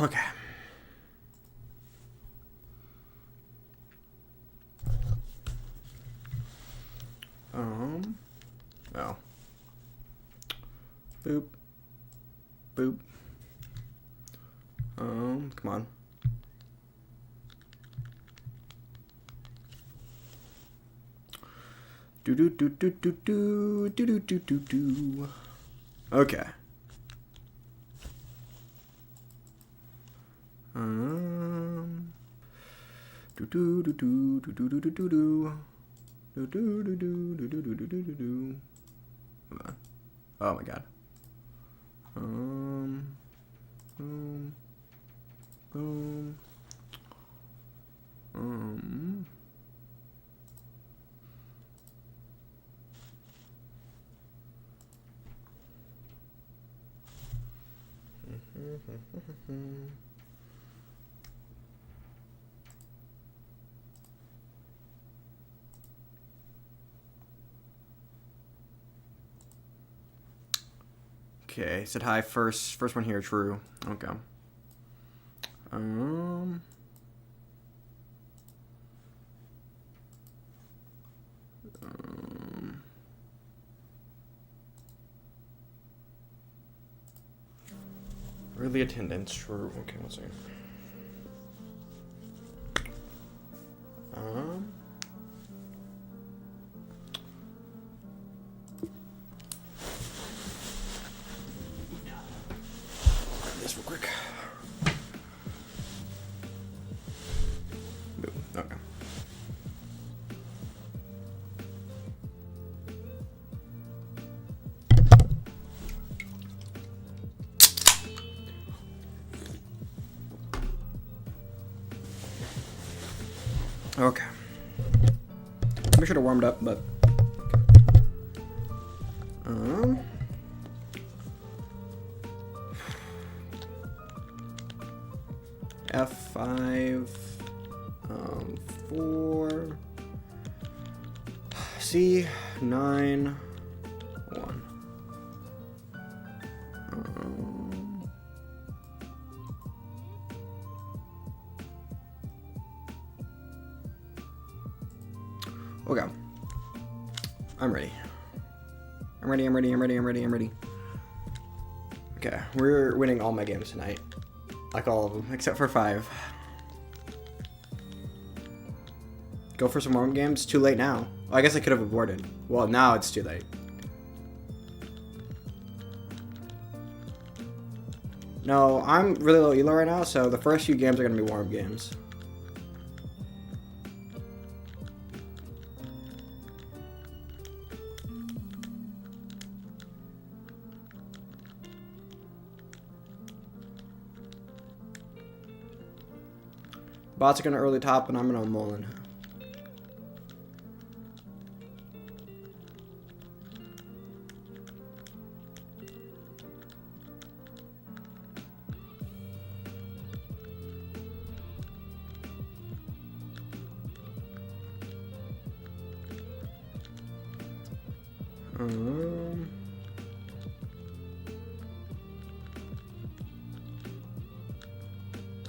Okay. Oh. Boop. Boop. Come on. Do do do do do do do do do do do. Okay. Do do do do do do do do do do. Do do do do do do do do do do. Come on. Oh my god. Boom. Boom. Okay, said hi first. First one here, true. Okay. Early attendance, true. Okay, one second. This real quick. Boom. Okay. Okay. Make sure to warm it up, but F5 4 C9 1. Okay. I'm ready. I'm ready. Okay, we're winning all my games tonight. Like all of them, except for 5. Go for some warm games? Too late now. Well, I guess I could have aborted. Well, now it's too late. No, I'm really low elo right now, so the first few games are going to be warm games. Bots are going to early top, and I'm going to Mullen.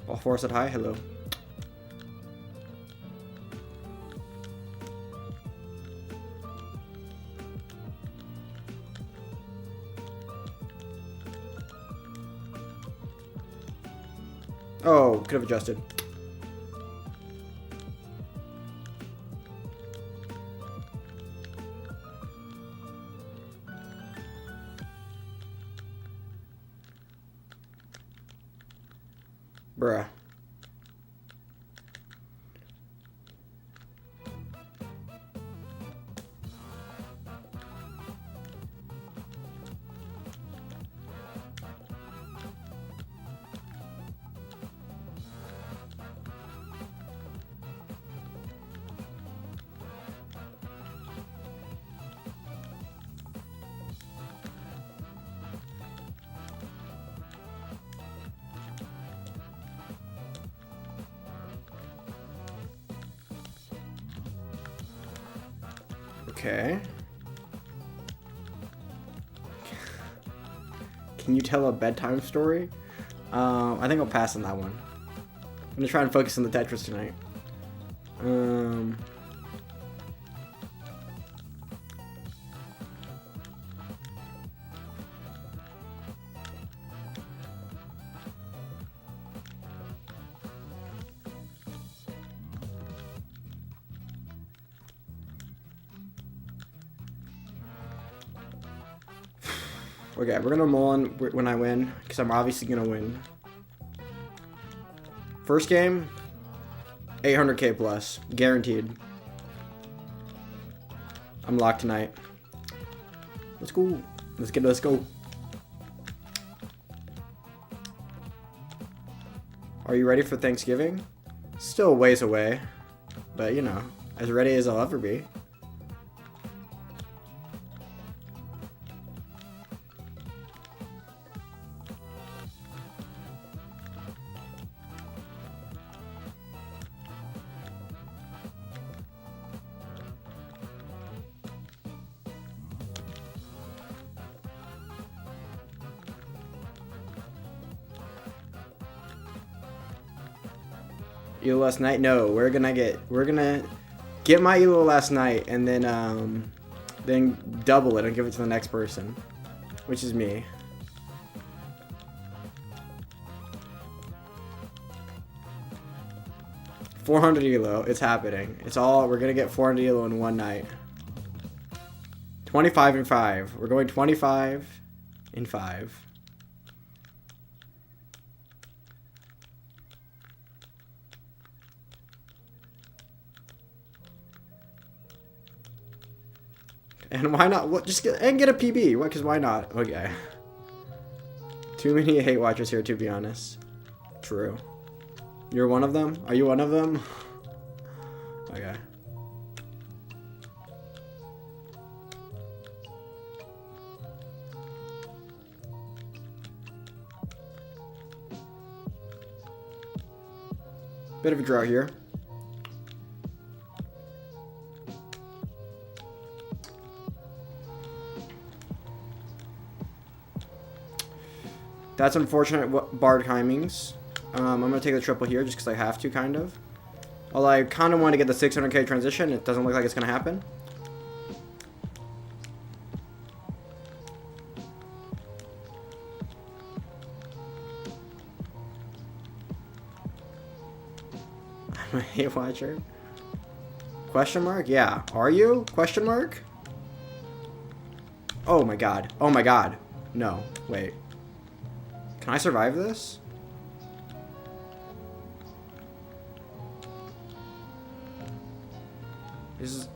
All 4 said hi, hello. Oh, could have adjusted. Bruh. Okay. Can you tell a bedtime story? I think I'll pass on that one. I'm gonna try and focus on the Tetris tonight. Okay, we're gonna mull on when I win, because I'm obviously gonna win. First game, 800k plus, guaranteed. I'm locked tonight. Let's go. Let's go. Are you ready for Thanksgiving? Still a ways away, but you know, as ready as I'll ever be. Elo last night? No, we're gonna get my Elo last night and then double it and give it to the next person, which is me. $400 Elo, it's happening. We're gonna get 400 Elo in one night. 25 and 5. We're going 25 and 5. And why not? What? Just get a PB. What? Because why not? Okay. Too many hate watchers here, to be honest. True. You're one of them? Are you one of them? Okay. Bit of a drought here. That's unfortunate Bard timings. I'm going to take the triple here just because I have to, kind of. Although I kind of want to get the 600k transition. It doesn't look like it's going to happen. I'm a hate watcher. Question mark? Yeah. Are you? Question mark? Oh my god. Oh my god. No. Wait. Can I survive this? This is...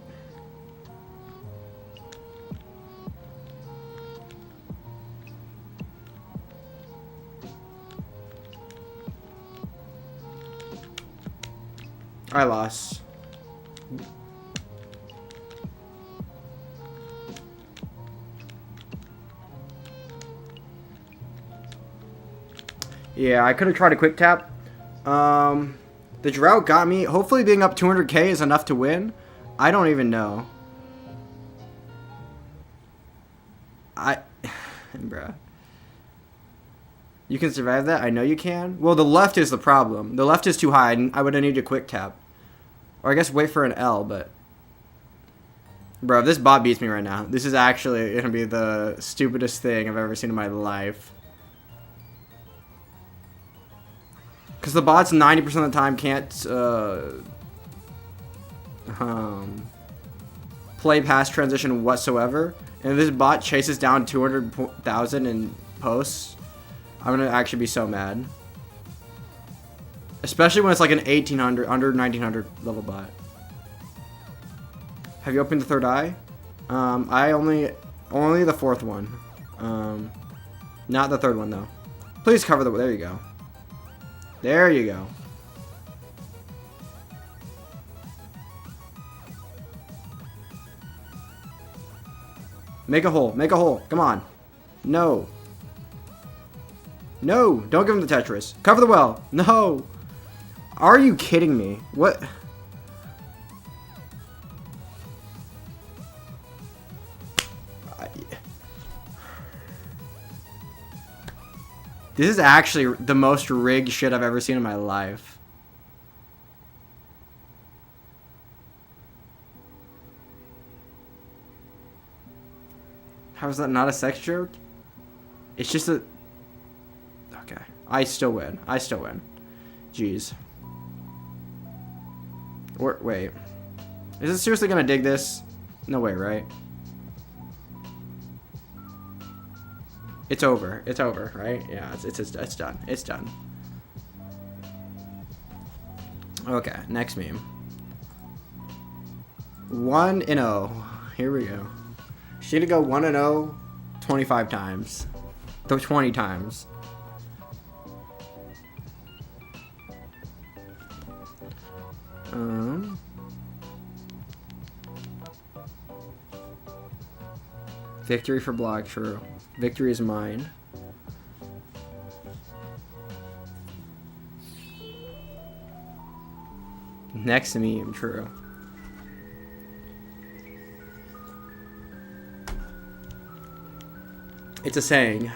I lost. Yeah, I could have tried a quick tap. The drought got me. Hopefully being up 200k is enough to win. I don't even know. Bruh. You can survive that? I know you can. Well, the left is the problem. The left is too high. I would have needed a quick tap. Or I guess wait for an L, but... Bro, if this bot beats me right now, this is actually going to be the stupidest thing I've ever seen in my life. Because the bots 90% of the time can't play past transition whatsoever. And if this bot chases down 200,000 in posts, I'm going to actually be so mad. Especially when it's like an 1800, under 1900 level bot. Have you opened the third eye? I only the fourth one. Not the third one though. Please cover the, there you go. There you go. Make a hole. Make a hole. Come on. No. No. Don't give him the Tetris. Cover the well. No. Are you kidding me? What? This is actually the most rigged shit I've ever seen in my life. How is that not a sex joke? It's just a... Okay. I still win. I still win. Jeez. Or, wait. Is it seriously gonna dig this? No way, right? It's over. It's over, right? Yeah, it's done. It's done. Okay, next meme. 1-0. Here we go. She's gonna go 1-0 25 times. 20 times. Victory for Block, true. Victory is mine. Next meme, true. It's a saying.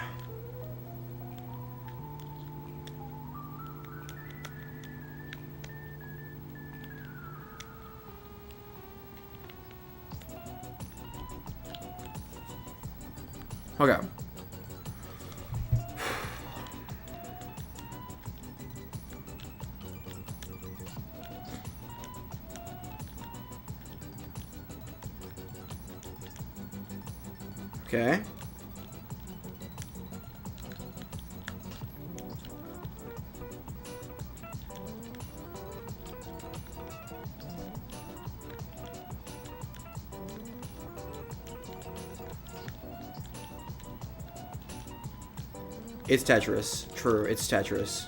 Okay. Okay. It's Tetris. True, it's Tetris.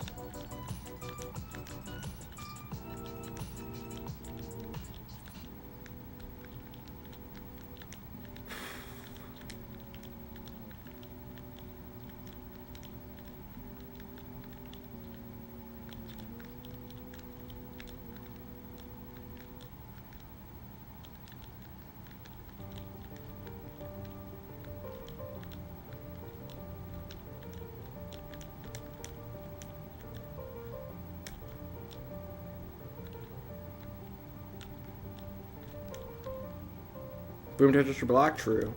Boom Tetris for Block, true.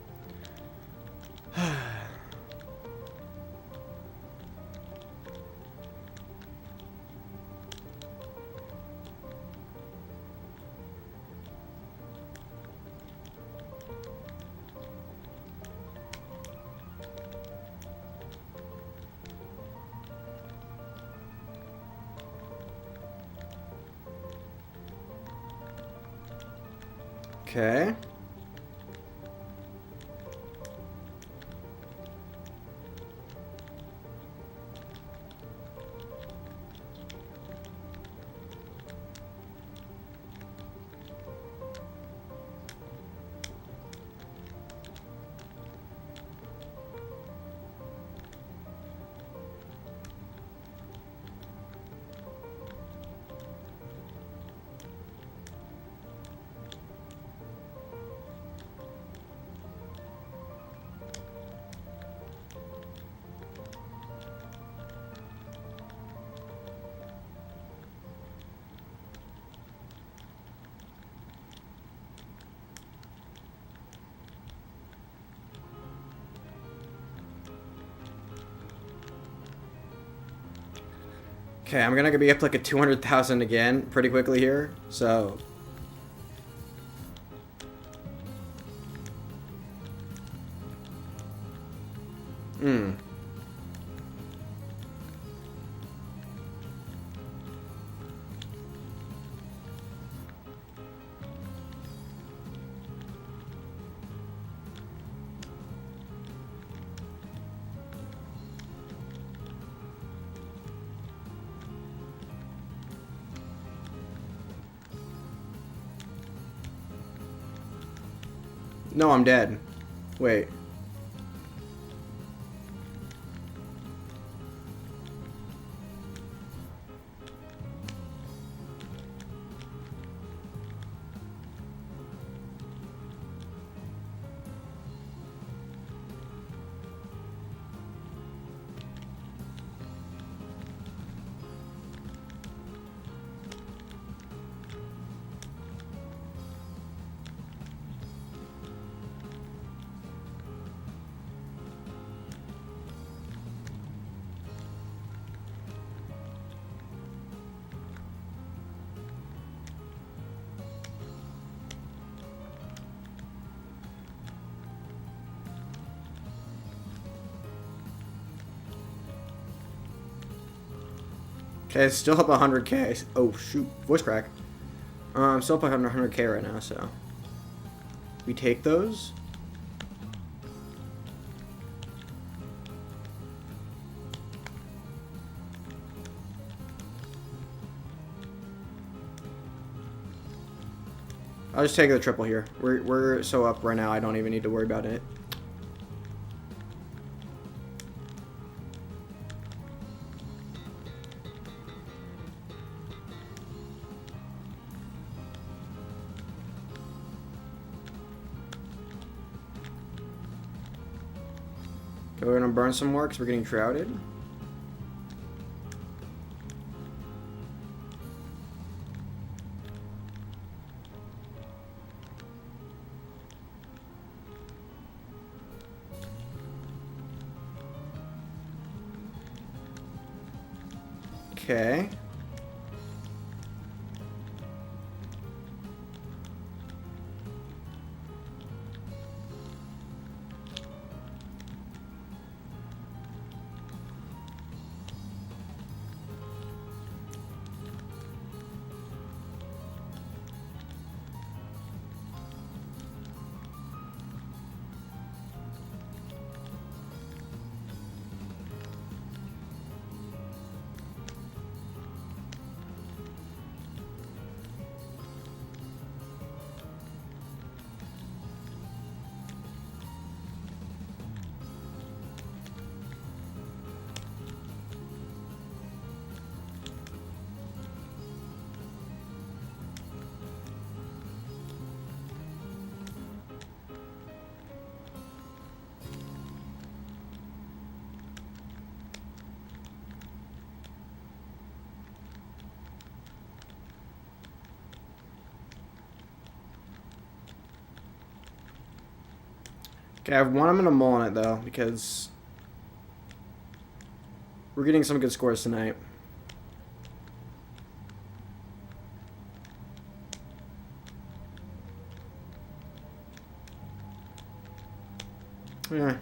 Okay. Okay, I'm gonna be up to like a 200,000 again pretty quickly here, so... No, I'm dead. Wait. Okay, still up 100k. Oh shoot, voice crack. I'm still up 100k right now, so we take those. I'll just take the triple here. We're so up right now, I don't even need to worry about it. Okay, we're gonna burn some more because we're getting shrouded. Okay. Okay, I have one I'm gonna mull on it though, because we're getting some good scores tonight. Yeah.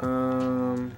Um,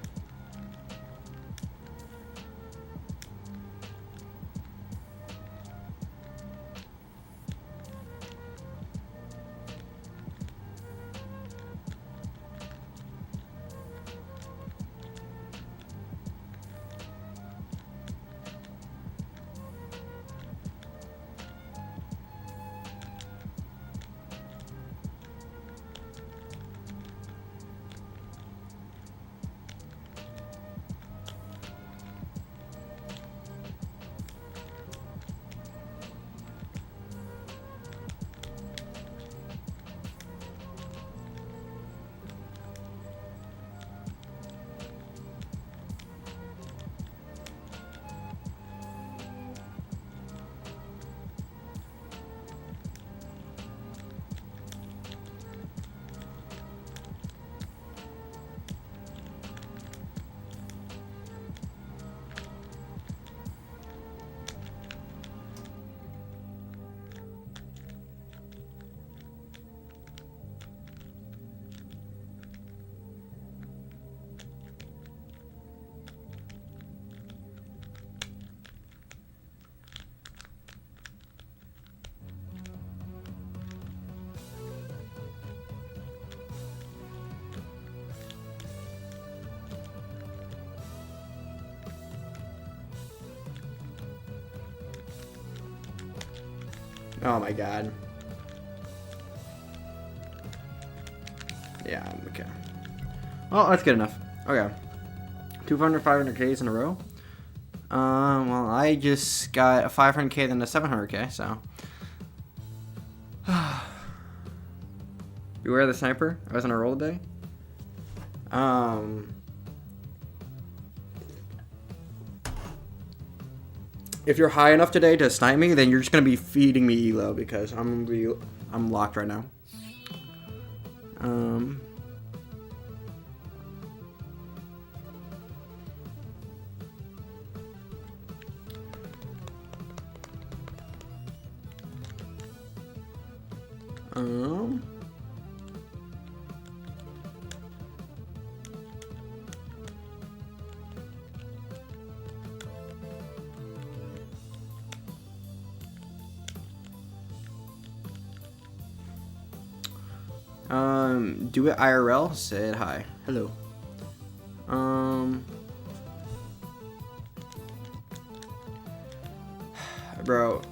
oh my god. Yeah, okay. Well, that's good enough. Okay. 200, 500Ks in a row. Well, I just got a 500K then a 700K, so. Beware the sniper. I was on a roll today. If you're high enough today to snipe me, then you're just gonna be feeding me elo because I'm locked right now. Do it IRL. Said hi. Hello. Bro.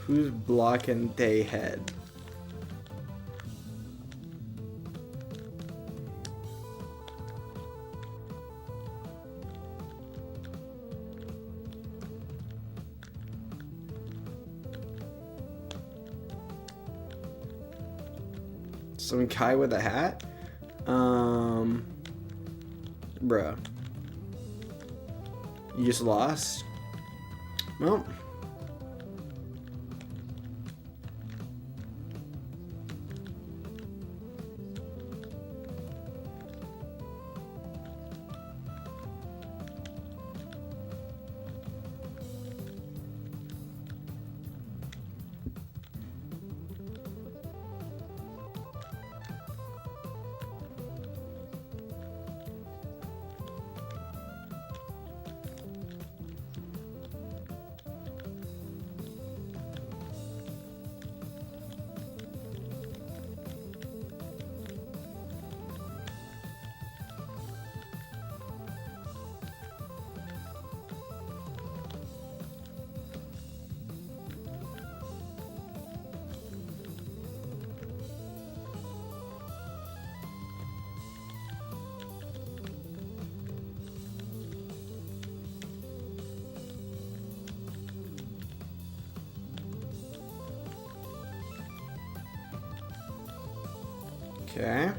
Who's blocking they head? Some guy with a hat? Bruh. You just lost? Well. Okay.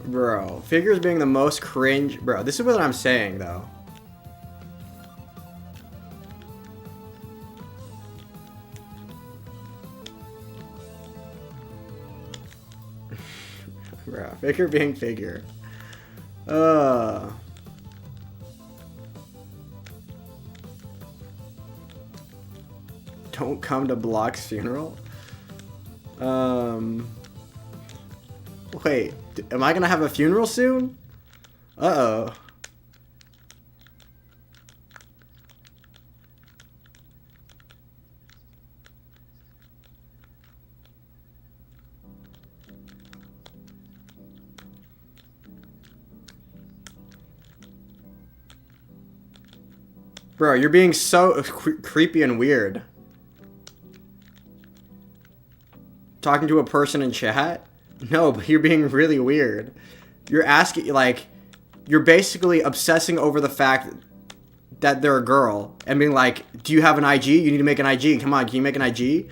Bro, figures being the most cringe. Bro, this is what I'm saying, though. Bro, figure being figure. Don't come to Block's funeral? Wait, am I gonna have a funeral soon? Uh-oh. Bro, you're being so creepy and weird. Talking to a person in chat? No, but you're being really weird. You're asking, like, you're basically obsessing over the fact that they're a girl and being like, do you have an IG? You need to make an IG. Come on, can you make an IG?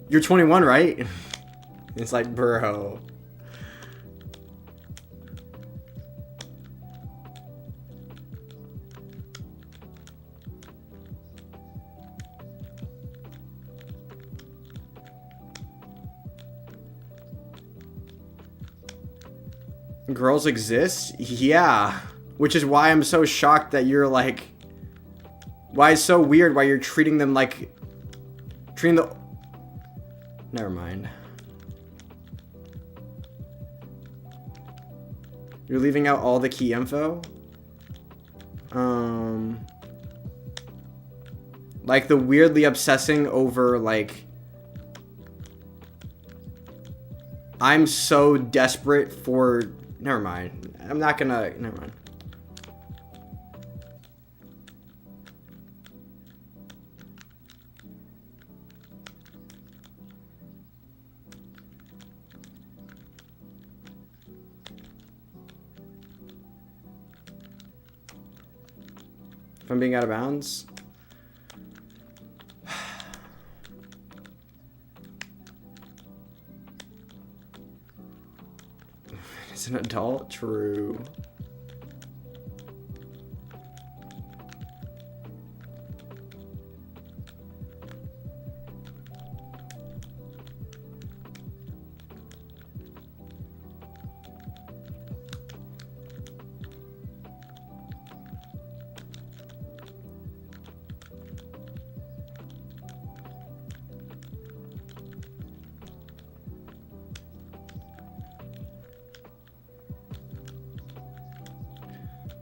You're 21, right? It's like, bro. Girls exist? Yeah. Which is why I'm so shocked that you're like... Why it's so weird why you're treating them like... Treating the... Never mind. You're leaving out all the key info? Like the weirdly obsessing over like... I'm so desperate for Never mind. I'm not gonna... Never mind. If I'm being out of bounds... Is an adult? True.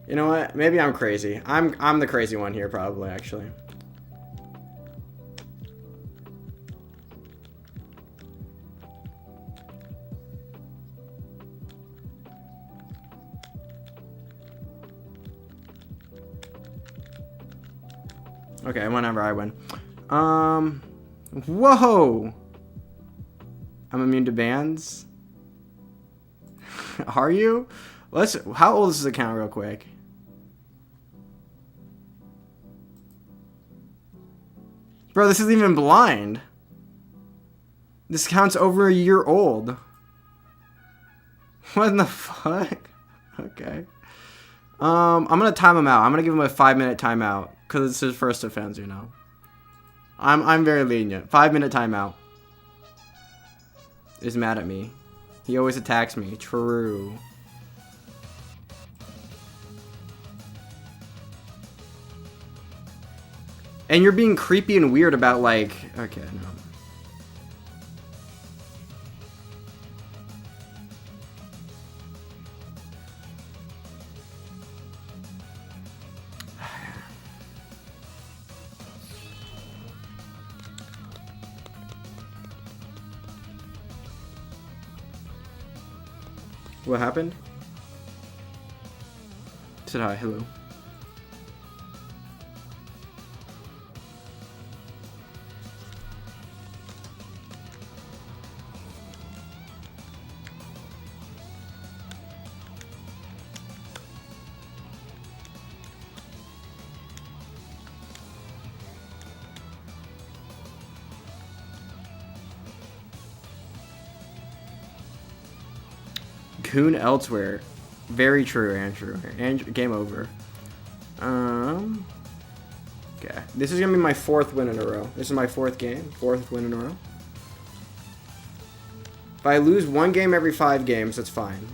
You know what? Maybe I'm crazy. I'm the crazy one here, probably, actually. Okay, whenever I win. Whoa! I'm immune to bans. Are you? How old is this account real quick? Bro, this isn't even blind. This account's over a year old. What in the fuck? Okay. I'm gonna time him out. I'm gonna give him a 5-minute timeout because it's his first offense, you know. I'm very lenient. 5-minute timeout. He's mad at me. He always attacks me. True. And you're being creepy and weird about, like... Okay, no. What happened? Said hi, hello. Goon elsewhere. Very true, Andrew. Game over. Okay. This is gonna be my 4th win in a row. This is my 4th game. 4th win in a row. If I lose 1 game every 5 games, that's fine.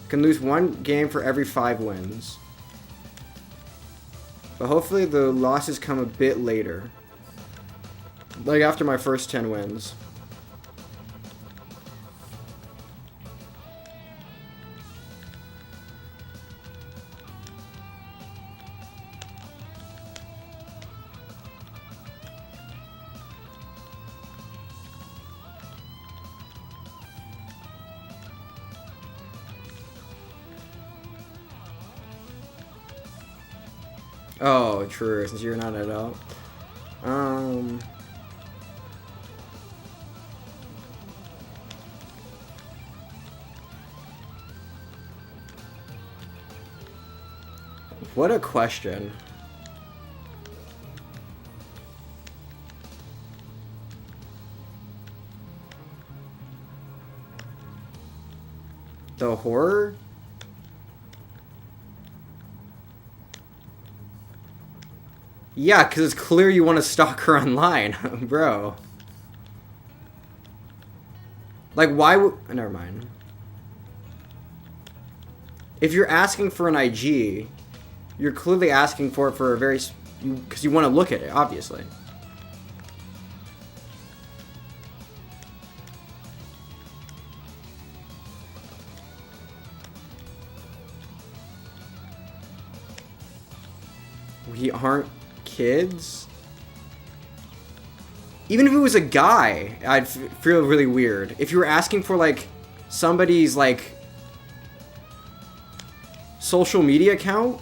I can lose 1 game for every 5 wins. But hopefully the losses come a bit later. Like after my first 10 wins. Oh, true, since you're not an adult. What a question. The horror? Yeah, because it's clear you want to stalk her online, bro. Like, why would... Never mind. If you're asking for an IG, you're clearly asking for it for a very... Because you want to look at it, obviously. We aren't kids? Even if it was a guy, I'd feel really weird. If you were asking for, like, somebody's like social media account.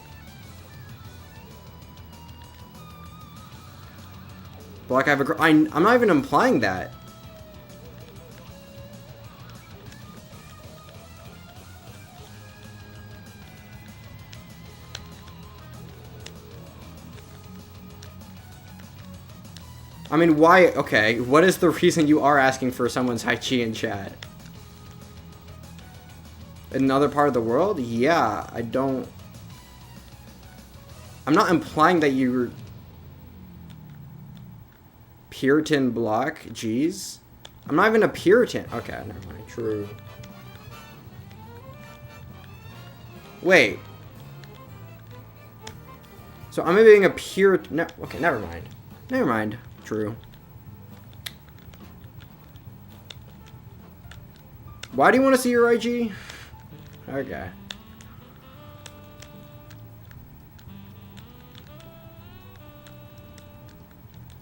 But like I have a I'm not even implying that. I mean, why? Okay, what is the reason you are asking for someone's IG in chat? Another part of the world? Yeah, I don't... I'm not implying that you're... Puritan block? Jeez. I'm not even a Puritan. Okay, never mind. True. Wait. So I'm being a Puritan... No, okay, never mind. Never mind. True. Why do you want to see your IG? Okay.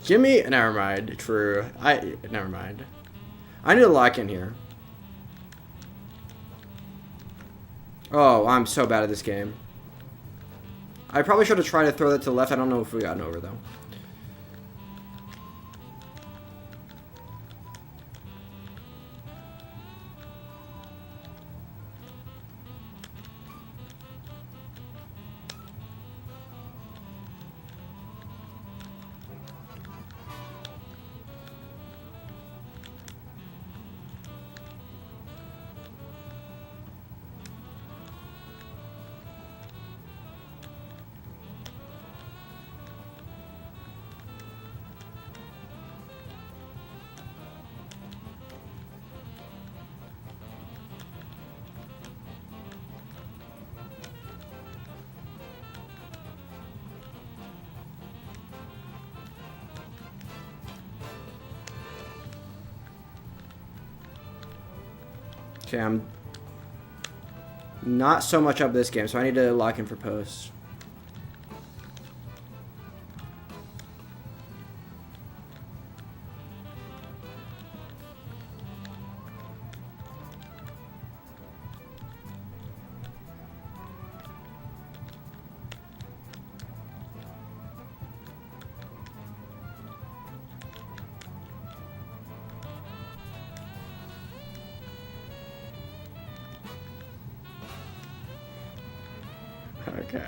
Jimmy? Never mind. True. Never mind. I need to lock in here. Oh, I'm so bad at this game. I probably should have tried to throw that to the left. I don't know if we got an over, though. Okay, I'm not so much up this game, so I need to lock in for post. Okay.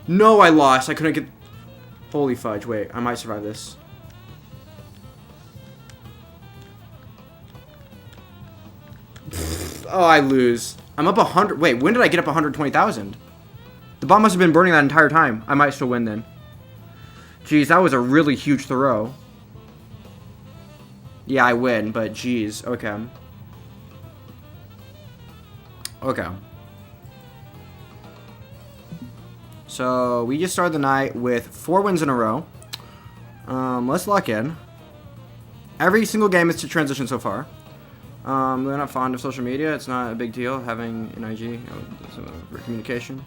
No, I lost. I couldn't get... Holy fudge. Wait, I might survive this. Oh, I lose. I'm up 100... Wait, when did I get up 120,000? The bot must have been burning that entire time. I might still win then. Jeez, that was a really huge throw. Yeah, I win, but jeez. Okay. Okay. So, we just started the night with 4 wins in a row. Let's lock in. Every single game is to transition so far. We're not fond of social media. It's not a big deal having an IG. You know, for communication.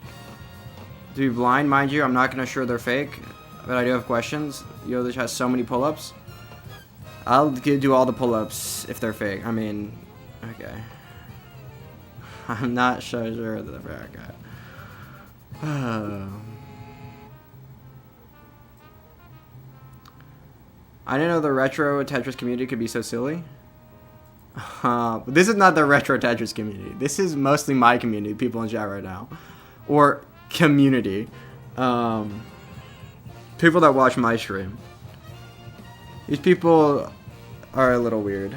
To be blind, mind you, I'm not going to assure they're fake. But I do have questions. Yo, this has so many pull-ups. I'll do all the pull-ups if they're fake. I mean, okay. I'm not so sure that they're fake. Okay. I didn't know the retro Tetris community could be so silly. But this is not the retro Tetris community. This is mostly my community, people in chat right now. Or community. People that watch my stream. These people are a little weird.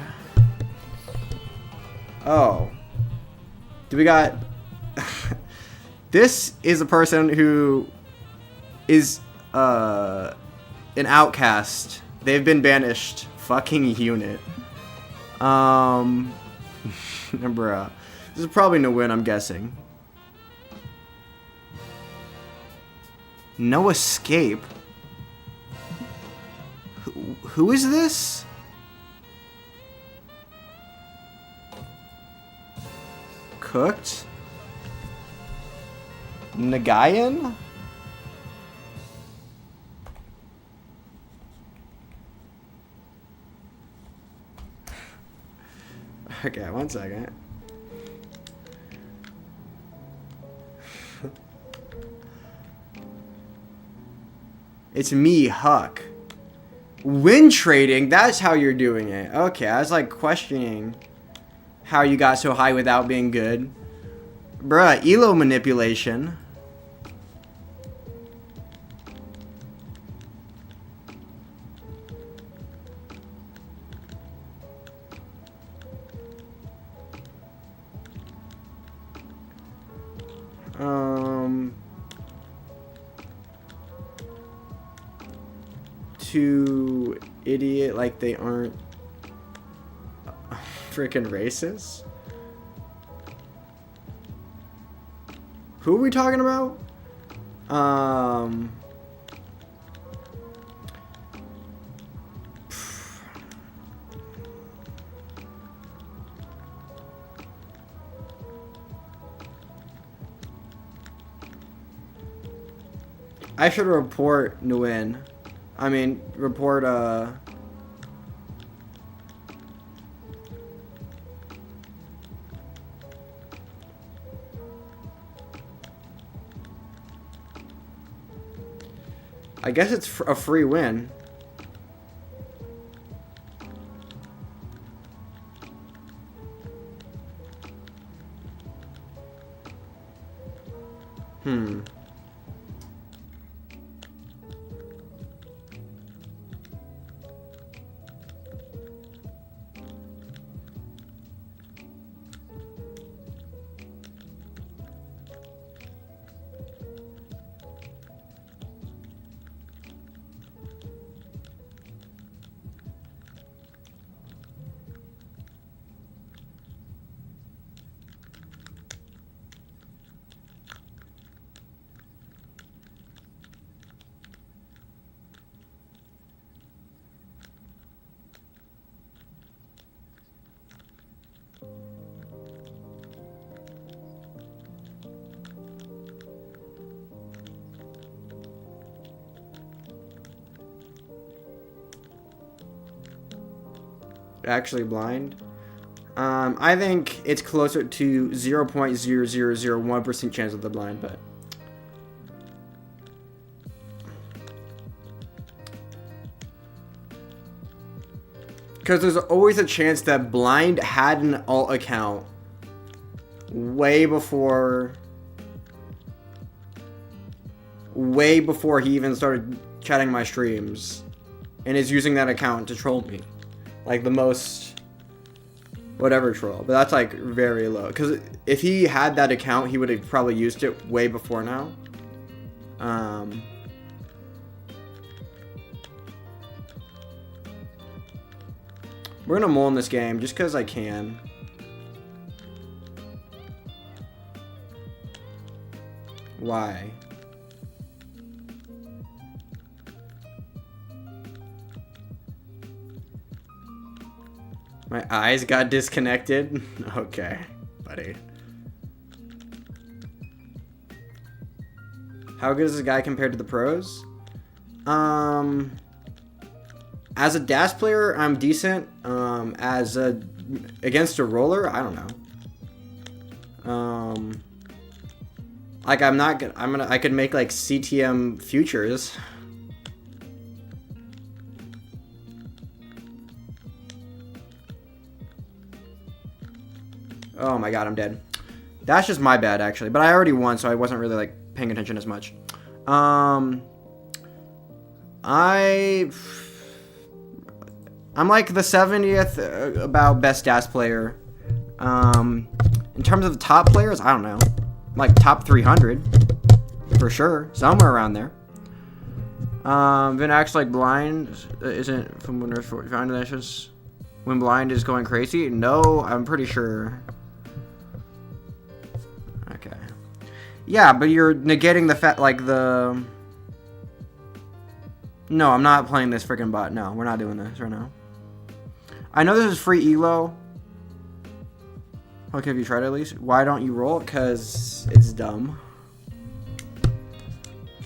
Oh. Do we got... This is a person who is an outcast. They've been banished. Fucking unit. Bruh. This is probably no win, I'm guessing. No escape? Who is this? Cooked? Nagayan? Okay, one second. It's me, Huck. Win trading? That's how you're doing it. Okay, I was like questioning how you got so high without being good. Bruh, elo manipulation. To idiot like they aren't freaking racist. Who are we talking about? I should report Nguyen. I mean, report, I guess it's a free win. Actually blind. I think it's closer to 0.0001% chance of the blind, but because there's always a chance that blind had an alt account way before he even started chatting my streams, and is using that account to troll me. Like the most whatever troll, but that's like very low, because if he had that account he would have probably used it way before now. We're gonna mull in this game just because I can. Why? My eyes got disconnected? Okay, buddy. How good is this guy compared to the pros? As a dash player, I'm decent. Against a roller, I don't know. Like I could make like CTM futures. Oh my god, I'm dead. That's just my bad, actually. But I already won, so I wasn't really, like, paying attention as much. I'm like the 70th about best DAS player. In terms of the top players, I don't know. Like top 300 for sure, somewhere around there. Then acts like blind isn't from when there's 45. That's just when blind is going crazy. No, I'm pretty sure. Okay. Yeah, but you're negating the fact, like the. No, I'm not playing this freaking bot. No, we're not doing this right now. I know this is free elo. Okay, have you tried it at least? Why don't you roll? Because it's dumb.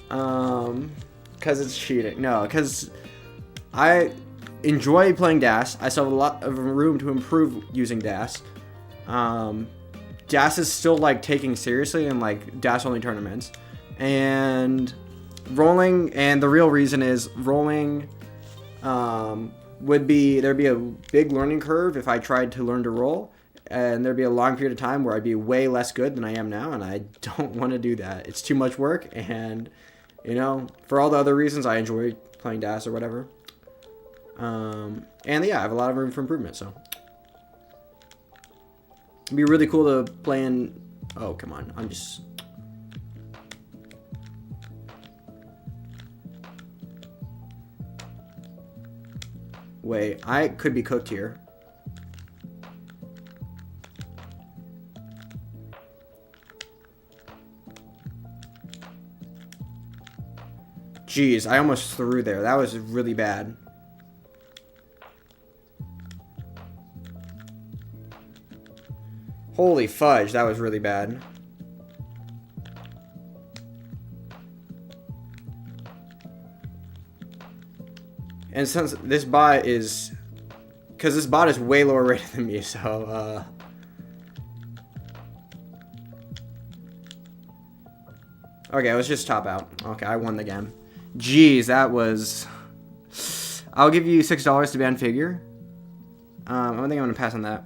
Because it's cheating. No, because I enjoy playing DAS. I still have a lot of room to improve using DAS. DAS is still like taking seriously in like DAS only tournaments. And rolling, and the real reason is rolling there'd be a big learning curve if I tried to learn to roll. And there'd be a long period of time where I'd be way less good than I am now, and I don't want to do that. It's too much work, and, you know, for all the other reasons, I enjoy playing DAS or whatever. And yeah, I have a lot of room for improvement, so. It'd be really cool to play in... Oh, come on, I'm just... Wait, I could be cooked here. Jeez, I almost threw there. That was really bad. Holy fudge, that was really bad. And since this bot is... Because this bot is way lower rated than me, so... Okay, let's just top out. Okay, I won the game. Jeez, that was... I'll give you $6 to ban figure. I don't think I'm going to pass on that.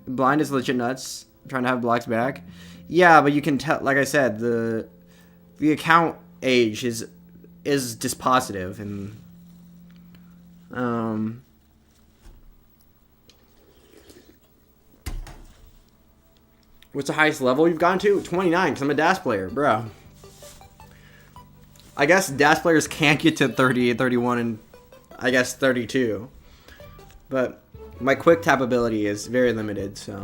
Blind is legit nuts. I'm trying to have blocks back. Yeah, but you can tell, like I said, the account age is dispositive. And what's the highest level you've gone to? 29, because I'm a DAS player, bro. I guess DAS players can't get to 30, 31, and I guess 32. But my quick tap ability is very limited, so.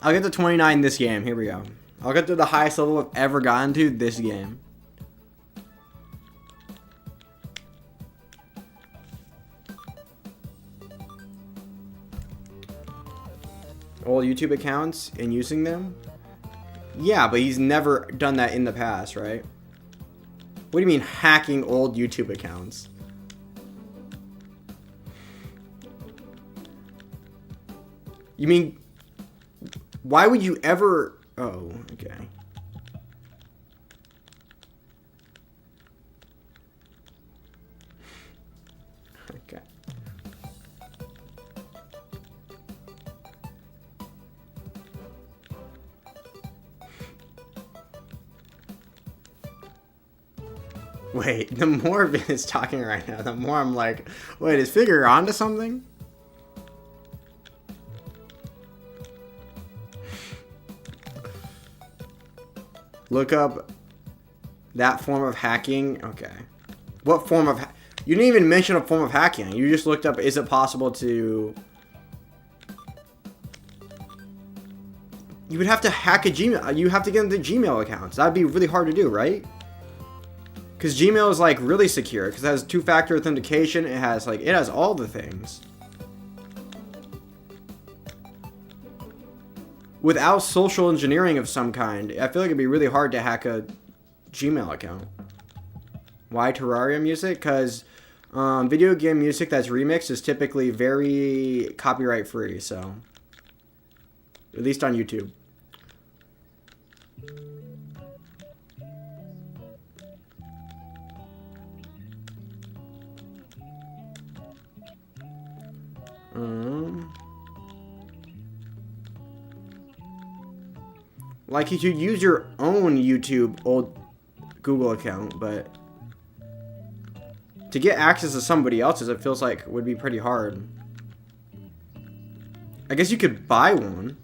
I'll get to 29 this game. Here we go. I'll get to the highest level I've ever gotten to this game. Old YouTube accounts and using them? Yeah, but he's never done that in the past, right? What do you mean hacking old YouTube accounts? You mean, why would you ever... Oh, okay. Okay. Wait, the more Vin is talking right now, the more I'm like, wait, is Figure onto something? Look up that form of hacking. Okay. What form of... You didn't even mention a form of hacking. You just looked up, is it possible to... You would have to hack a Gmail. You have to get into Gmail accounts. That'd be really hard to do, right? Because Gmail is like really secure. Because it has two-factor authentication. It has all the things. Without social engineering of some kind, I feel like it'd be really hard to hack a Gmail account. Why Terraria music? Because video game music that's remixed is typically very copyright free, so. At least on YouTube. Like, you could use your own YouTube old Google account, but to get access to somebody else's, it feels like would be pretty hard. I guess you could buy one.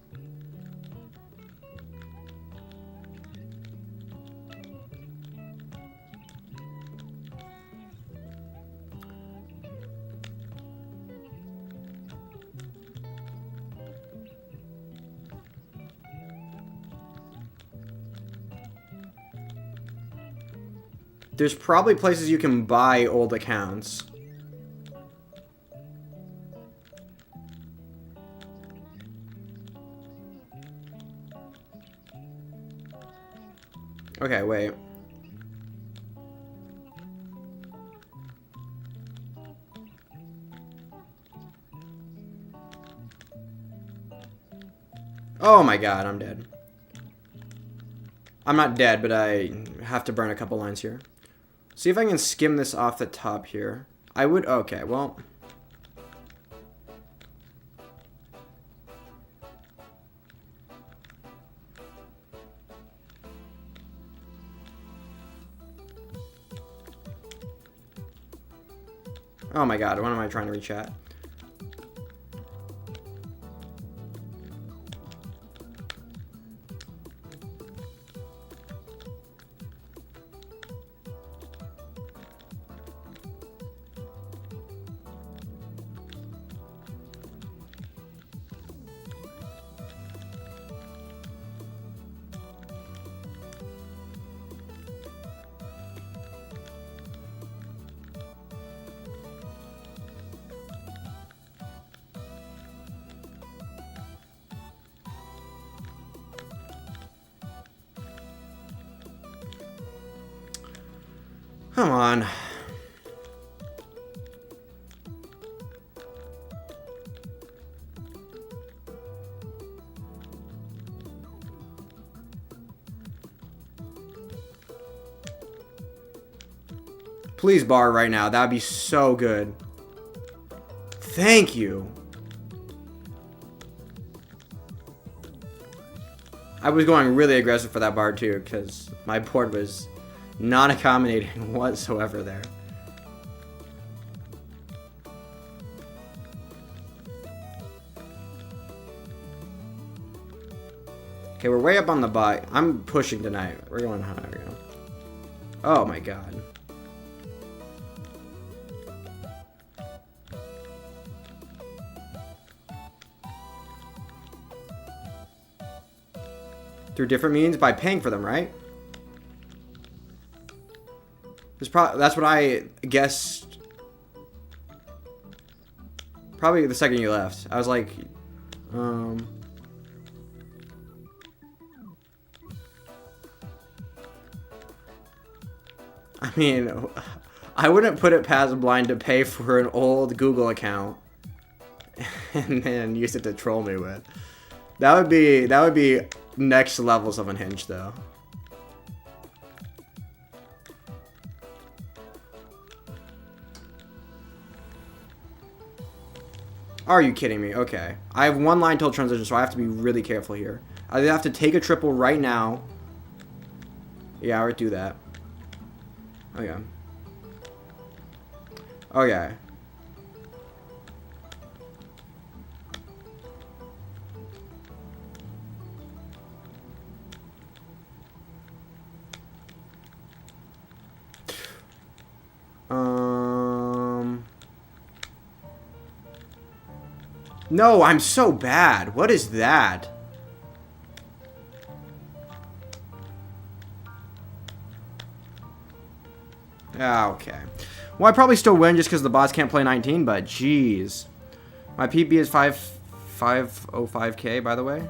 There's probably places you can buy old accounts. Okay, wait. Oh my god, I'm dead. I'm not dead, but I have to burn a couple lines here. See if I can skim this off the top here. I would... Okay, well... Oh my god, what am I trying to reach at? Come on. Please bar right now. That would be so good. Thank you. I was going really aggressive for that bar too, because my board was not accommodating whatsoever there. Okay, we're way up on the bot. I'm pushing tonight. We're going high. We're going. Oh my god. Through different means by paying for them, right? That's what I guessed. Probably the second you left. I was like, I mean, I wouldn't put it past Blind to pay for an old Google account and then use it to troll me with. That would be next levels of unhinged, though. Are you kidding me? Okay. I have one line till transition, so I have to be really careful here. I either have to take a triple right now. Yeah, I would do that. Okay. Okay. No, I'm so bad. What is that? Ah, okay. Well, I probably still win just because the bots can't play 19, but jeez. My PB is 505k, by the way.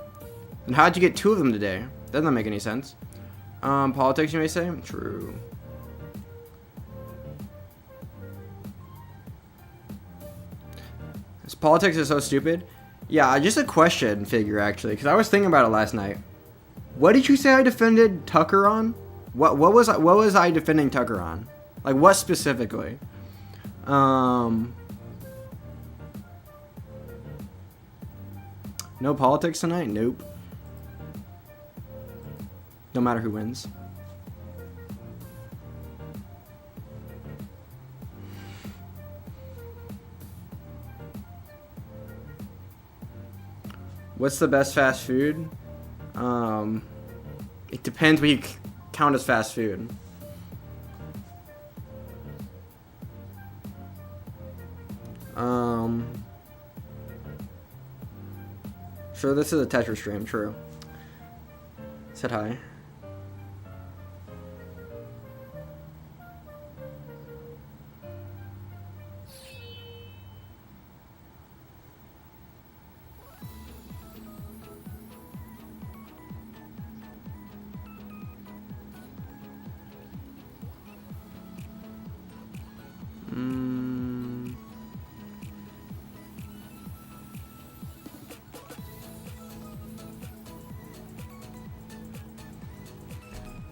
And how'd you get 2 of them today? Doesn't make any sense. Politics, you may say? True. Politics is so stupid. Yeah, just a question figure, actually, because I was thinking about it last night. What did you say I defended Tucker on? What was I defending Tucker on? Like, what specifically? No politics tonight? Nope. No matter who wins. What's the best fast food? It depends what you count as fast food. Sure, this is a Tetris stream, true. Said hi.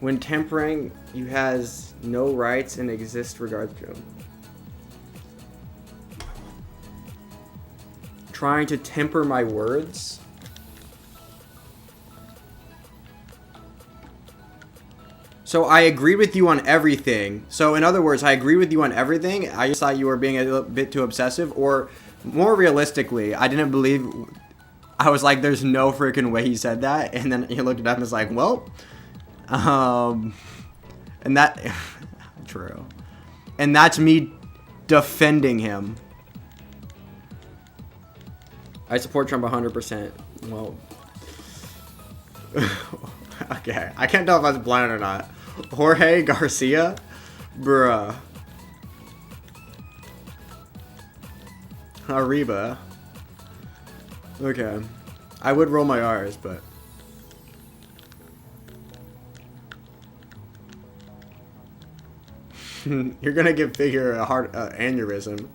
When tempering, you has no rights and exist regards to them. Trying to temper my words. So I agreed with you on everything. So in other words, I agree with you on everything. I just thought you were being a little bit too obsessive, or more realistically, I didn't believe. I was like, "There's no freaking way he said that," and then he looked it up and was like, "Well." And that true, and that's me defending him. I support Trump 100%. Well, okay, I can't tell if I was blind or not. Jorge Garcia, bruh. Arriba. Okay, I would roll my R's, but. You're gonna give Figure a heart aneurysm.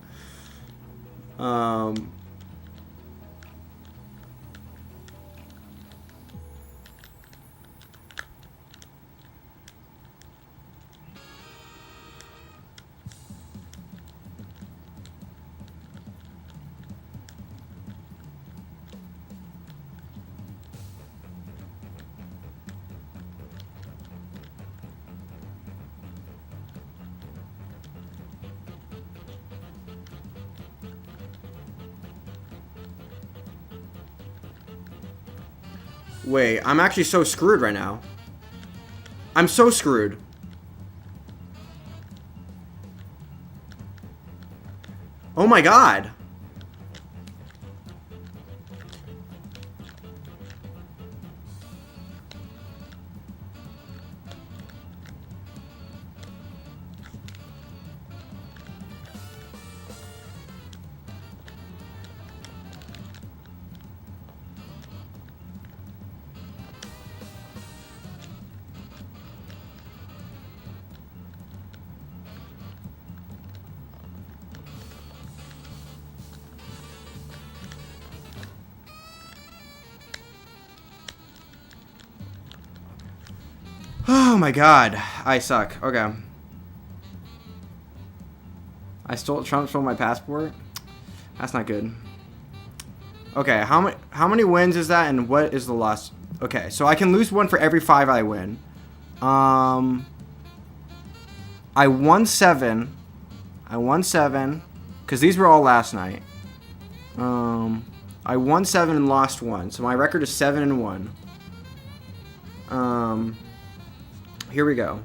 Wait, I'm actually so screwed right now. I'm so screwed. Oh my god. Oh my god, I suck. Okay. Trump stole my passport? That's not good. Okay, how many wins is that, and what is the loss? Okay, so I can lose one for every 5 I win. I won 7. Because these were all last night. I won 7 and lost 1. So my record is 7-1. Here we go.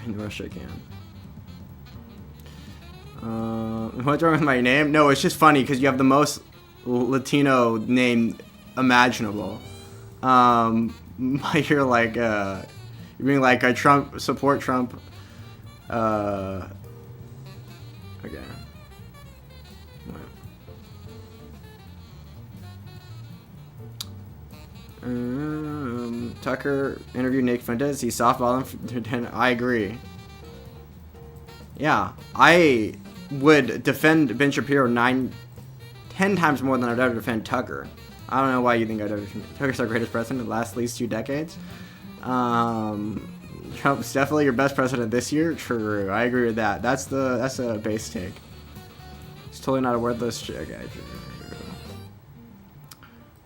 In Russia again. What's wrong with my name? No, it's just funny because you have the most Latino name imaginable. You're like, you're being like, I support Trump. Okay. Tucker interviewed Nick Fuentes. He softballed him. I agree. Yeah, I would defend Ben Shapiro 10 times more than I'd ever defend Tucker. I don't know why you think I'd ever defend Tucker's our greatest president in the last at least 2 decades. Trump's definitely your best president this year. True, I agree with that. That's a base take. He's totally not a worthless. Okay, true.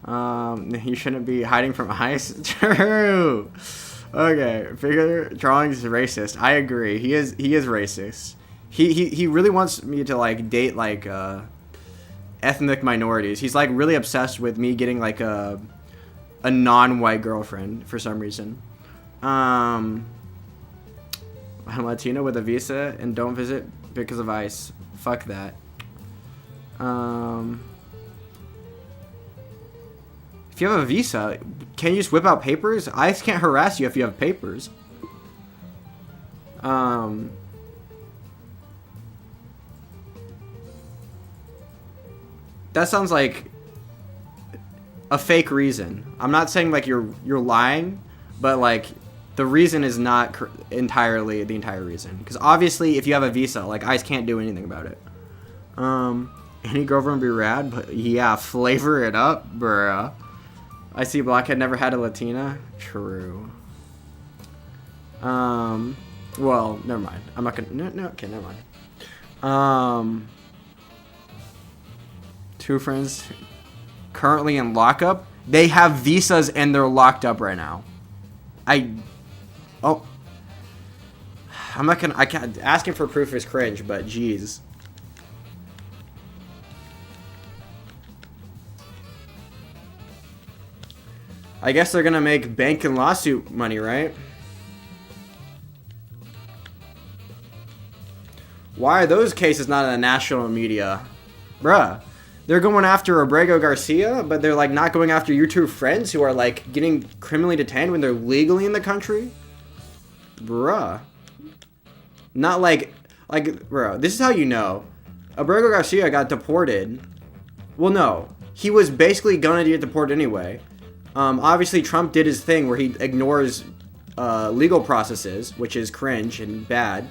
You shouldn't be hiding from ICE. True. Okay, figure drawing is racist. I agree. He is racist. He really wants me to like date like ethnic minorities. He's like really obsessed with me getting like a non-white girlfriend for some reason. I'm Latino with a visa and don't visit because of ICE. Fuck that. If you have a visa, can you just whip out papers? ICE can't harass you if you have papers. That sounds like a fake reason. I'm not saying like you're lying, but like the reason is not entirely the entire reason. Because obviously, if you have a visa, like ICE can't do anything about it. Any girlfriend would be rad, but yeah, flavor it up, bruh. I see Blockhead never had a Latina. True. Well, never mind. I'm not gonna. No, okay, never mind. Two friends currently in lockup. They have visas and they're locked up right now. I'm not gonna. I can't. Asking for proof is cringe, but geez. I guess they're gonna make bank and lawsuit money, right? Why are those cases not in the national media? Bruh. They're going after Abrego Garcia, but they're like not going after your two friends who are like getting criminally detained when they're legally in the country? Bruh. Not bro, this is how you know. Abrego Garcia got deported. Well, no. He was basically gonna get deported anyway. Obviously, Trump did his thing where he ignores legal processes, which is cringe and bad.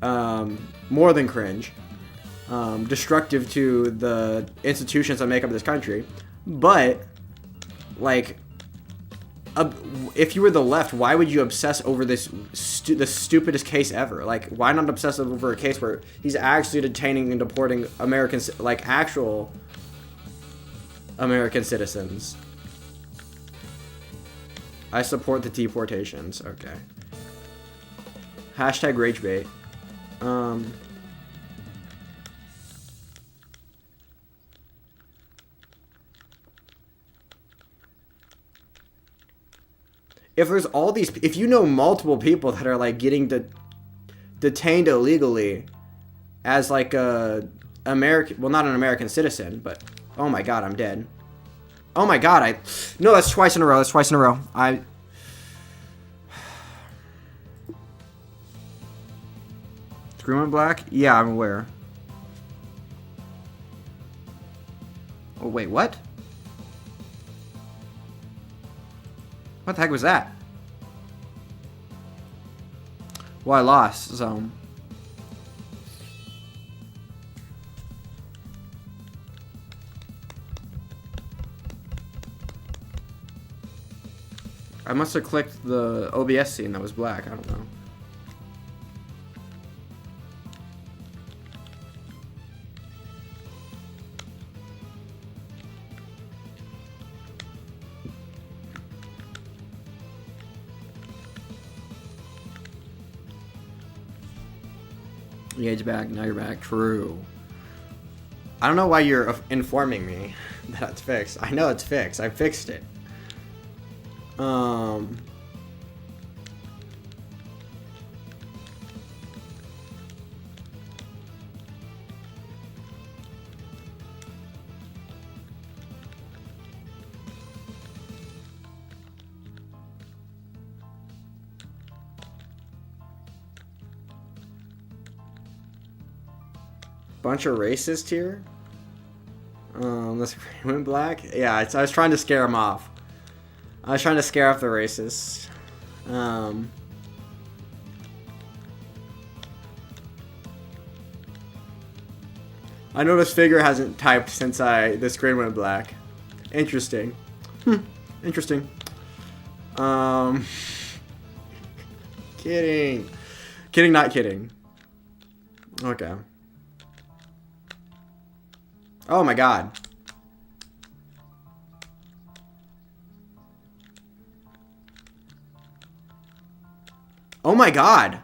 More than cringe. Destructive to the institutions that make up this country. But, like, if you were the left, why would you obsess over this the stupidest case ever? Like, why not obsess over a case where he's actually detaining and deporting Americans, like actual American citizens? I support the deportations. Okay. Hashtag ragebait. If there's all these, if you know multiple people that are like getting detained illegally as like a American, well, not an American citizen, but oh my god, I'm dead. Oh my god, no, that's twice in a row. That's twice in a row. Screw and Black? Yeah, I'm aware. Oh wait, what? What the heck was that? Well, I lost, so. I must have clicked the OBS scene that was black. I don't know. Yeah, it's back. Now you're back. True. I don't know why you're informing me that it's fixed. I know it's fixed. I fixed it. Bunch of racists here. Let's went black. Yeah, I was trying to scare him off. I was trying to scare off the racists. I noticed Figure hasn't typed since the screen went black. Interesting. Interesting. Kidding. Kidding, not kidding. Okay. Oh my god. Oh my god.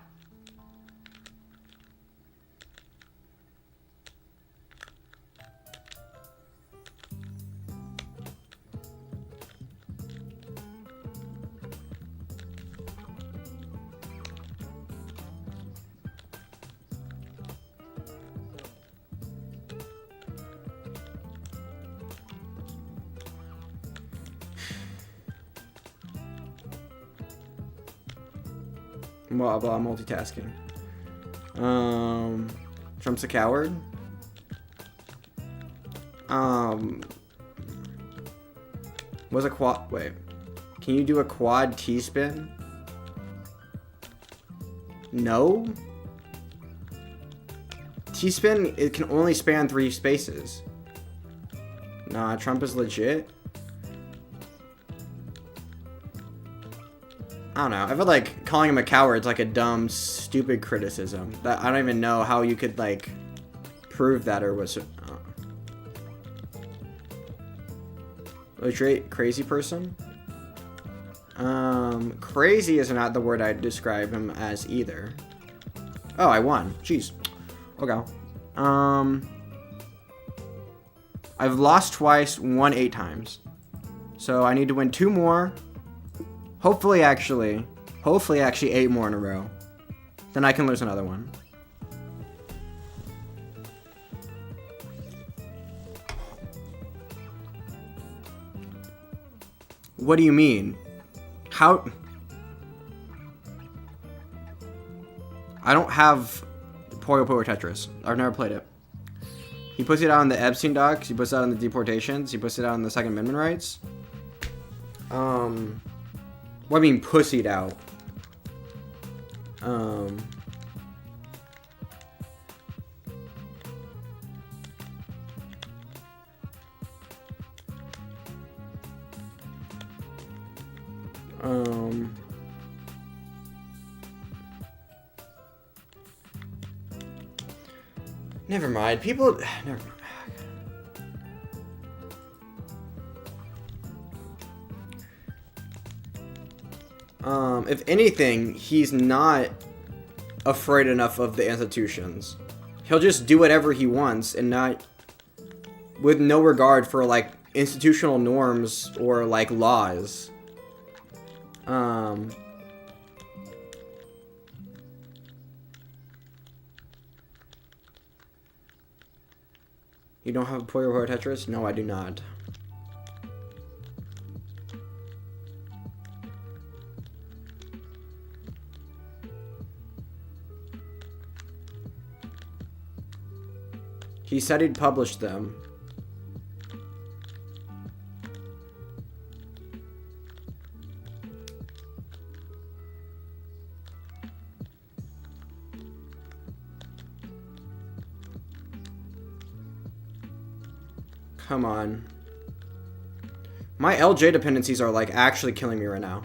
Blah blah multitasking. Trump's a coward. Was a quad. Wait, can you do a quad T-spin? No. T-spin, it can only span 3 spaces. Nah, Trump is legit. I don't know. I feel like calling him a coward is like a dumb, stupid criticism. That I don't even know how you could like prove that or was. Crazy person. Crazy is not the word I'd describe him as either. Oh, I won. Jeez. Okay. I've lost twice, won 8 times. So I need to win 2 more. Hopefully actually 8 more in a row. Then I can lose another one. What do you mean? How? I don't have Puyo Puyo Tetris. I've never played it. He puts it out on the Epstein docs. He puts it out on the deportations. He puts it out on the Second Amendment rights. What do you mean pussied out? Never mind. People. Never mind. If anything, he's not afraid enough of the institutions. He'll just do whatever he wants and not with no regard for like institutional norms or like laws. You don't have a Puyo Puyo Tetris? No, I do not. He said he'd publish them. Come on. My LJ dependencies are like actually killing me right now.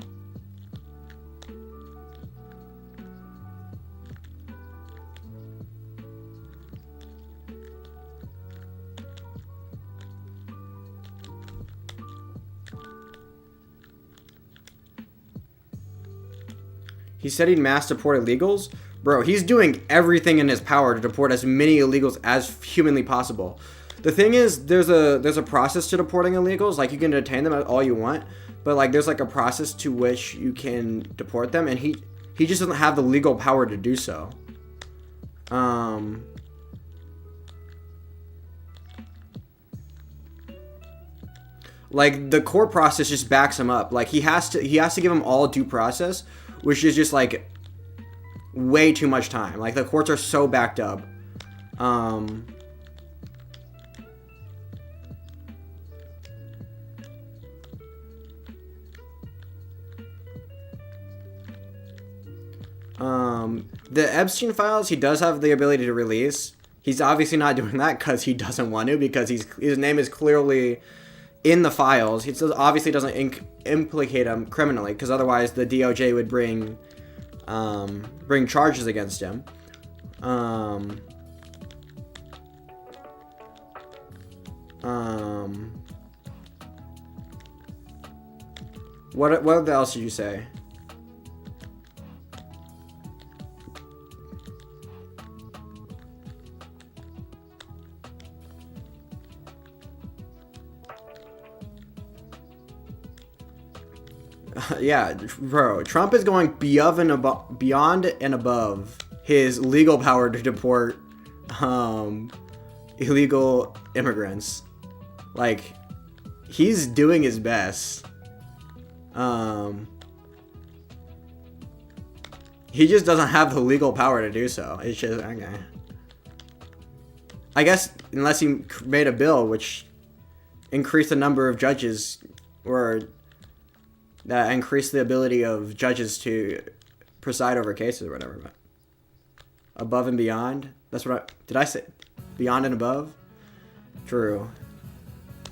He said he'd mass deport illegals? Bro, he's doing everything in his power to deport as many illegals as humanly possible. The thing is, there's a process to deporting illegals. Like, you can detain them all you want, but like there's like a process to which you can deport them, and he just doesn't have the legal power to do so. Like the court process just backs him up. Like he has to give them all due process, which is just like way too much time. Like the courts are so backed up. The Epstein files, he does have the ability to release. He's obviously not doing that because he doesn't want to, because his name is clearly in the files. He obviously doesn't implicate him criminally, because otherwise the DOJ would bring charges against him. What else did you say? Yeah, bro. Trump is going beyond and above his legal power to deport illegal immigrants. Like, he's doing his best. He just doesn't have the legal power to do so. It's just, okay. I guess unless he made a bill which increased the number of judges, or that increased the ability of judges to preside over cases or whatever. But above and beyond, that's what did I say? Beyond and above? True.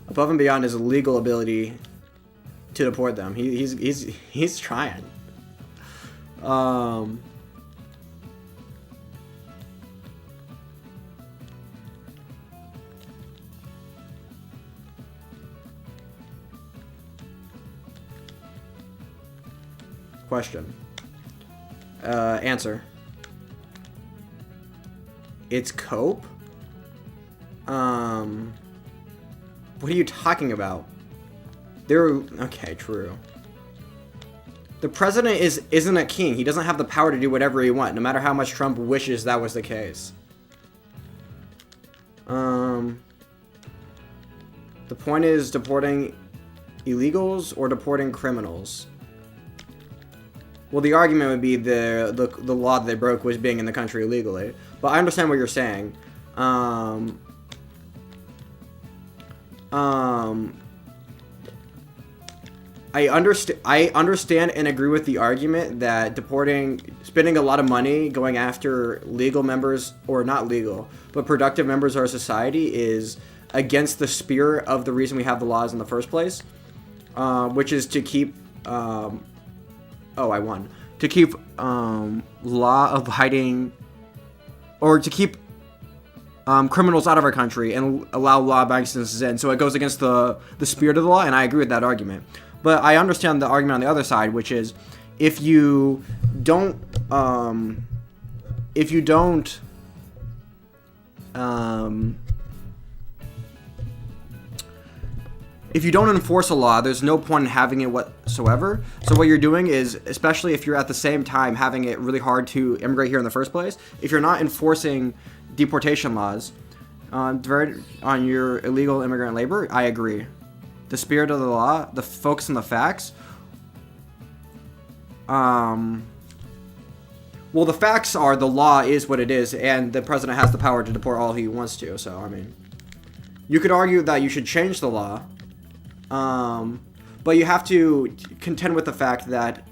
Above and beyond his legal ability to deport them. He's trying. Question. Answer. It's cope? What are you talking about? Okay, true. The president isn't a king. He doesn't have the power to do whatever he wants, no matter how much Trump wishes that was the case. The point is deporting illegals or deporting criminals. Well, the argument would be the law that they broke was being in the country illegally. But I understand what you're saying. I understand and agree with the argument that spending a lot of money going after legal members, or not legal, but productive members of our society is against the spirit of the reason we have the laws in the first place, which is to keep, to keep law of hiding, or to keep criminals out of our country and allow law-abiding citizens in. So it goes against the spirit of the law, and I agree with that argument. But I understand the argument on the other side, which is if you don't enforce a law, there's no point in having it whatsoever. So what you're doing is, especially if you're at the same time having it really hard to immigrate here in the first place, if you're not enforcing deportation laws on your illegal immigrant labor, I agree. The spirit of the law, the focus on the facts. Well, the facts are the law is what it is, and the president has the power to deport all he wants to. So, I mean, you could argue that you should change the law, but you have to contend with the fact that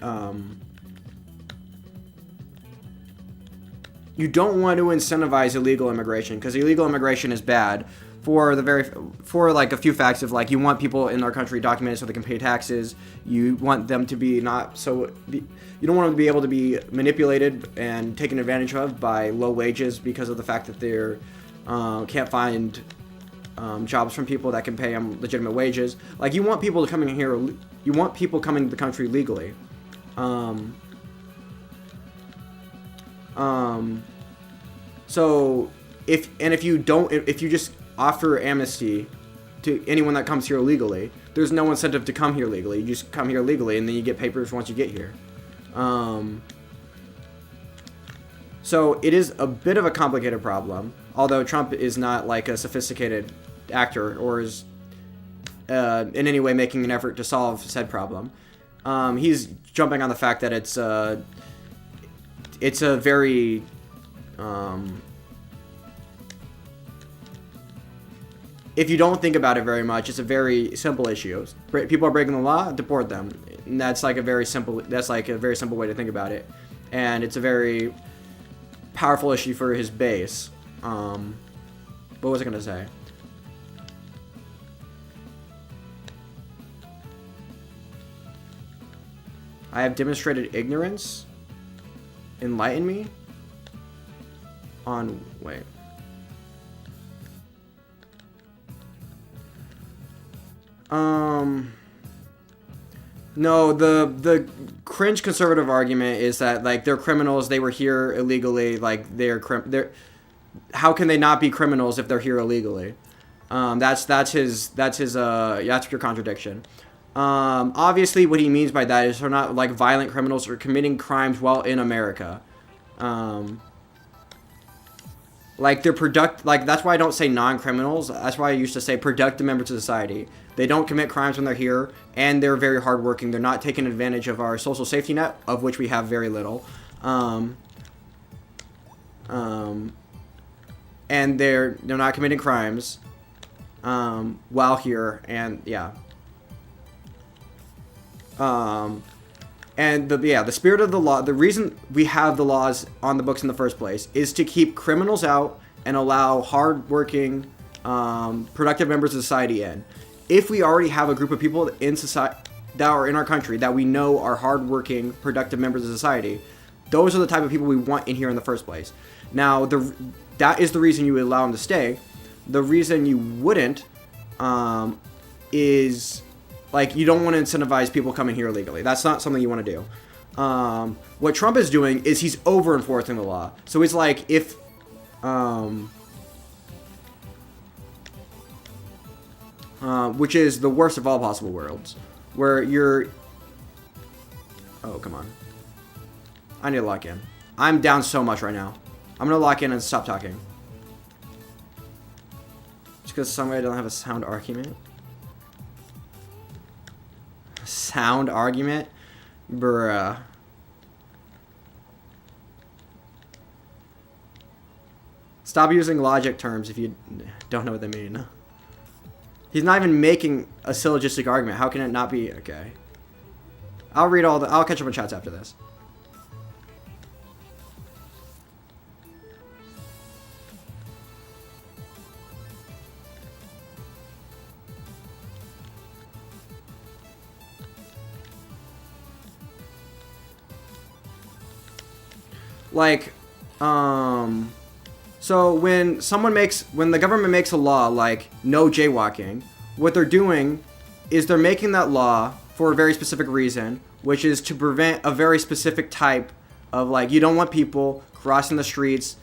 you don't want to incentivize illegal immigration, because illegal immigration is bad. For like a few facts of, like, you want people in our country documented so they can pay taxes. You want them to be you don't want them to be able to be manipulated and taken advantage of by low wages because of the fact that they're can't find jobs from people that can pay them legitimate wages. Like, you want people to come in here. You want people coming to the country legally. So if you just offer amnesty to anyone that comes here illegally, there's no incentive to come here legally. You just come here legally, and then you get papers once you get here. So it is a bit of a complicated problem, although Trump is not like a sophisticated actor or is in any way making an effort to solve said problem. He's jumping on the fact that it's a very if you don't think about it very much, it's a very simple issue. People are breaking the law, deport them. And that's like a very simple way to think about it. And it's a very powerful issue for his base. What was I going to say? I have demonstrated ignorance. Enlighten me? Wait. No, the cringe conservative argument is that, like, they're criminals, they were here illegally, like, how can they not be criminals if they're here illegally? That's your contradiction. Obviously, what he means by that is they're not like violent criminals or committing crimes while in America. Like they're like that's why I don't say non-criminals. That's why I used to say productive members of society. They don't commit crimes when they're here, and they're very hardworking. They're not taking advantage of our social safety net, of which we have very little. And they're not committing crimes while here, and yeah. And the spirit of the law, the reason we have the laws on the books in the first place is to keep criminals out and allow hardworking, productive members of society in. If we already have a group of people in society that are in our country that we know are hardworking, productive members of society, those are the type of people we want in here in the first place. Now, that is the reason you would allow them to stay. The reason you wouldn't is... like, you don't want to incentivize people coming here illegally. That's not something you want to do. What Trump is doing is he's over-enforcing the law. So it's like if... which is the worst of all possible worlds. Where you're... oh, come on. I need to lock in. I'm down so much right now. I'm going to lock in and stop talking. Just because somebody doesn't have a sound argument. Sound argument? Bruh. Stop using logic terms if you don't know what they mean. He's not even making a syllogistic argument. How can it not be? Okay. I'll catch up on chats after this. Like, so when the government makes a law like no jaywalking, what they're doing is they're making that law for a very specific reason, which is to prevent a very specific type of, like, you don't want people crossing the streets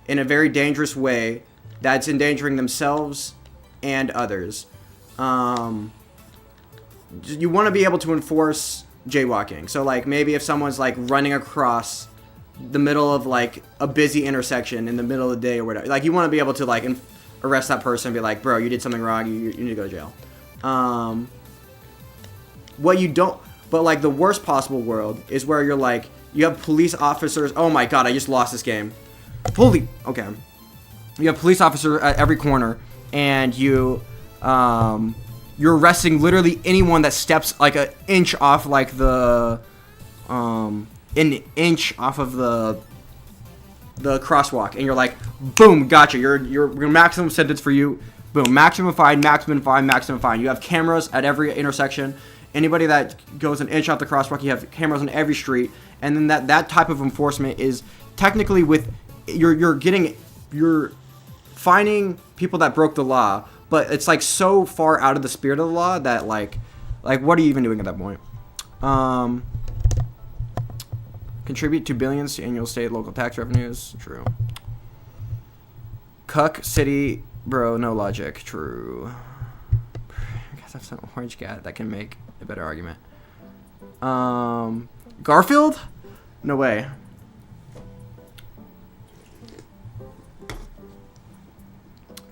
in a very dangerous way that's endangering themselves and others. You want to be able to enforce jaywalking. So, like, maybe if someone's, like, running across the middle of, like, a busy intersection in the middle of the day or whatever, like, you want to be able to, like, arrest that person and be like, bro, you did something wrong, you need to go to jail. What you don't... but, like, the worst possible world is where you're, like, you have police officers... oh my god, I just lost this game. Holy... okay. You have police officers at every corner, and you're arresting literally anyone that steps, like, an inch off, like, an inch off of the crosswalk, and you're like, boom, gotcha, your maximum sentence for you, boom, maximum fine, maximum fine, maximum fine. You have cameras at every intersection. Anybody that goes an inch off the crosswalk, you have cameras on every street, and then that type of enforcement is technically with you're finding people that broke the law, but it's like so far out of the spirit of the law that like what are you even doing at that point? Contribute to billions to annual state local tax revenues. True. Cuck city, bro, no logic. True. I guess that's an orange cat that can make a better argument. Garfield? No way.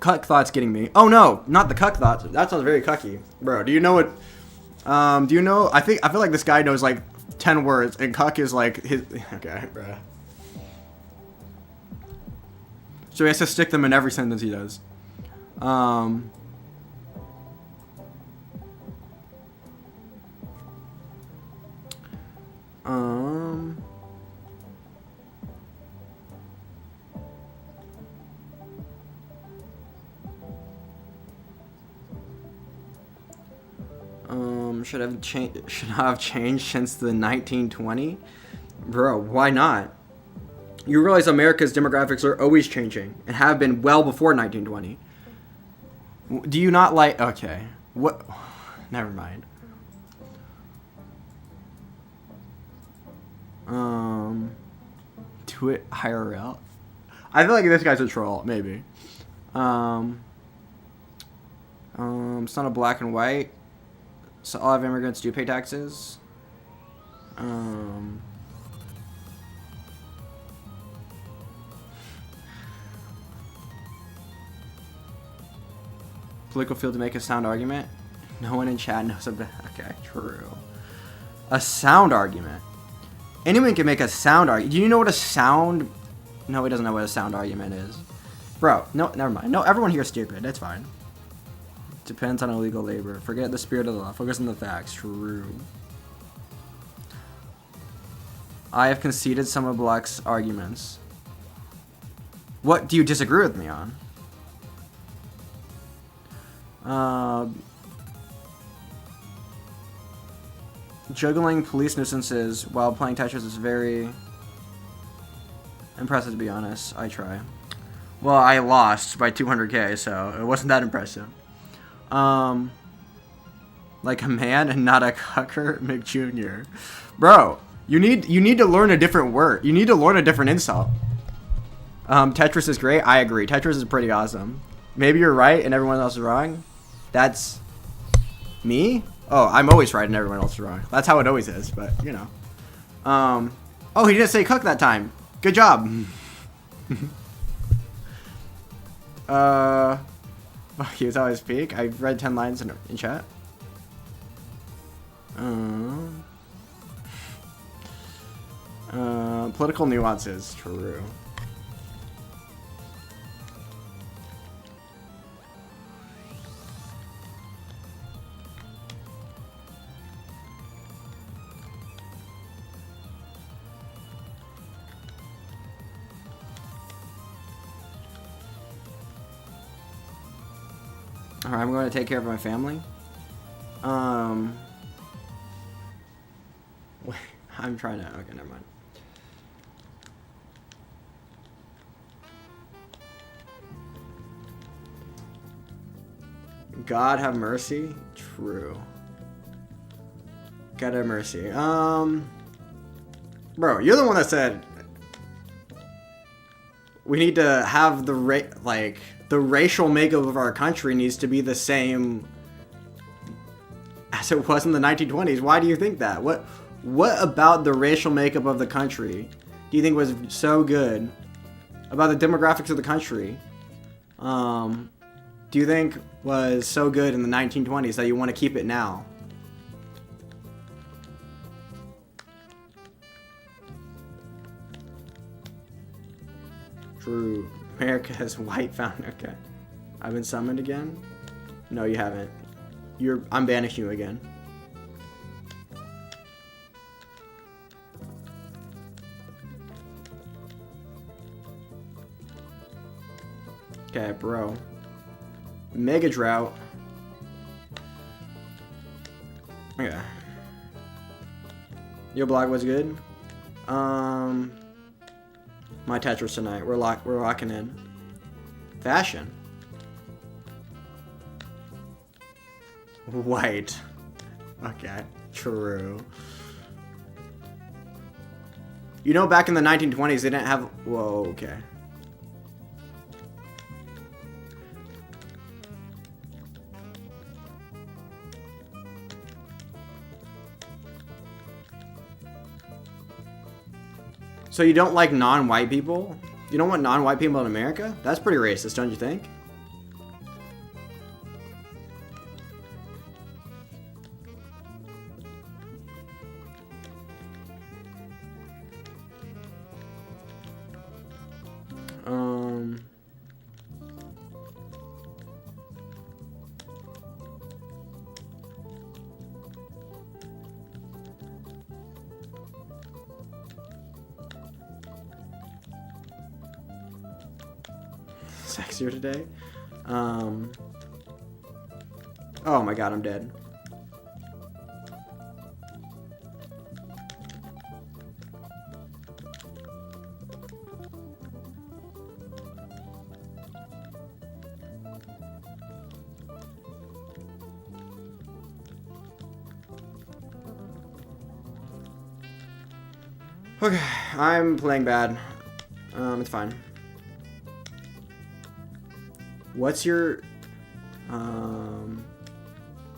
Cuck thoughts getting me. Oh no, not the cuck thoughts. That sounds very cucky, bro. Do you know what? Do you know? I feel like this guy knows like 10 words, and cuck is like his... okay, bruh. So he has to stick them in every sentence he does. Should have changed since the 1920? Bro, why not? You realize America's demographics are always changing and have been well before 1920. Do you not like... okay. What? Never mind. Do it IRL? I feel like this guy's a troll, maybe. It's not a black and white. So all of immigrants do pay taxes. Political field to make a sound argument. No one in chat knows about. Okay, true. A sound argument. Anyone can make a sound argument. Do you know what a sound? No, he doesn't know what a sound argument is. Bro, no, never mind. No, everyone here is stupid. That's fine. Depends on illegal labor. Forget the spirit of the law. Focus on the facts. True. I have conceded some of Black's arguments. What do you disagree with me on? Juggling police nuisances while playing Tetris is very impressive, to be honest. I try. Well, I lost by 200k, so it wasn't that impressive. Like a man and not a cucker, McJr. Bro, you need to learn a different word. You need to learn a different insult. Tetris is great. I agree. Tetris is pretty awesome. Maybe you're right and everyone else is wrong. That's me? Oh, I'm always right and everyone else is wrong. That's how it always is, but you know. Oh, he didn't say cook that time. Good job. He was always peak. I read 10 lines in chat. Political nuances. True. Alright, I'm going to take care of my family. Wait, I'm trying to... Okay, never mind. God have mercy? True. God have mercy. Bro, you're the one that said... We need to have the racial makeup of our country needs to be the same as it was in the 1920s. Why do you think that? What about the racial makeup of the country do you think was so good? About the demographics of the country, do you think was so good in the 1920s that you want to keep it now? True. America has white found. Okay. I've been summoned again? No, you haven't. I'm banishing you again. Okay, bro. Mega drought. Okay. Your blog was good. My Tetris tonight. We're locking in. Fashion. White. Okay. True. You know, back in the 1920s, they didn't have... Whoa, okay. So you don't like non-white people? You don't want non-white people in America? That's pretty racist, don't you think? Sexier today. Oh my god, I'm dead. Okay, I'm playing bad. It's fine. What's your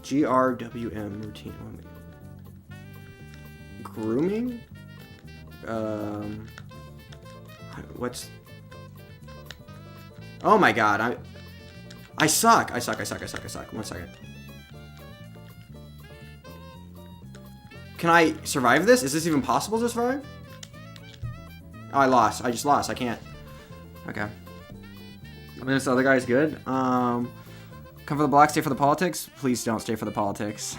GRWM routine. Grooming? What's... Oh my god, I suck. I suck. 1 second. Can I survive this? Is this even possible to survive? Oh, I lost. I just lost. I can't. Okay. I mean, this other guy's good. Come for the block, stay for the politics. Please don't stay for the politics.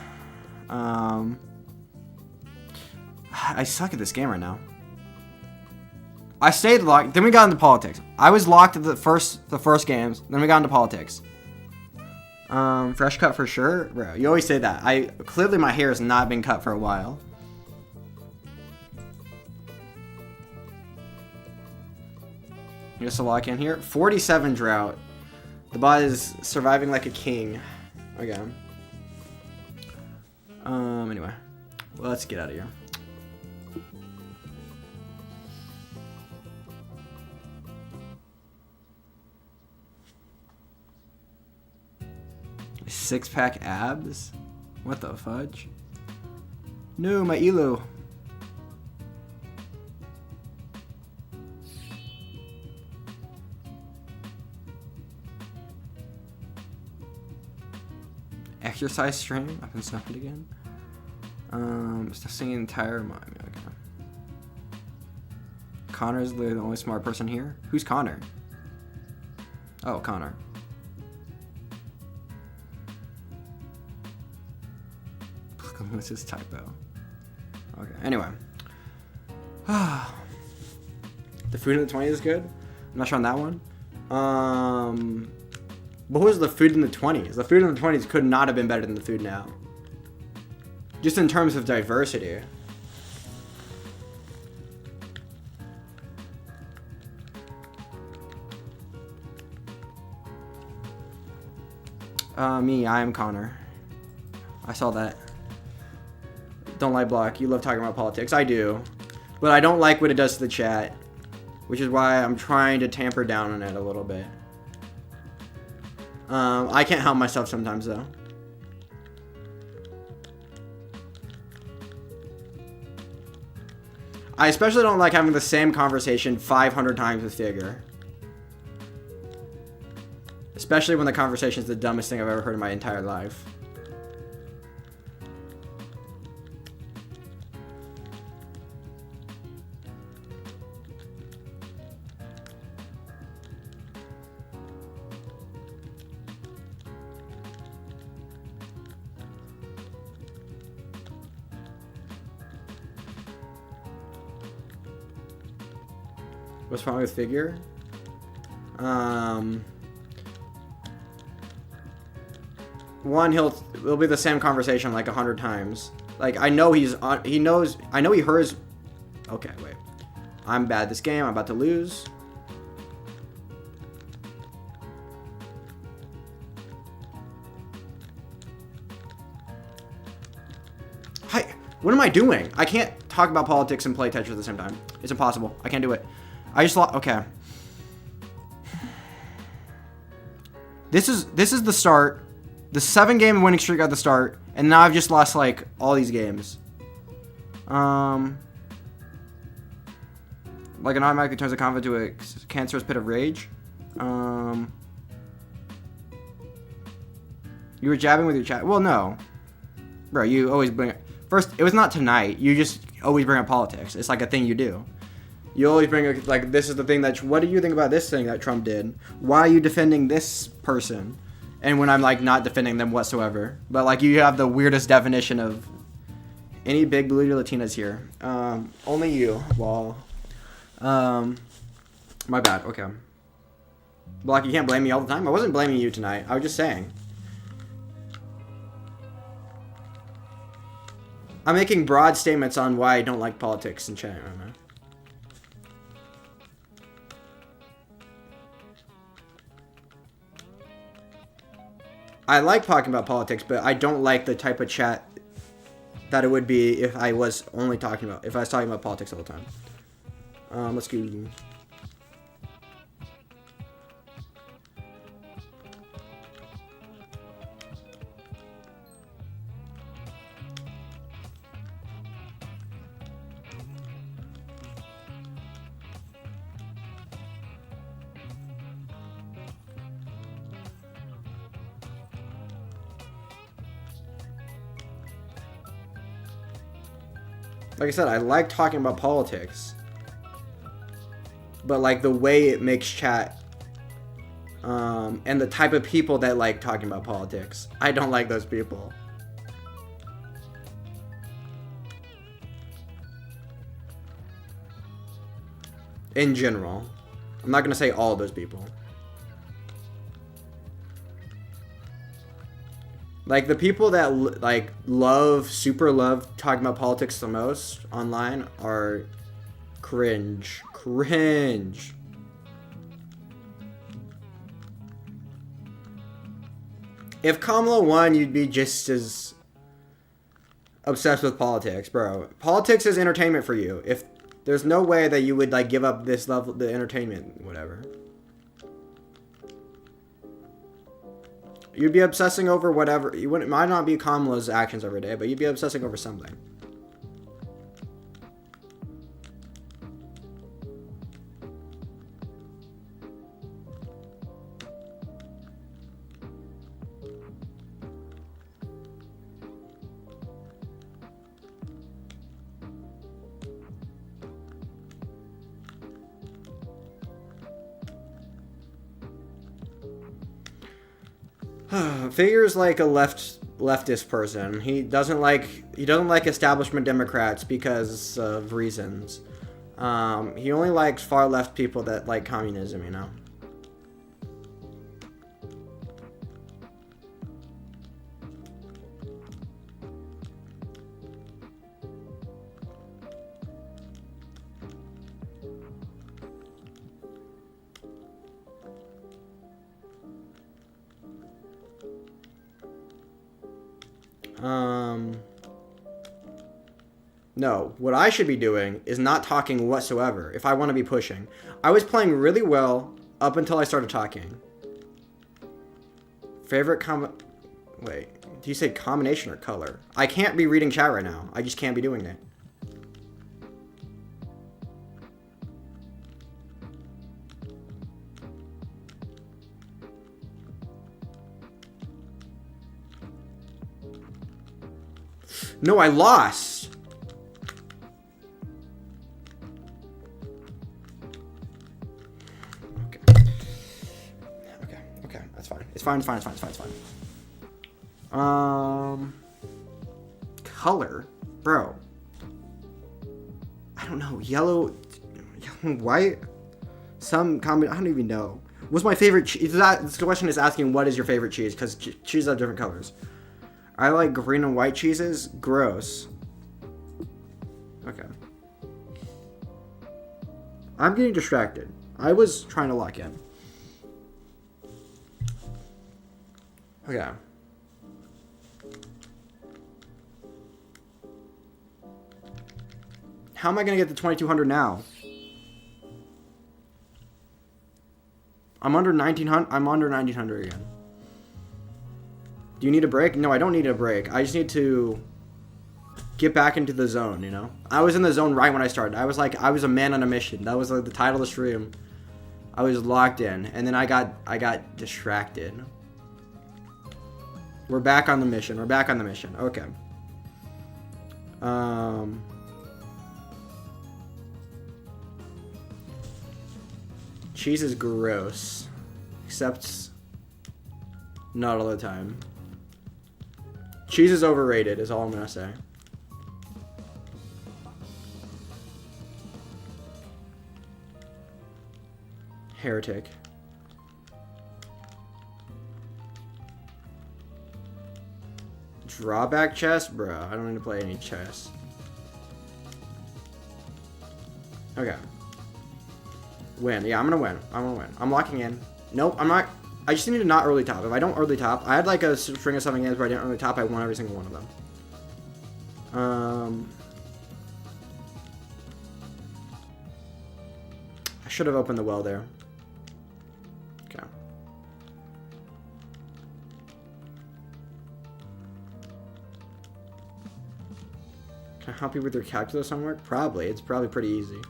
I suck at this game right now. I stayed locked. Then we got into politics. I was locked at the first games. Then we got into politics. Fresh cut for sure. Bro, you always say that. Clearly my hair has not been cut for a while. Just a lock in here. 47 drought. The bot is surviving like a king. Okay. Anyway. Well, let's get out of here. Six-pack abs? What the fudge? No, my elo. Exercise stream? I've been snuffed again. Still singing entire mind. Okay. Connor's the only smart person here. Who's Connor? Oh, Connor. What's his typo? Okay. Anyway. The food in the 20s is good. I'm not sure on that one. What was the food in the 20s? The food in the 20s could not have been better than the food now. Just in terms of diversity. Me, I am Connor. I saw that. Don't like block. You love talking about politics. I do. But I don't like what it does to the chat. Which is why I'm trying to tamper down on it a little bit. I can't help myself sometimes, though. I especially don't like having the same conversation 500 times with Figure. Especially when the conversation is the dumbest thing I've ever heard in my entire life. What's wrong with Figure? One, it'll be the same conversation like 100 times. Like, I know I know he hears. Okay, wait. I'm bad at this game. I'm about to lose. Hi, what am I doing? I can't talk about politics and play Tetris at the same time. It's impossible. I can't do it. I just lost. Okay. This is the start. The 7-game winning streak at the start, and now I've just lost like all these games. Like it automatically turns a conflict to a cancerous pit of rage. You were jabbing with your chat. Well, no, bro. You always bring it. First, it was not tonight. You just always bring up politics. It's like a thing you do. You always bring up, like, this is the thing that. What do you think about this thing that Trump did? Why are you defending this person? And when I'm like not defending them whatsoever, but like you have the weirdest definition of any big blue Latinas here. Only you. Well, my bad. Okay. Block, you can't blame me all the time. I wasn't blaming you tonight. I was just saying. I'm making broad statements on why I don't like politics in chat right now. I like talking about politics, but I don't like the type of chat that it would be if I was talking about politics all the time. Let's go. Like I said, I like talking about politics. But like the way it makes chat, and the type of people that like talking about politics, I don't like those people. In general. I'm not going to say all of those people. Like, the people that, like, super love talking about politics the most online are cringe. Cringe. If Kamala won, you'd be just as obsessed with politics, bro. Politics is entertainment for you. If there's no way that you would, like, give up this level, the entertainment, whatever. You'd be obsessing over whatever. It might not be Kamala's actions every day, but you'd be obsessing over something. Figures like a leftist person. He doesn't like establishment Democrats because of reasons. He only likes far left people that like communism, you know. No, what I should be doing is not talking whatsoever if I want to be pushing. I was playing really well up until I started talking. Favorite Wait, do you say combination or color? I can't be reading chat right now. I just can't be doing it. No, I lost. Okay, that's fine. It's fine. Color, bro. I don't know. Yellow, white. I don't even know. What's my favorite cheese? This question is asking what is your favorite cheese, because cheeses have different colors. I like green and white cheeses. Gross. Okay. I'm getting distracted. I was trying to lock in. Okay. How am I going to get to 2200 now? I'm under 1900. I'm under 1900 again. Do you need a break? No, I don't need a break. I just need to get back into the zone, you know? I was in the zone right when I started. I was a man on a mission. That was like the title of the stream. I was locked in, and then I got distracted. We're back on the mission. Okay. Cheese is gross. Except not all the time. Cheese is overrated, is all I'm gonna say. Heretic. Drawback chess? Bro, I don't need to play any chess. Okay. Win. Yeah, I'm gonna win. I'm locking in. Nope, I'm not. I just need to not early top. If I don't early top, I had like a string of 7 games where I didn't early top. I won every single one of them. I should have opened the well there. Okay. Can I help you with your calculus homework? Probably. It's probably pretty easy.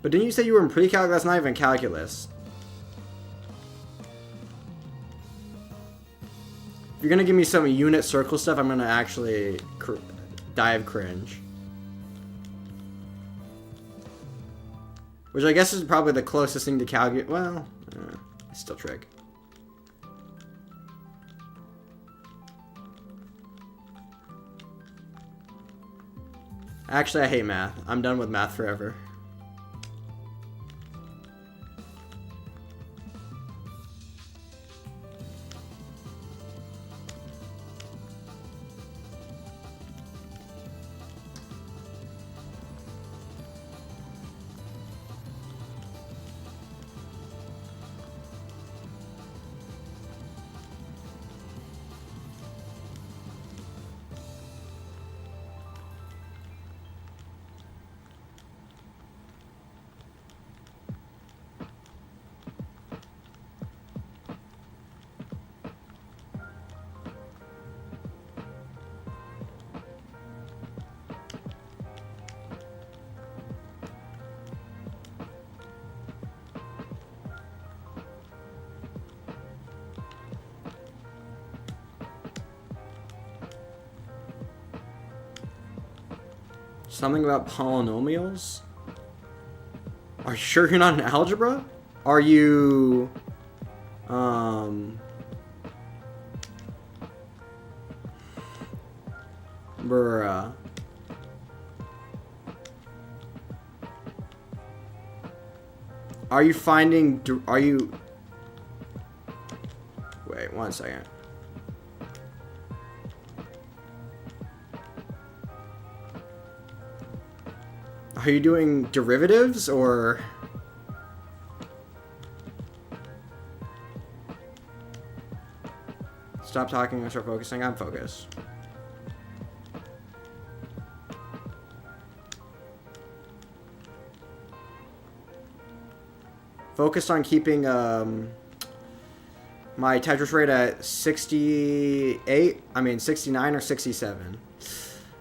But didn't you say you were in pre-calc? That's not even calculus. If you're gonna give me some unit circle stuff, I'm gonna actually die of cringe. Which I guess is probably the closest thing to calculate. Well, it's still trick. Actually, I hate math. I'm done with math forever. Something about polynomials? Are you sure you're not in algebra? Are you... Bruh. Are you finding... Are you... Wait, 1 second. Are you doing derivatives, or... Stop talking and start focusing. I'm focused. Focused on keeping my Tetris rate at 68. I mean 69 or 67.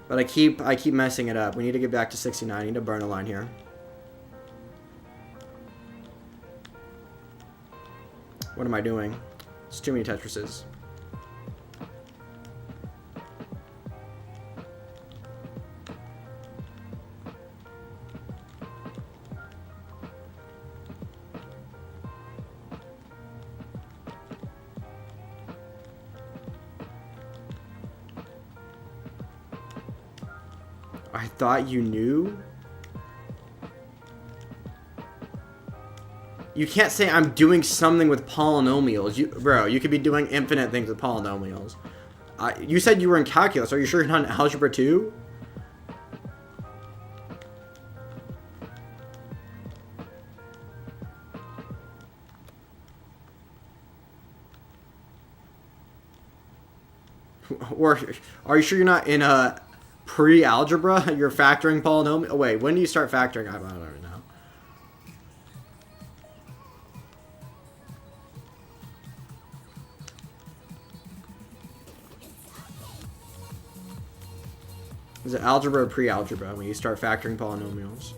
But I keep messing it up. We need to get back to 69. I need to burn a line here. What am I doing? It's too many Tetrises. I thought you knew? You can't say I'm doing something with polynomials. Bro, you could be doing infinite things with polynomials. You said you were in calculus. Are you sure you're not in algebra too? Or are you sure you're not in pre-algebra? You're factoring polynomial. Oh, wait, when do you start factoring? I don't know. Is it algebra or pre-algebra when you start factoring polynomials?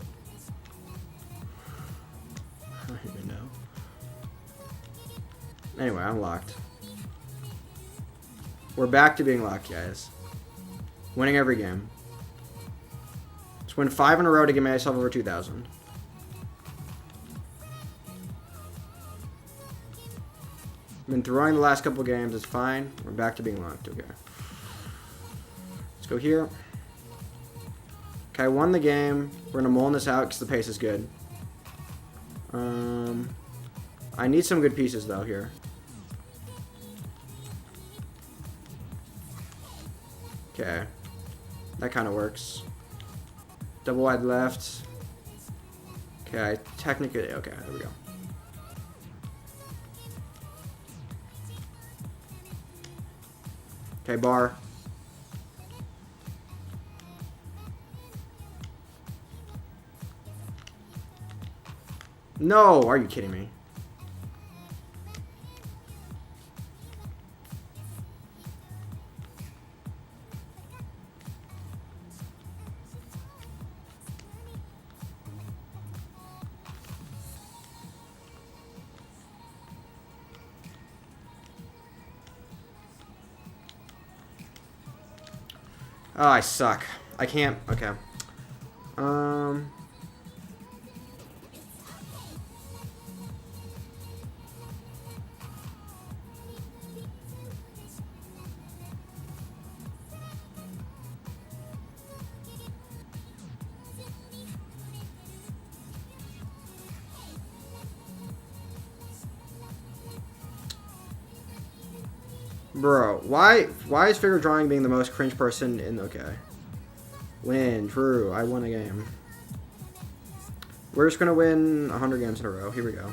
I don't even know. Anyway, I'm locked. We're back to being locked, guys. Winning every game. Let's win 5 in a row to get myself over 2,000. Been throwing the last couple games. It's fine. We're back to being locked. Okay. Let's go here. Okay, I won the game. We're going to mull this out because the pace is good. I need some good pieces, though, here. Okay. That kind of works. Double wide left. Okay, technically... Okay, there we go. Okay, bar. No! Are you kidding me? Oh, I suck. I can't. Okay. Bro, why is figure drawing being the most cringe person in okay? Win, true, I won a game. We're just gonna win 100 games in a row. Here we go.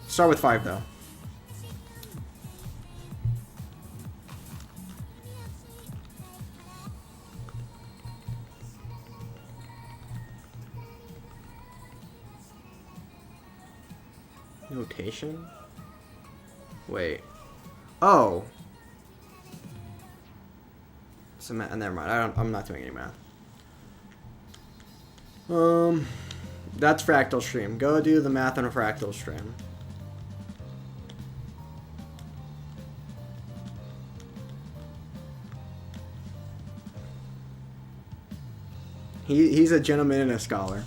Start with 5 though. Notation? Wait. Oh. So never mind. I'm not doing any math. That's fractal stream. Go do the math on a fractal stream. He's a gentleman and a scholar.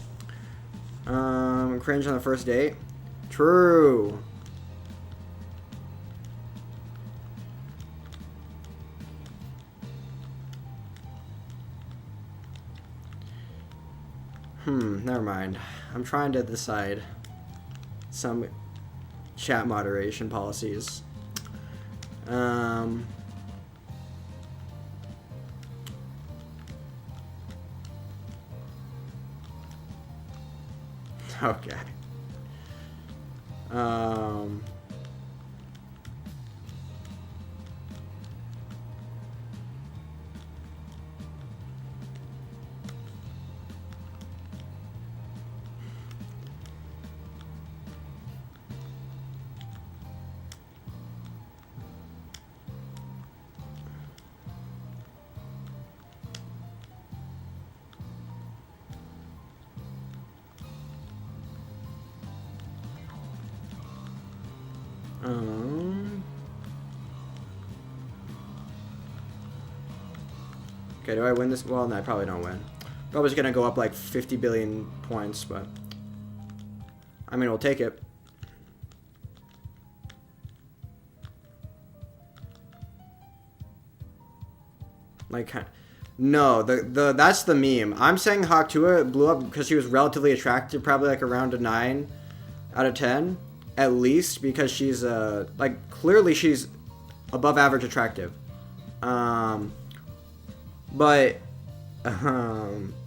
Cringe on the first date. True. Never mind. I'm trying to decide some chat moderation policies. Okay. Okay, do I win this? Well, no, I probably don't win. Probably just gonna go up like 50 billion points, but I mean, we'll take it. Like, no, that's the meme. I'm saying Haktua blew up because she was relatively attractive, probably like around a 9 out of 10, at least, because she's like clearly she's above average attractive. But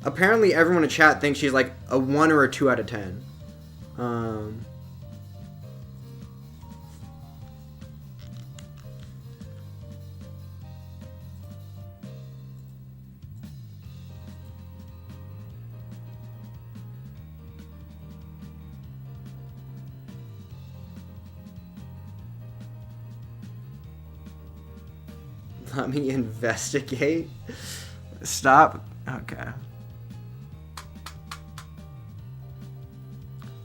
apparently everyone in chat thinks she's like a 1 or a 2 out of 10. Let me investigate. Stop. Okay.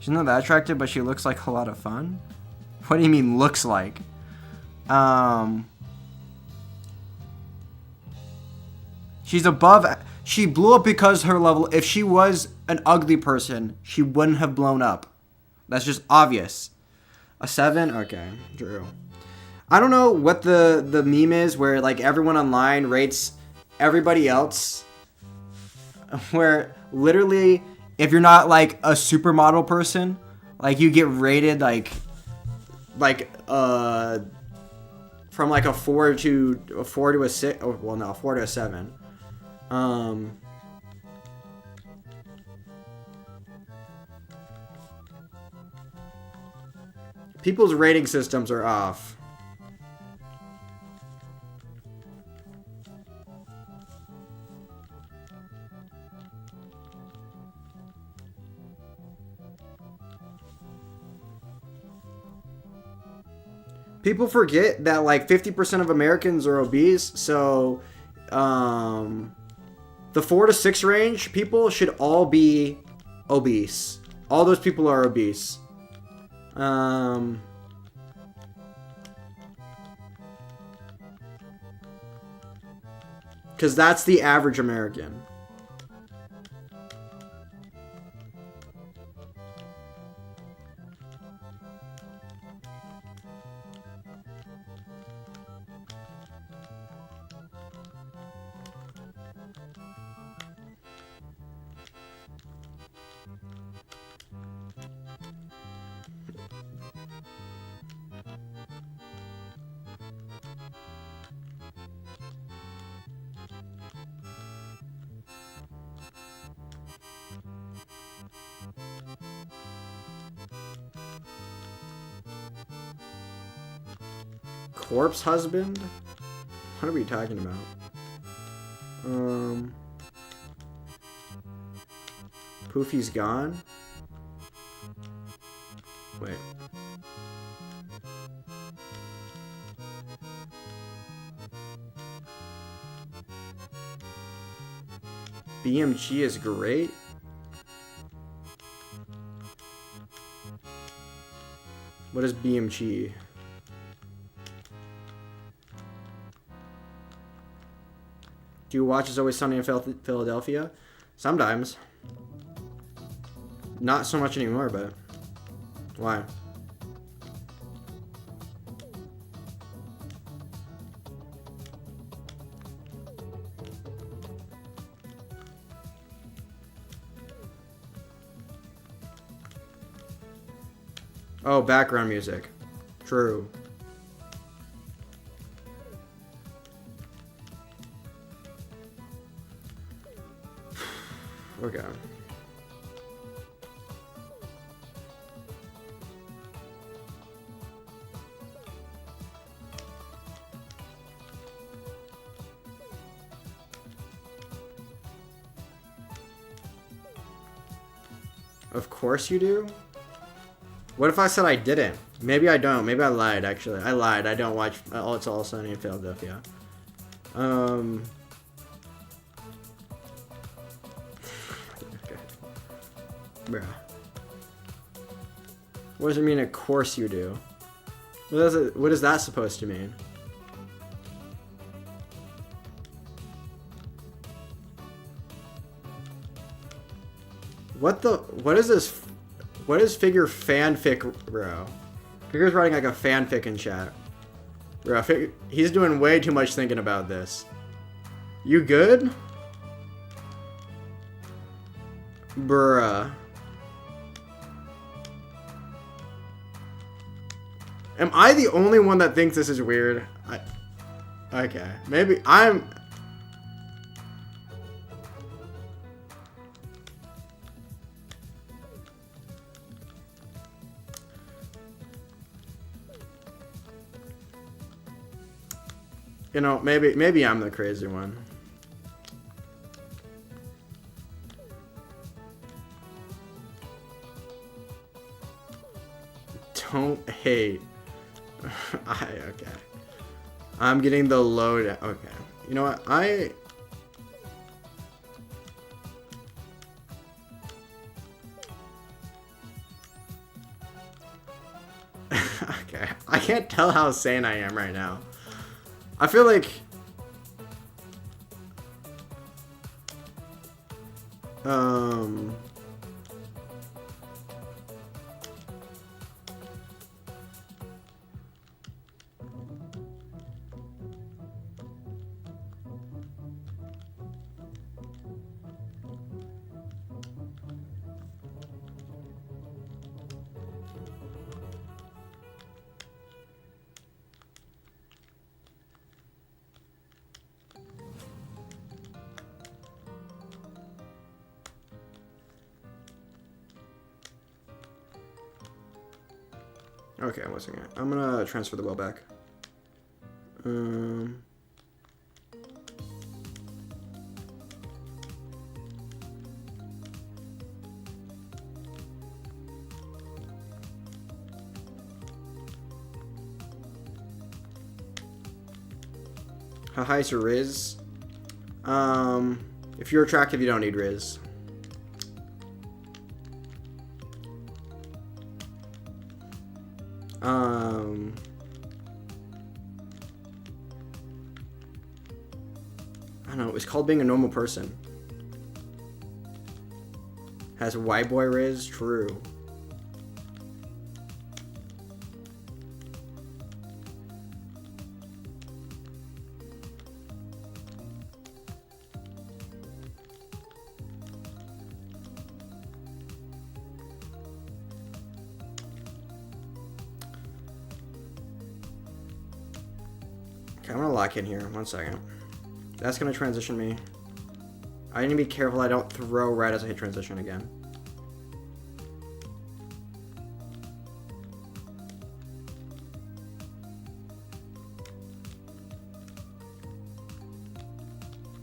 She's not that attractive, but she looks like a lot of fun. What do you mean looks like? She's above. She blew up because her level. If she was an ugly person, she wouldn't have blown up. That's just obvious. A 7? Okay, Drew. I don't know what the meme is where like everyone online rates everybody else, where literally if you're not like a supermodel person, like you get rated like from like a 4 to a 6. Oh, well, no, 4 to a 7. People's rating systems are off. People forget that like 50% of Americans are obese, so the 4 to 6 range people should all be obese. All those people are obese. Because that's the average American. Corpse husband? What are we talking about? Poofy's gone? Wait. BMG is great? What is BMG? Do you watch It's Always Sunny in Philadelphia? Sometimes. Not so much anymore, but... Why? Oh, background music. True. Okay. Of course you do? What if I said I didn't? Maybe I don't. Maybe I lied, actually. I lied. I don't watch It's All Sunny in Philadelphia. Okay. Bruh. What does it mean, of course you do? What is that supposed to mean? What is this? What is Figure fanfic, bro? Figure's writing like a fanfic in chat. Bro, he's doing way too much thinking about this. You good? Bruh. Am I the only one that thinks this is weird? Okay. Maybe I'm... You know, maybe I'm the crazy one. Don't hate. Okay. I'm getting the load. Okay. You know what? Okay. I can't tell how sane I am right now. I feel like... Okay, one second. I'm gonna transfer the well back. How high is your Riz? If you're attractive, you don't need Riz. I don't know. It's called being a normal person. Has white boy riz? True. Okay, I'm gonna lock in here. 1 second. That's gonna transition me. I need to be careful I don't throw right as I hit transition again.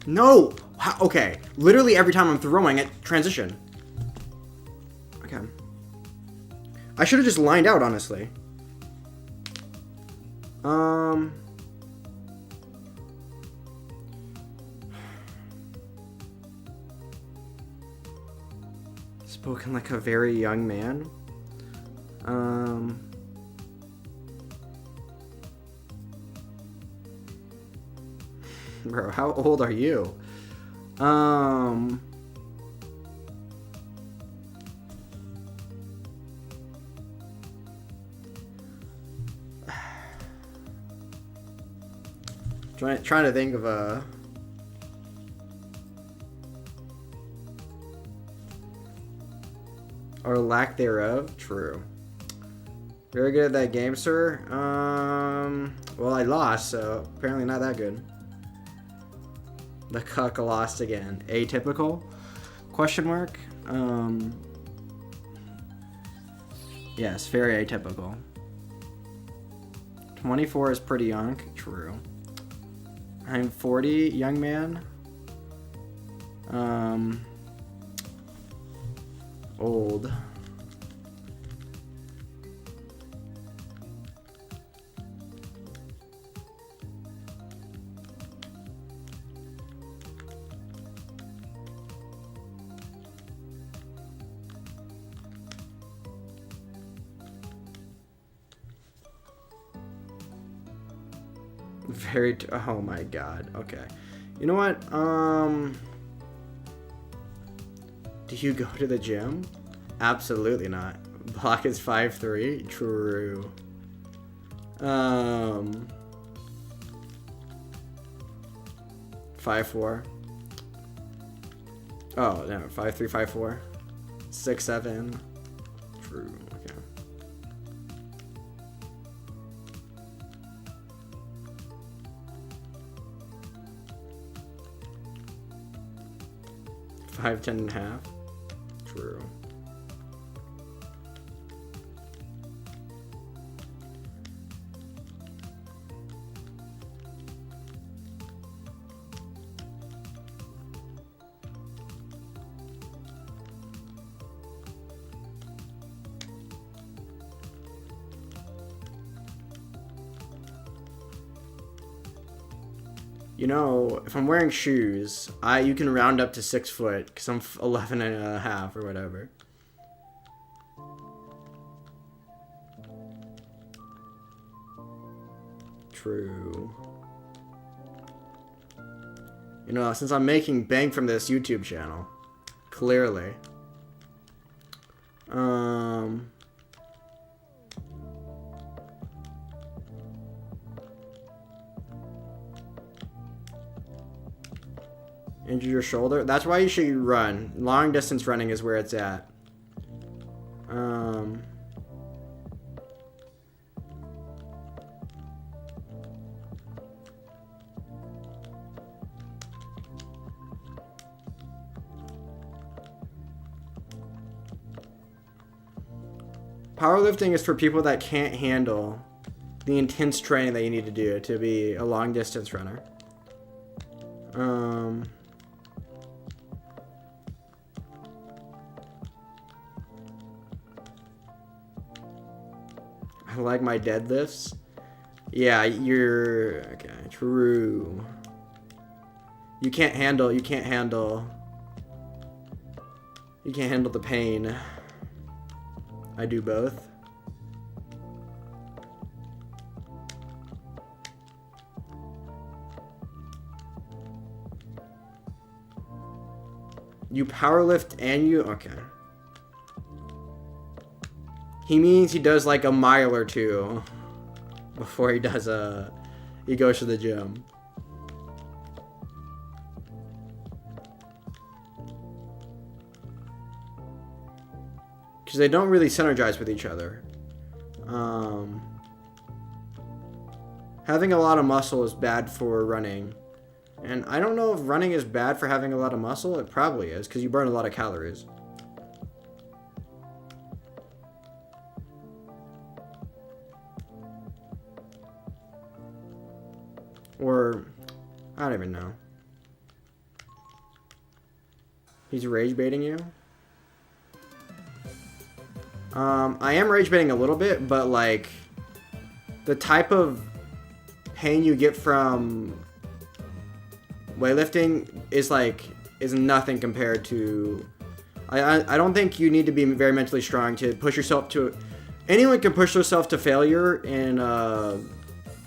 No! How? Okay. Literally every time I'm throwing it, transition. Okay. I should have just lined out, honestly. Spoken like a very young man. Bro, how old are you? Trying to think of a... Or lack thereof. True. Very good at that game, sir. Well, I lost, so apparently not that good. The cuck lost again. Atypical? Question mark? Yes, very atypical. 24 is pretty young. True. I'm 40, young man. Old. Oh my god. Okay. You know what? Do you go to the gym? Absolutely not. Block is 5'3". True. 5'4". Oh no, 5'3", 5'4". 6'7". True. Okay. 5'10" and a half. True. You know, if I'm wearing shoes, you can round up to 6 foot because I'm 11 and a half or whatever. True. You know, since I'm making bank from this YouTube channel, clearly. Injure your shoulder? That's why you should run. Long distance running is where it's at. Powerlifting is for people that can't handle the intense training that you need to do to be a long distance runner. I like my deadlifts. Yeah, you're okay. True. You can't handle the pain. I do both. You powerlift and you... Okay. He means he does like a mile or two before he does he goes to the gym. Because they don't really synergize with each other. Having a lot of muscle is bad for running. And I don't know if running is bad for having a lot of muscle. It probably is, because you burn a lot of calories. Or, I don't even know. He's rage baiting you? I am rage baiting a little bit, but like, the type of pain you get from weightlifting is nothing compared to... I don't think you need to be very mentally strong to push yourself to... Anyone can push themselves to failure in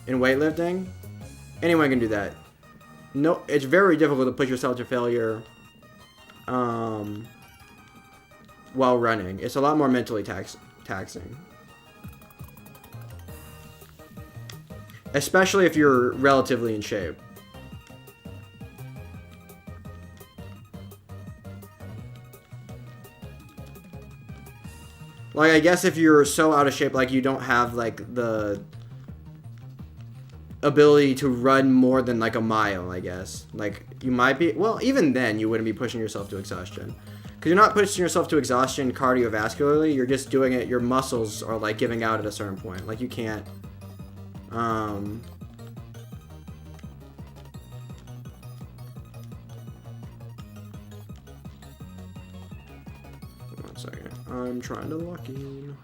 weightlifting. Anyone can do that. No, it's very difficult to push yourself to failure while running. It's a lot more mentally taxing. Especially if you're relatively in shape. Like, I guess if you're so out of shape, like, you don't have, like, the ability to run more than, like, a mile, I guess. Like, you might be... Well, even then, you wouldn't be pushing yourself to exhaustion. Because you're not pushing yourself to exhaustion cardiovascularly. You're just doing it... Your muscles are, like, giving out at a certain point. Like, you can't... One second. I'm trying to lock in.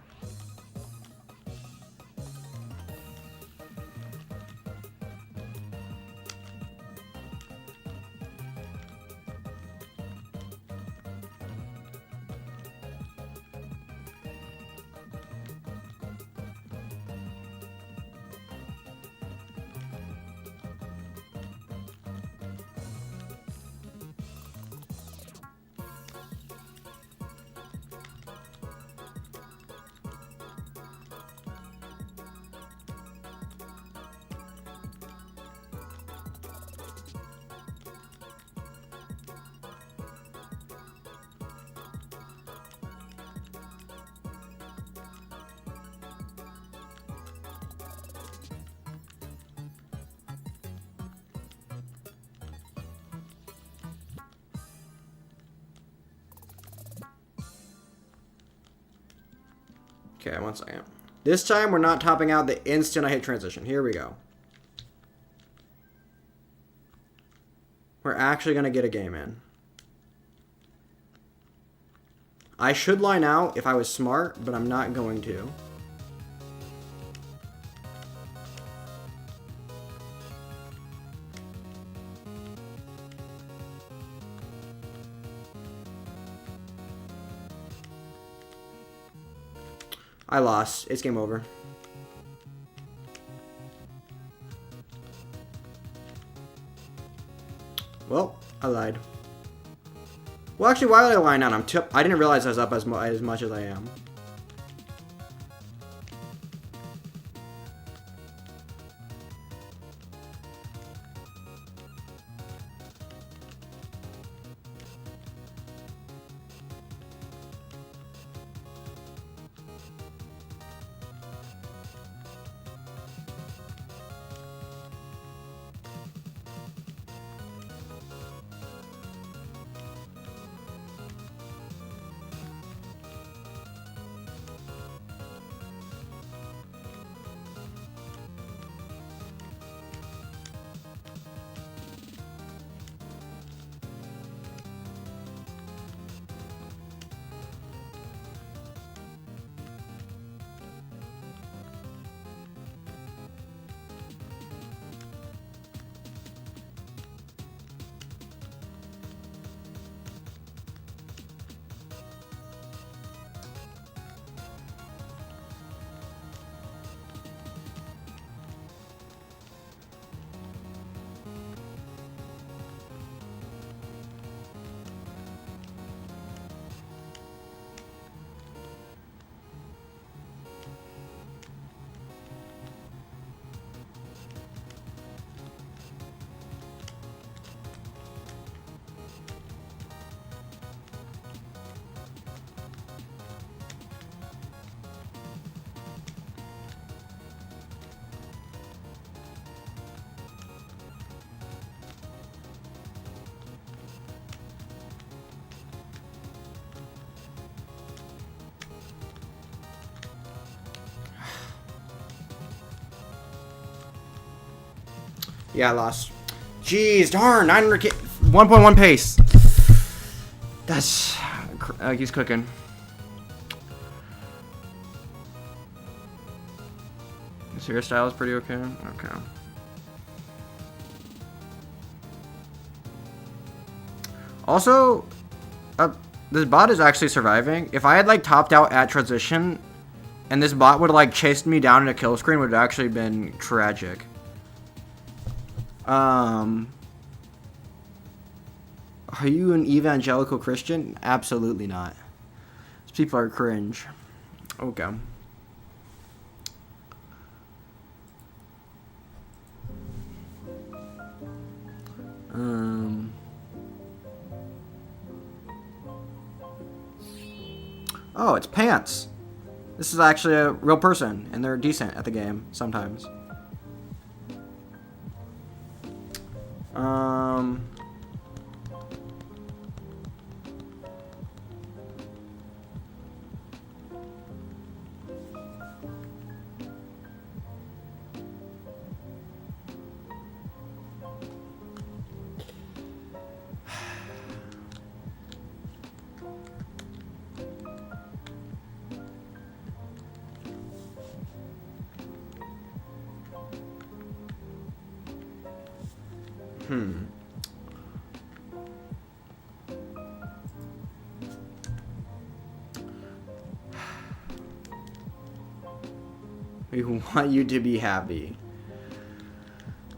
Okay, 1 second. This time, we're not topping out the instant I hit transition. Here we go. We're actually going to get a game in. I should line out if I was smart, but I'm not going to. I lost. It's game over. Well, I lied. Well, actually, why did I line out? I didn't realize I was up as much as I am. Yeah, I lost. Jeez, darn, 900k, 1.1 pace. That's, he's cooking. His hairstyle is pretty okay. Okay. Also, this bot is actually surviving. If I had like topped out at transition, and this bot would have like chased me down in a kill screen, would have actually been tragic. Are you an evangelical Christian? Absolutely not. These people are cringe. Okay. Oh, it's Pants. This is actually a real person, and they're decent at the game sometimes. We want you to be happy.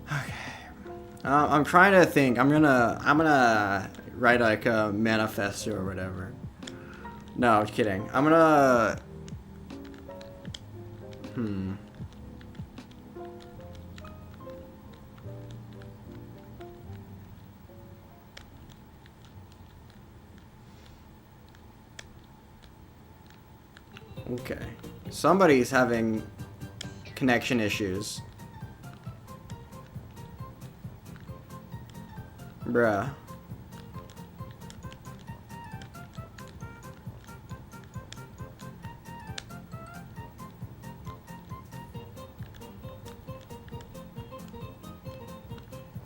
Okay. I'm trying to think. I'm gonna write like a manifesto or whatever. No, I'm kidding. I'm gonna. Okay. Somebody's having connection issues. Bruh.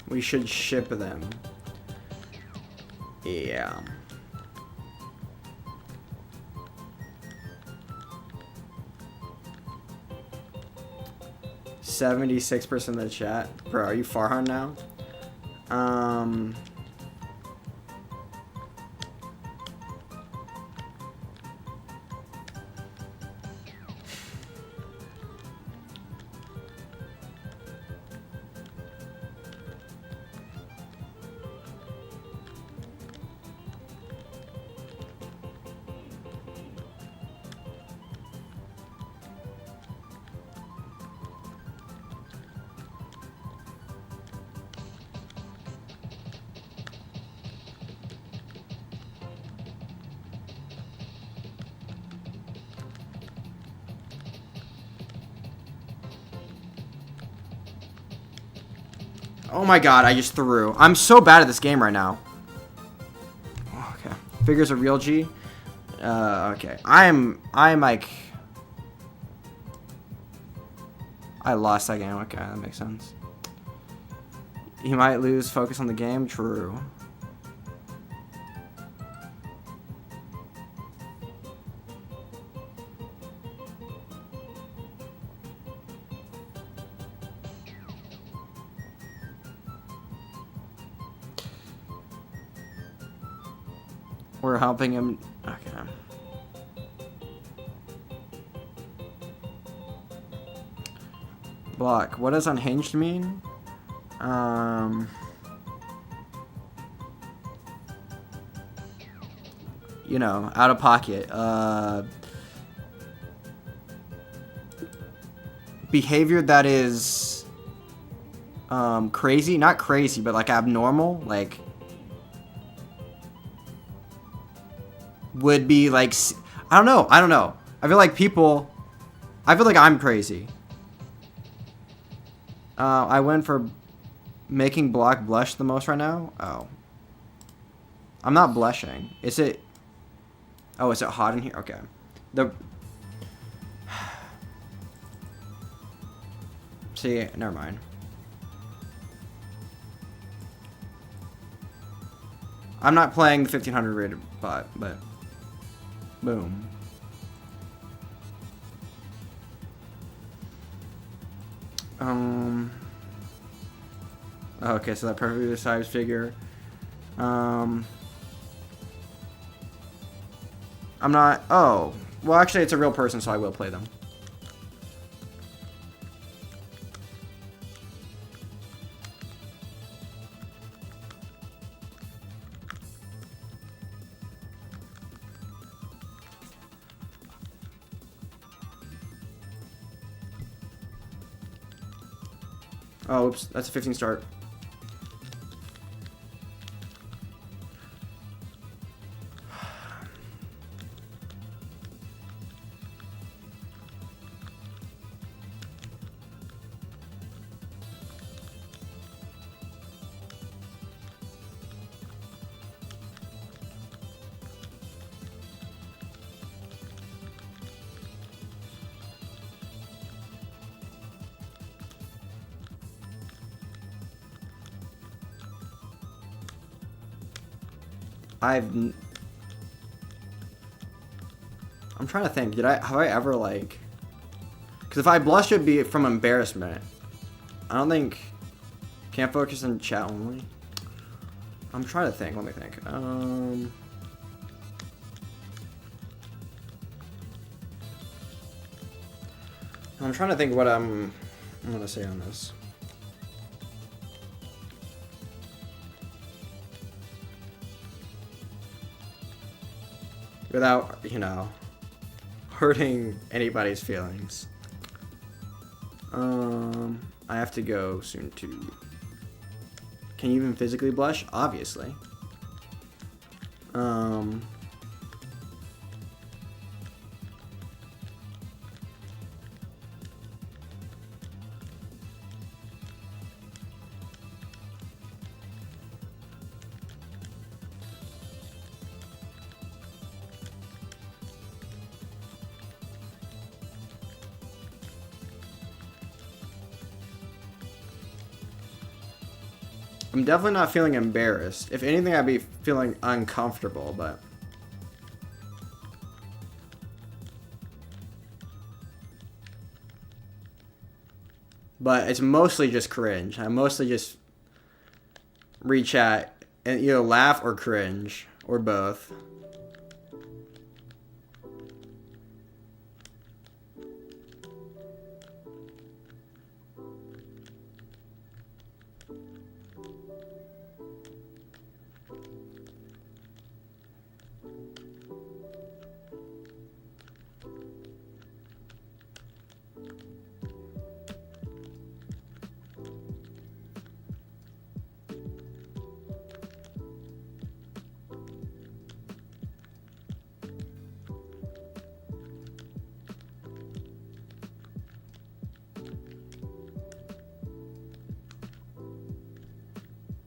We should ship them. Yeah. %76% of the chat. Bro, are you Farhan now? Oh my god, I just threw. I'm so bad at this game right now. Okay. Figure's a real G. Okay. I'm like... I lost that game. Okay, that makes sense. You might lose focus on the game. True. We're helping him. Okay. Block. What does unhinged mean? You know, out of pocket. Behavior that is crazy. Not crazy, but like abnormal. Like would be like, I don't know. I feel like I'm crazy. I went for making Block blush the most right now. Oh. I'm not blushing. Is it? Oh, is it hot in here? Okay. See, never mind. I'm not playing the 1500 rated bot, but boom. Okay, so that perfectly sized figure. I'm not. Oh, well, actually, it's a real person, so I will play them. Oh, oops, that's a 15 start. I'm trying to think. Have I ever like? Because if I blush, it'd be from embarrassment. I don't think. Can't focus on chat only. I'm trying to think. Let me think. I'm trying to think what I'm gonna say on this. Without, you know, hurting anybody's feelings. I have to go soon too. Can you even physically blush? Obviously. I'm definitely not feeling embarrassed. If anything, I'd be feeling uncomfortable, but... But it's mostly just cringe. I mostly just reach at and either laugh or cringe, or both.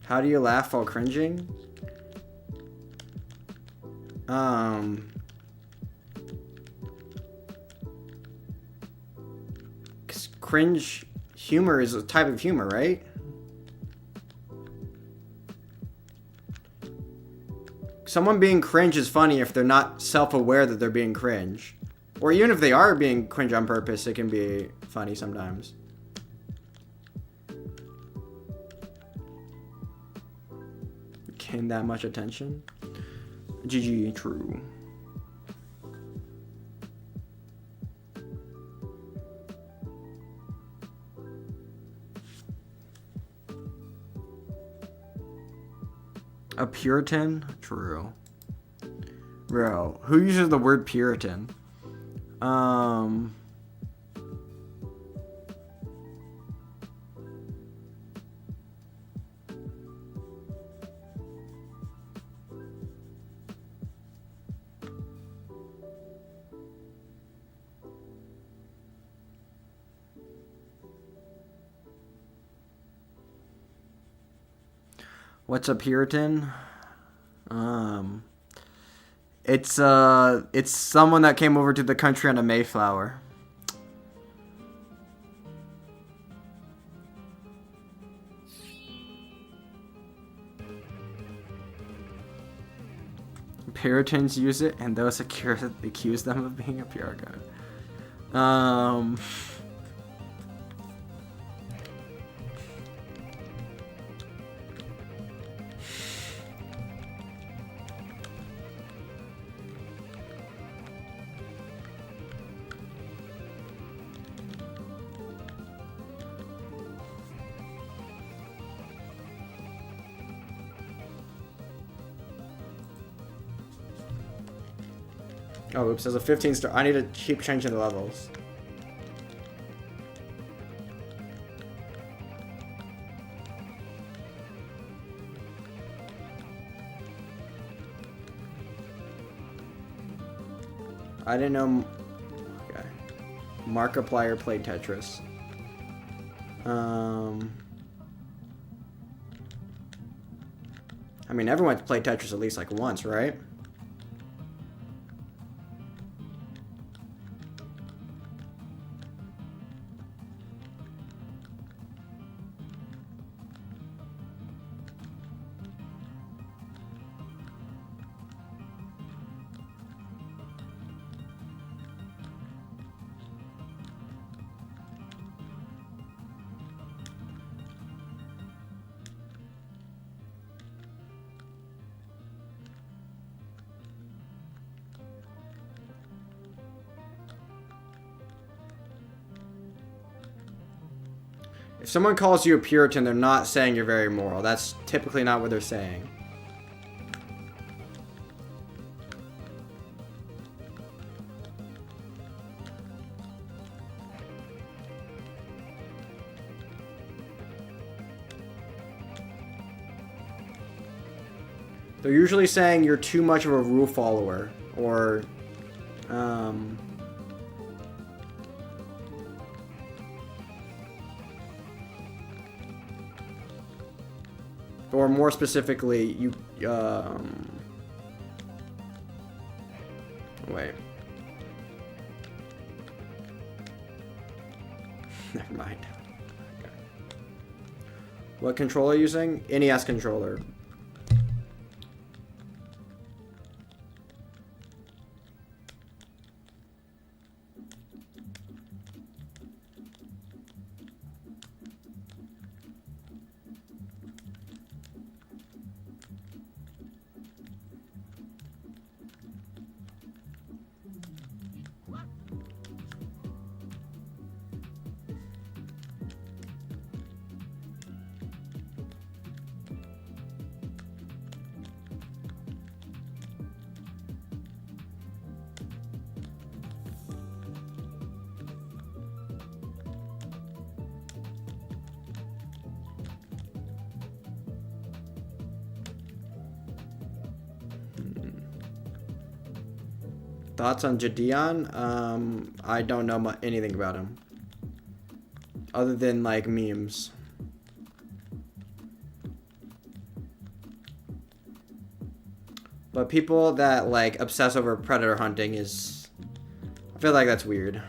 How do you laugh while cringing? Cringe humor is a type of humor, right? Someone being cringe is funny if they're not self-aware that they're being cringe. Or even if they are being cringe on purpose, it can be funny sometimes. Gain that much attention? GG, true. A Puritan? True. Bro, who uses the word Puritan? What's a Puritan? It's someone that came over to the country on a Mayflower. Puritans use it, and those accuse them of being a Puritan. Oh, oops, there's a 15 star. I need to keep changing the levels. I didn't know. Okay. Markiplier played Tetris. I mean, everyone's played Tetris at least like once, right? If someone calls you a Puritan, they're not saying you're very moral. That's typically not what they're saying. They're usually saying you're too much of a rule follower, or or more specifically, you, wait. Never mind. Okay. What controller are you using? NES controller. Thoughts on Jadion? I don't know anything about him. Other than, like, memes. But people that, like, obsess over predator hunting is... I feel like that's weird.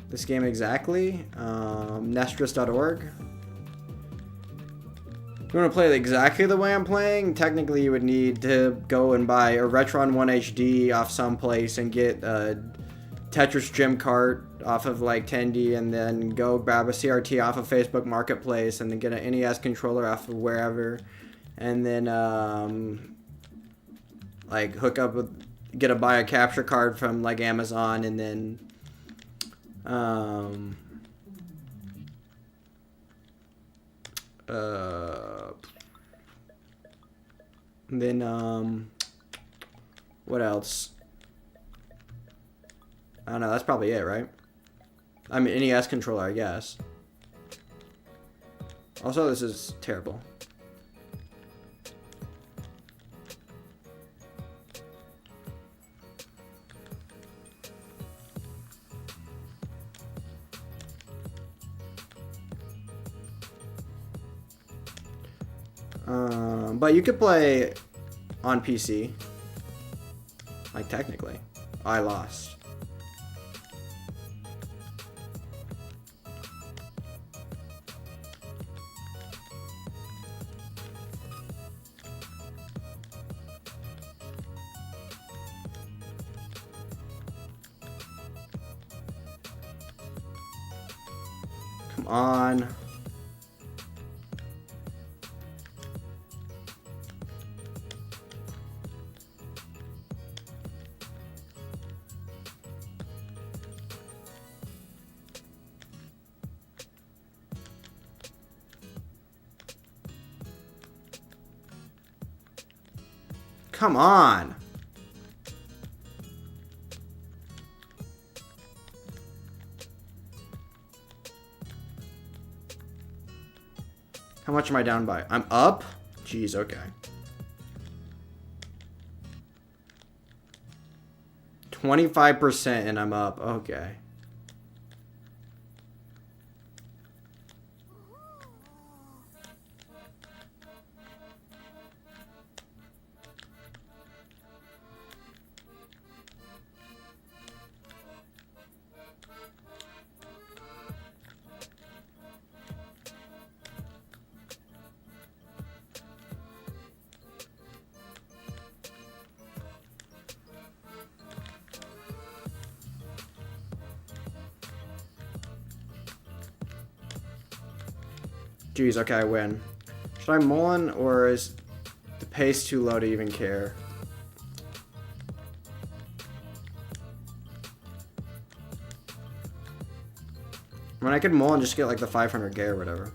This game exactly. Nestris.org. If you want to play it exactly the way I'm playing, technically you would need to go and buy a Retron 1 HD off someplace and get a Tetris Gym Cart off of like Tendy, and then go grab a CRT off of Facebook Marketplace, and then get an NES controller off of wherever, and then like hook up with, buy a capture card from like Amazon, and then what else? I don't know, that's probably it, right? I mean, NES controller, I guess. Also, this is terrible. But you could play on PC. Like, technically. I lost. Come on. Come on. How much am I down by? I'm up? Jeez, okay. 25% and I'm up. Okay. Jeez, okay, I win. Should I mullen or is the pace too low to even care? I mean, I could mullen just get like the 500k or whatever.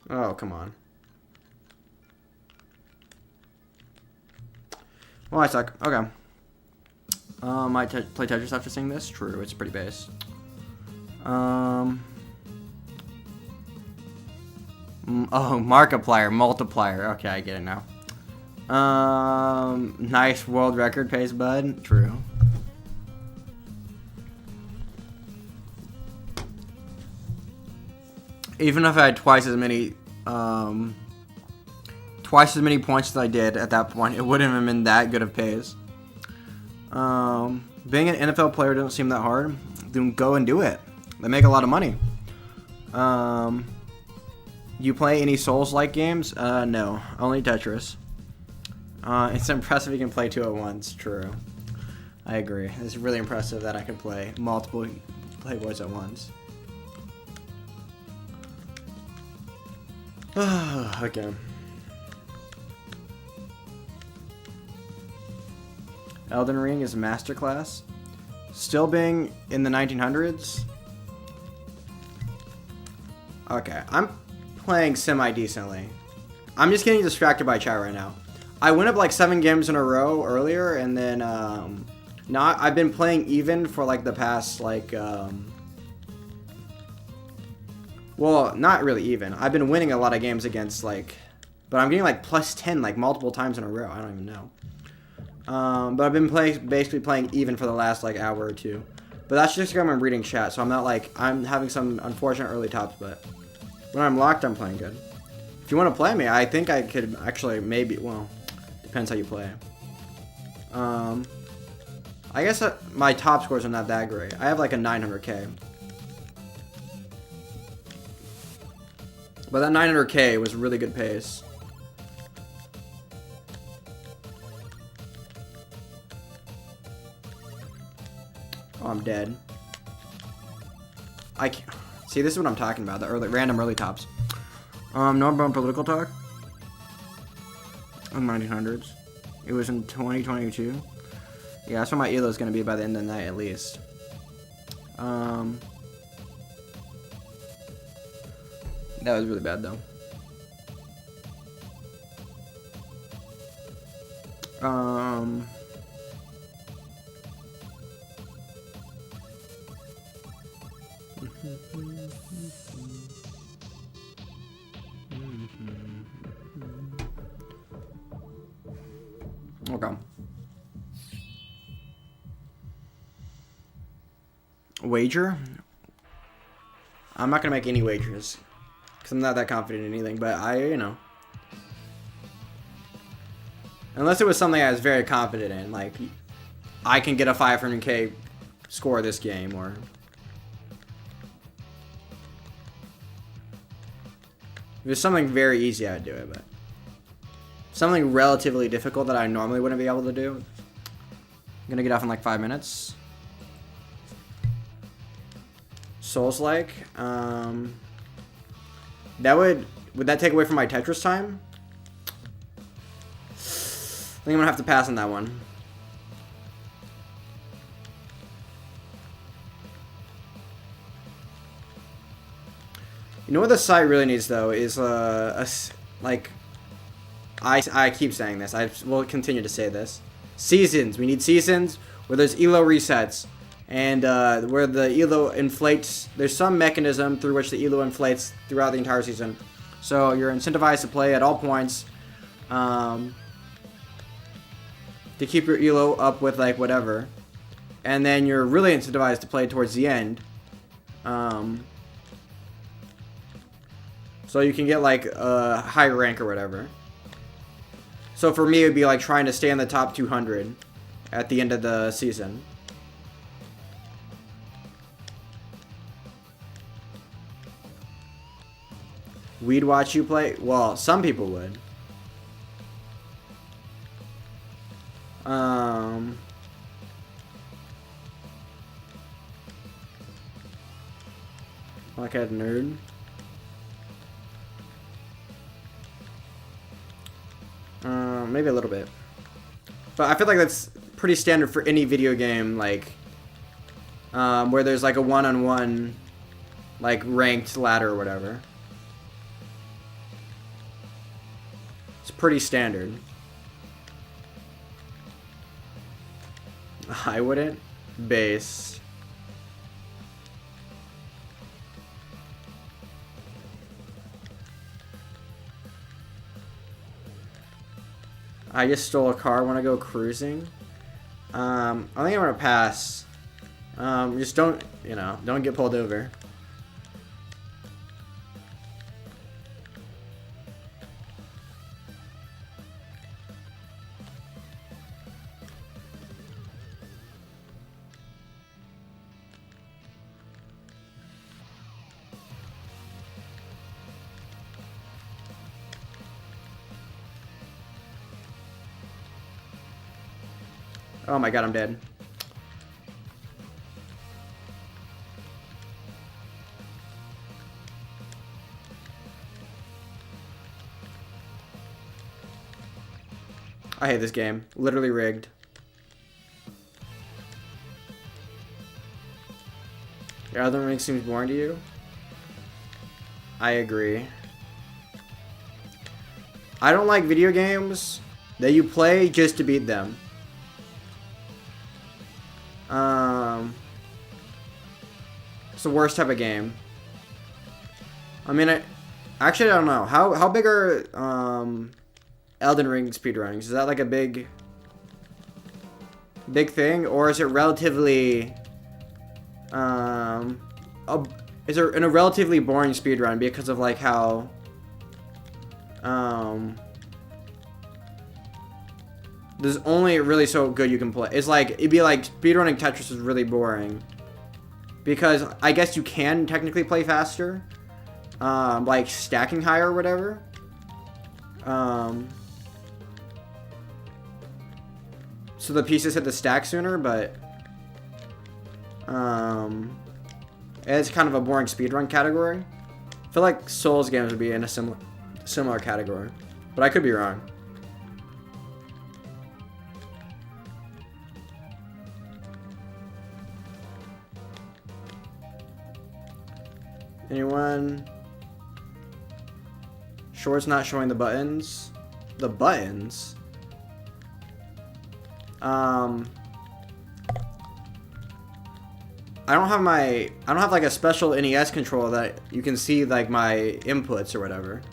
Oh, come on. Well, I suck. Okay. Might play Tetris after seeing this? True, it's pretty base. Oh, Markiplier, multiplier. Okay, I get it now. Nice world record pace, bud. True. Even if I had twice as many points as I did at that point, it wouldn't have been that good of pace. Being an NFL player doesn't seem that hard. Then go and do it. They make a lot of money. You play any Souls-like games? No, only Tetris. It's impressive you can play two at once. True, I agree. It's really impressive that I can play multiple Playboys at once. Okay. Elden Ring is a masterclass. Still being in the 1900s. Okay, I'm playing semi-decently. I'm just getting distracted by chat right now. I went up like 7 games in a row earlier, and then now I've been playing even for like the past like well, not really even. I've been winning a lot of games against like, but I'm getting like plus 10 like multiple times in a row. I don't even know. But I've been basically playing even for the last like hour or two. But that's just because I'm reading chat, so I'm not like, I'm having some unfortunate early tops, but when I'm locked, I'm playing good. If you want to play me, I think I could actually maybe, well, depends how you play. I guess my top scores are not that great. I have like a 900k. But that 900k was really good pace. Oh, I'm dead. I can't. See, this is what I'm talking about. The random early tops. No about political talk. In the 1900s. It was in 2022. Yeah, that's what my ELO is going to be by the end of the night, at least. That was really bad, though. Okay. Wager? I'm not gonna make any wagers because I'm not that confident in anything. But you know, unless it was something I was very confident in, like I can get a 500k score this game, or if it's something very easy, I'd do it. But something relatively difficult that I normally wouldn't be able to do, I'm gonna get off in like 5 minutes. Souls-like. That would that take away from my Tetris time? I think I'm gonna have to pass on that one. You know what the site really needs though is like I keep saying this. I will continue to say this. Seasons. We need seasons where there's elo resets. And where the elo inflates, there's some mechanism through which the elo inflates throughout the entire season. So you're incentivized to play at all points to keep your elo up with like whatever. And then you're really incentivized to play towards the end. So you can get like a high rank or whatever. So for me, it would be like trying to stay in the top 200 at the end of the season. We'd watch you play? Well, some people would. Like a nerd. Maybe a little bit. But I feel like that's pretty standard for any video game, like, where there's like a one-on-one, like, ranked ladder or whatever. It's pretty standard. I wouldn't. Base. I just stole a car. Want to go cruising? I think I'm gonna pass. Just don't, you know, don't get pulled over. Oh my god, I'm dead. I hate this game. Literally rigged. Your other ring seems boring to you? I agree. I don't like video games that you play just to beat them. It's the worst type of game. I mean, actually, I don't know. How big are Elden Ring speedrunnings? Is that like a big thing, or is it relatively is it in a relatively boring speedrun because of like how there's only really so good you can play. It's like, it'd be like speedrunning Tetris is really boring. Because I guess you can technically play faster. Like stacking higher or whatever. So the pieces hit the stack sooner, but it's kind of a boring speedrun category. I feel like Souls games would be in a similar category. But I could be wrong. Anyone? Short's not showing the buttons. The buttons? I don't have like a special NES controller that you can see like my inputs or whatever.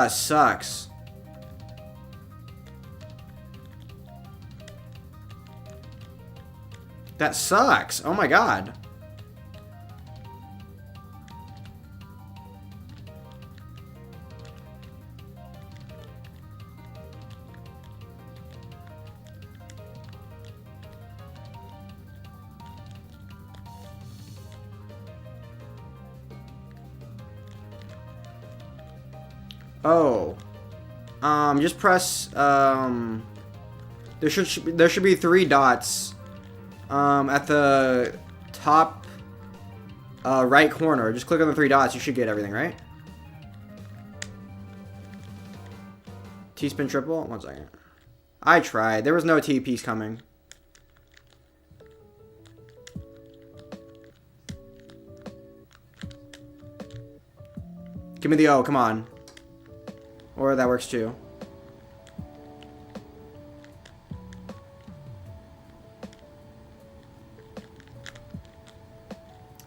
Sucks. That sucks. Oh my god. Oh. Just press, there should be 3 dots, at the top, right corner. Just click on the 3 dots. You should get everything, right? T-spin triple? 1 second. I tried. There was no T-piece coming. Give me the O, come on. Or that works too.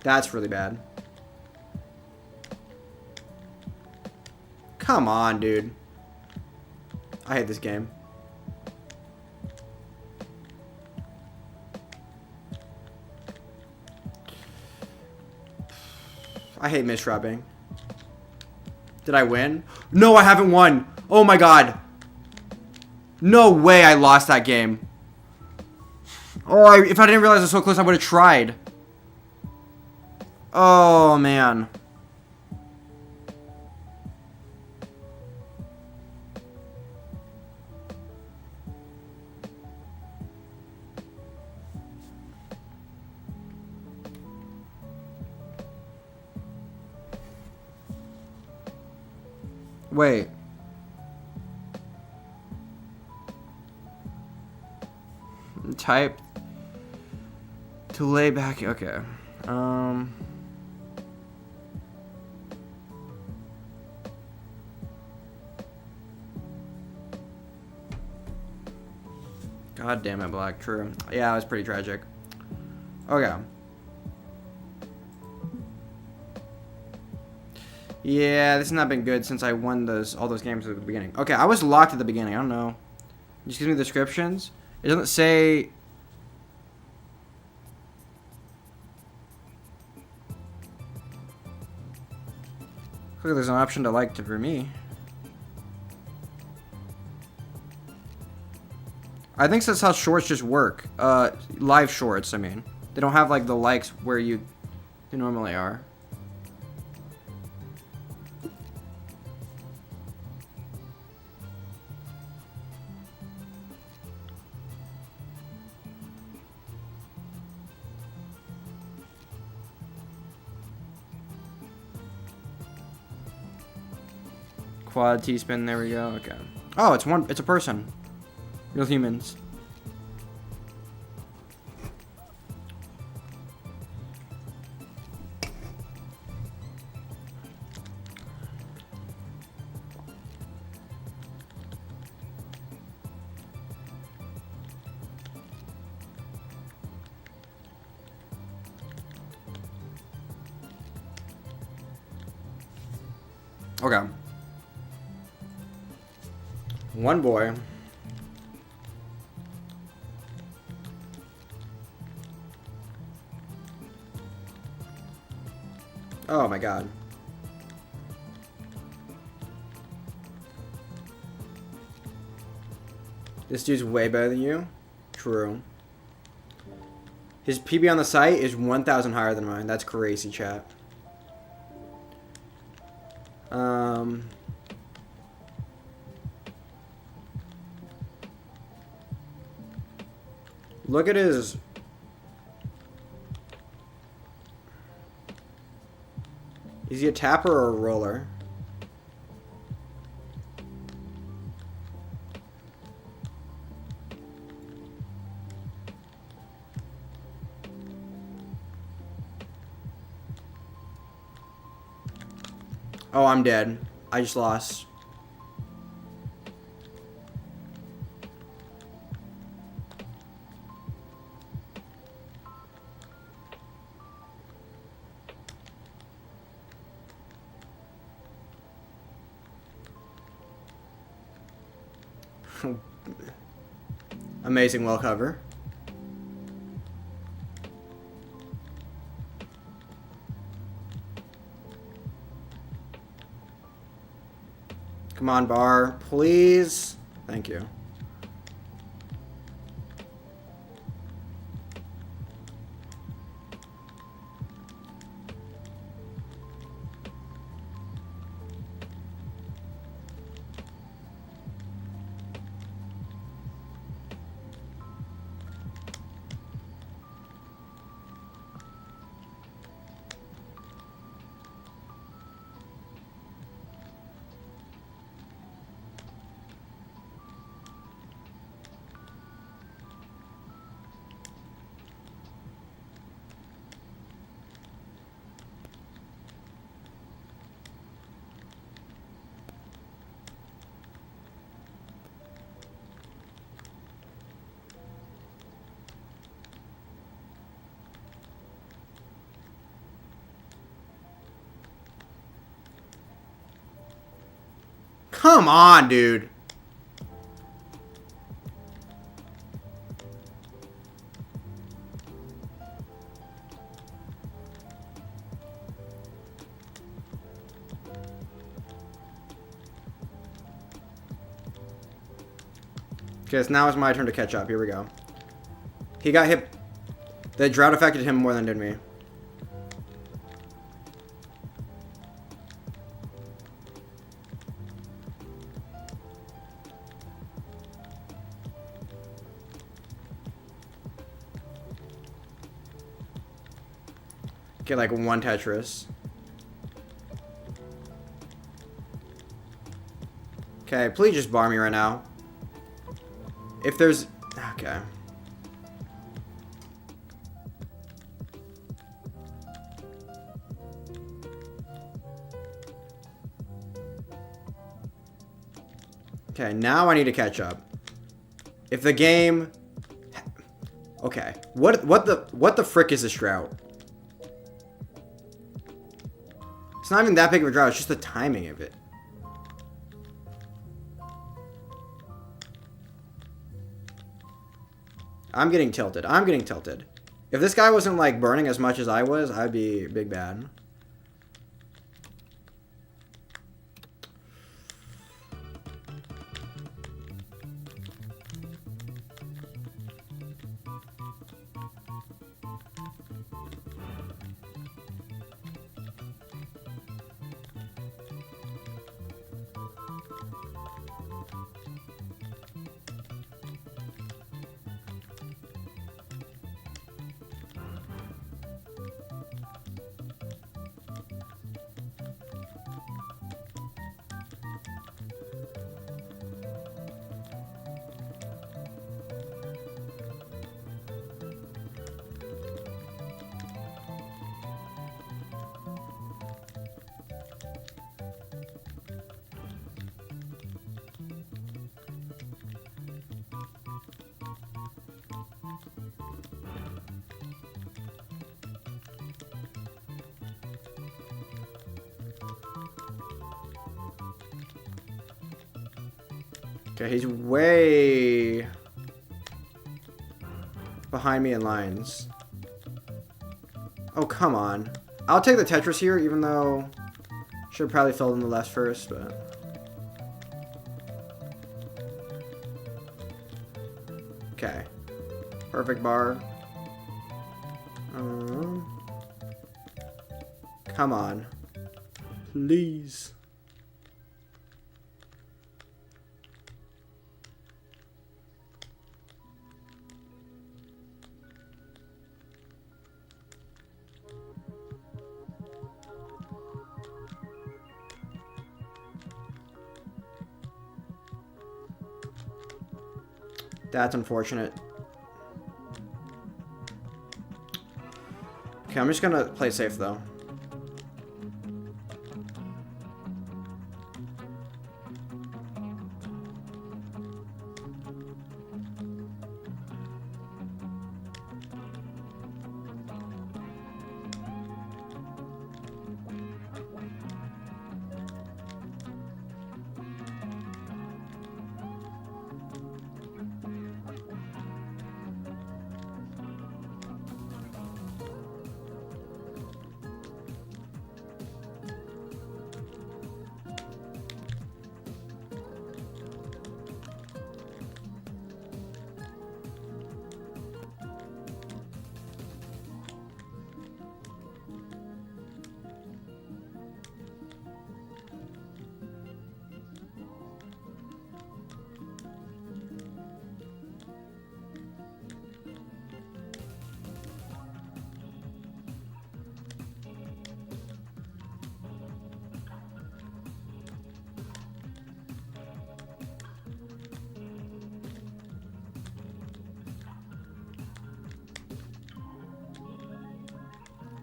That's really bad. Come on, dude. I hate this game. I hate misrubbing. Did I win? No, I haven't won. Oh my god. No way I lost that game. Oh, if I didn't realize it was so close, I would have tried. Oh, man. Wait. Type to lay back. Okay. God damn it, Black. True. Yeah, it was pretty tragic. Okay. Yeah, this has not been good since I won all those games at the beginning. Okay, I was locked at the beginning. I don't know. It just gives me descriptions. It doesn't say... Look, there's an option to like for me. I think that's how shorts just work. Live shorts, I mean. They don't have like the likes where they normally are. Quad T-spin, there we go. Okay. Oh, it's a person. Real humans. Okay. One boy. Oh my god. This dude's way better than you? True. His PB on the site is 1,000 higher than mine. That's crazy, chat. Look at his... Is he a tapper or a roller? Oh, I'm dead. I just lost. Amazing well cover. Come on, bar, please. Thank you. Come on, dude. Okay, so now it's my turn to catch up. Here we go. He got hit. The drought affected him more than it did me. Get like one Tetris. Okay, please just bar me right now. If there's... Okay. Okay, now I need to catch up. If the game... Okay. What the frick is this drought? It's not even that big of a drought, it's just the timing of it. I'm getting tilted. I'm getting tilted. If this guy wasn't like burning as much as I was, I'd be big bad. Okay, he's way behind me in lines. Oh, come on. I'll take the Tetris here, even though should have probably filled in the left first, but... Okay. Perfect bar. Come on. Please. That's unfortunate. Okay, I'm just gonna play safe though.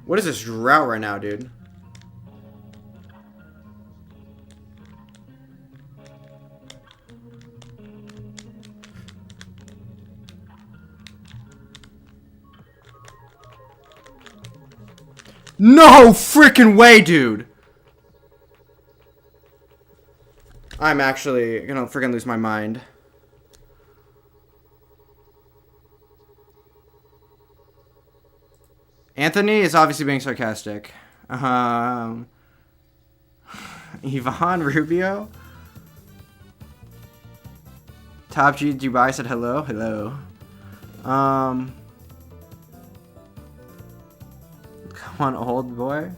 What is this drought right now, dude? No freaking way, dude! I'm actually gonna freaking lose my mind. Anthony is obviously being sarcastic. Ivan Rubio? Top G Dubai said hello. Hello. Come on, old boy.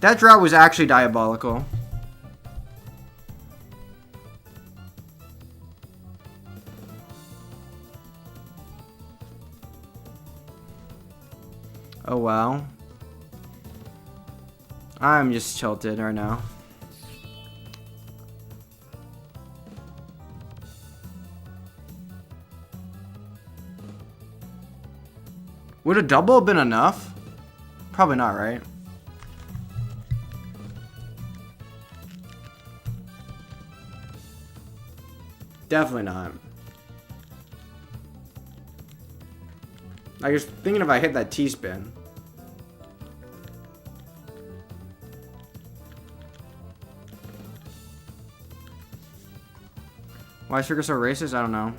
That drought was actually diabolical. Oh wow. I'm just tilted right now. Would a double have been enough? Probably not, right? Definitely not. I was thinking if I hit that T-spin. Why is Sugar so racist? I don't know.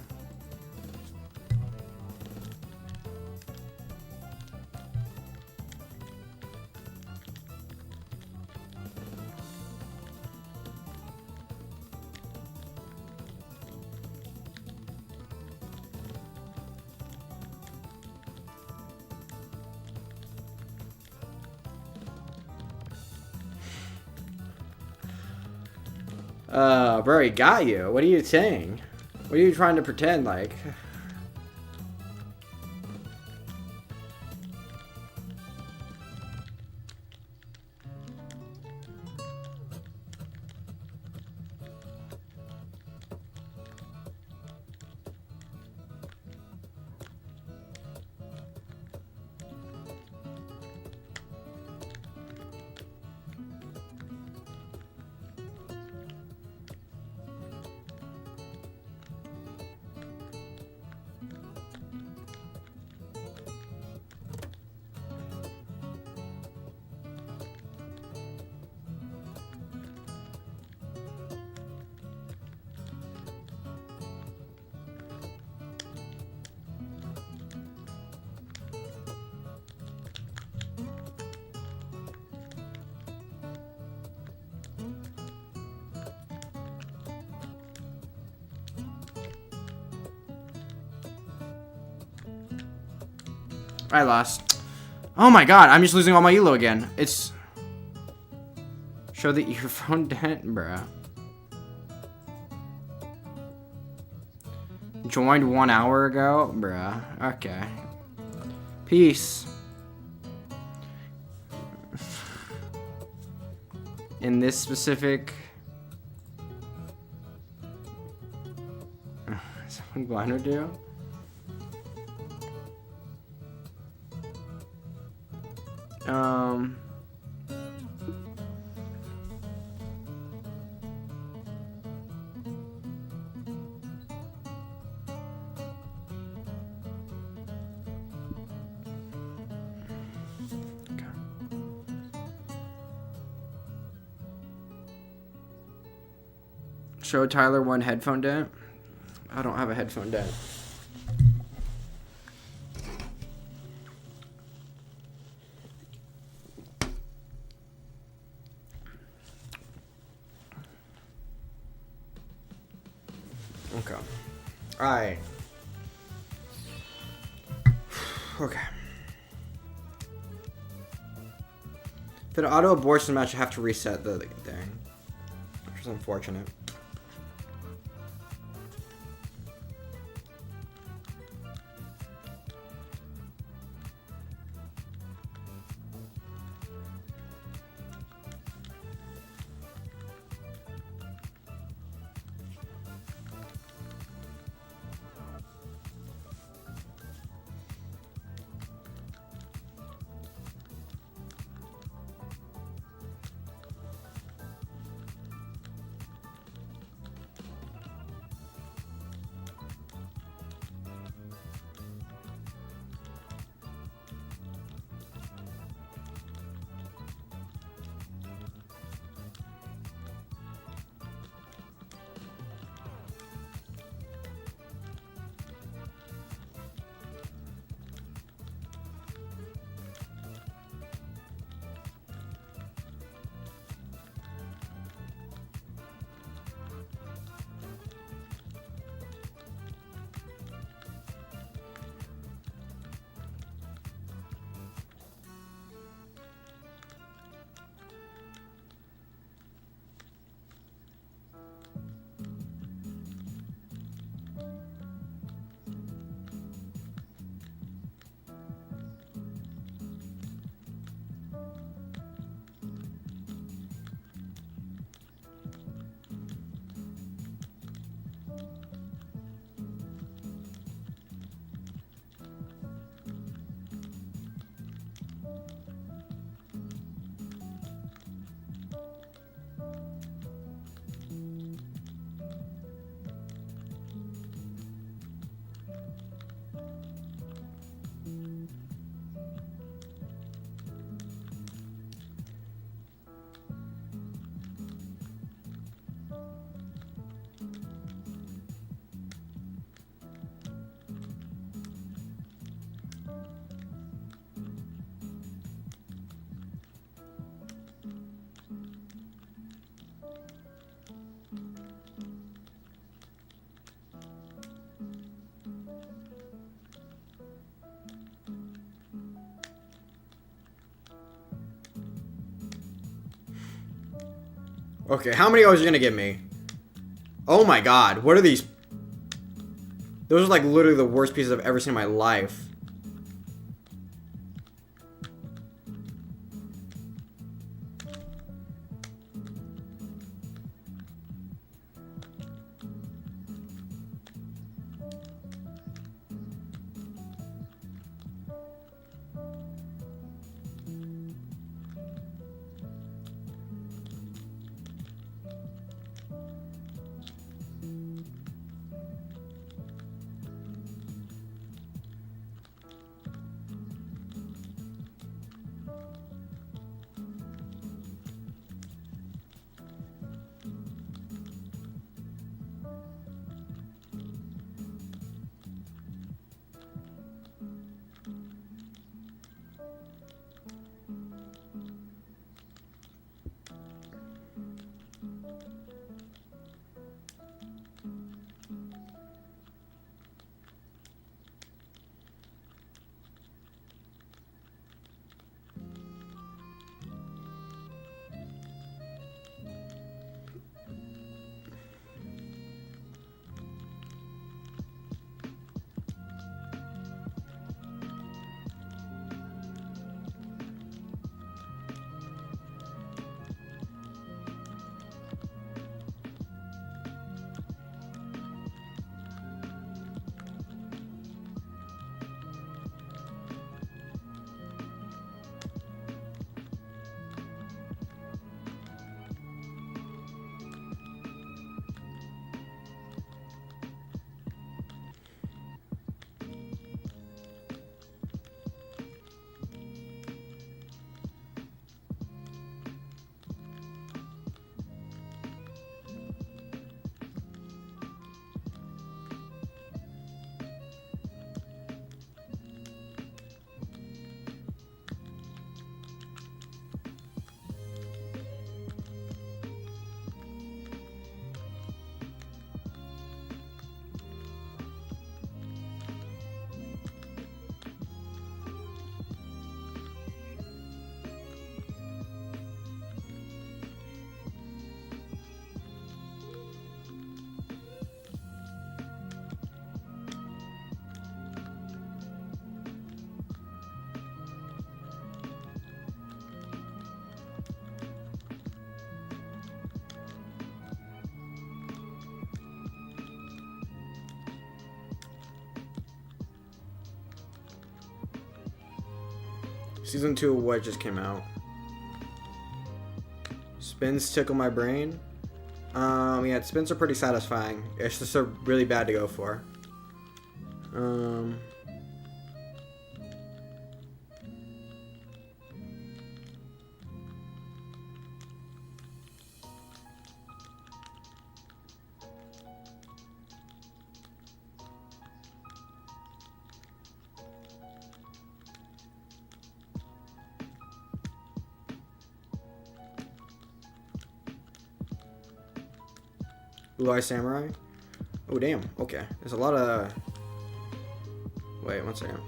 Bro, he got you. What are you saying? What are you trying to pretend like? I lost. Oh my god, I'm just losing all my elo again. It's... Show the earphone dent, bruh. Joined 1 hour ago? Bruh. Okay. Peace. In this specific... Something blind would do? Show Tyler one headphone dent. I don't have a headphone dent. Okay. Alright. Okay. For the auto abortion match, I have to reset the thing. Which is unfortunate. Okay, how many O's are you gonna give me? Oh my god, what are these? Those are like literally the worst pieces I've ever seen in my life. Season 2 of what just came out? Spins tickle my brain. Yeah, spins are pretty satisfying. It's just a really bad to go for. Blue Eye Samurai? Oh, damn. Okay. There's a lot of... Wait, one second.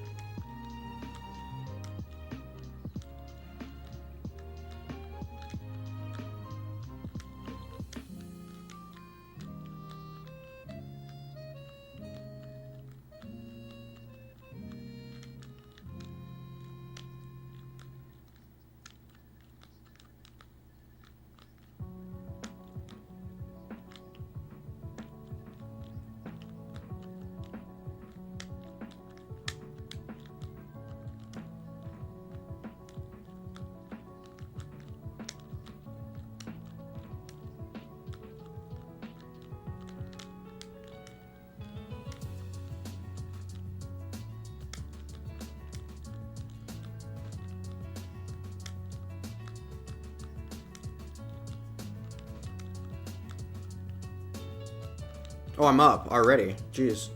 Oh, I'm up already. Jeez.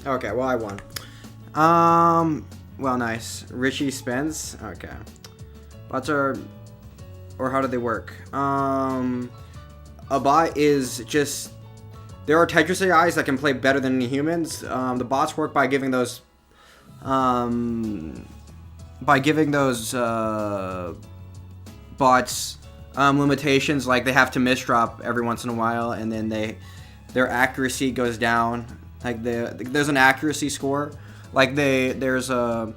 Okay, well, I won. Well, nice. Richie spends. Okay. Bots are... Or how do they work? A bot is just... There are Tetris AIs that can play better than humans. The bots work by giving those by giving those bots limitations, like they have to misdrop every once in a while, and then their accuracy goes down. Like there's an accuracy score. Like there's a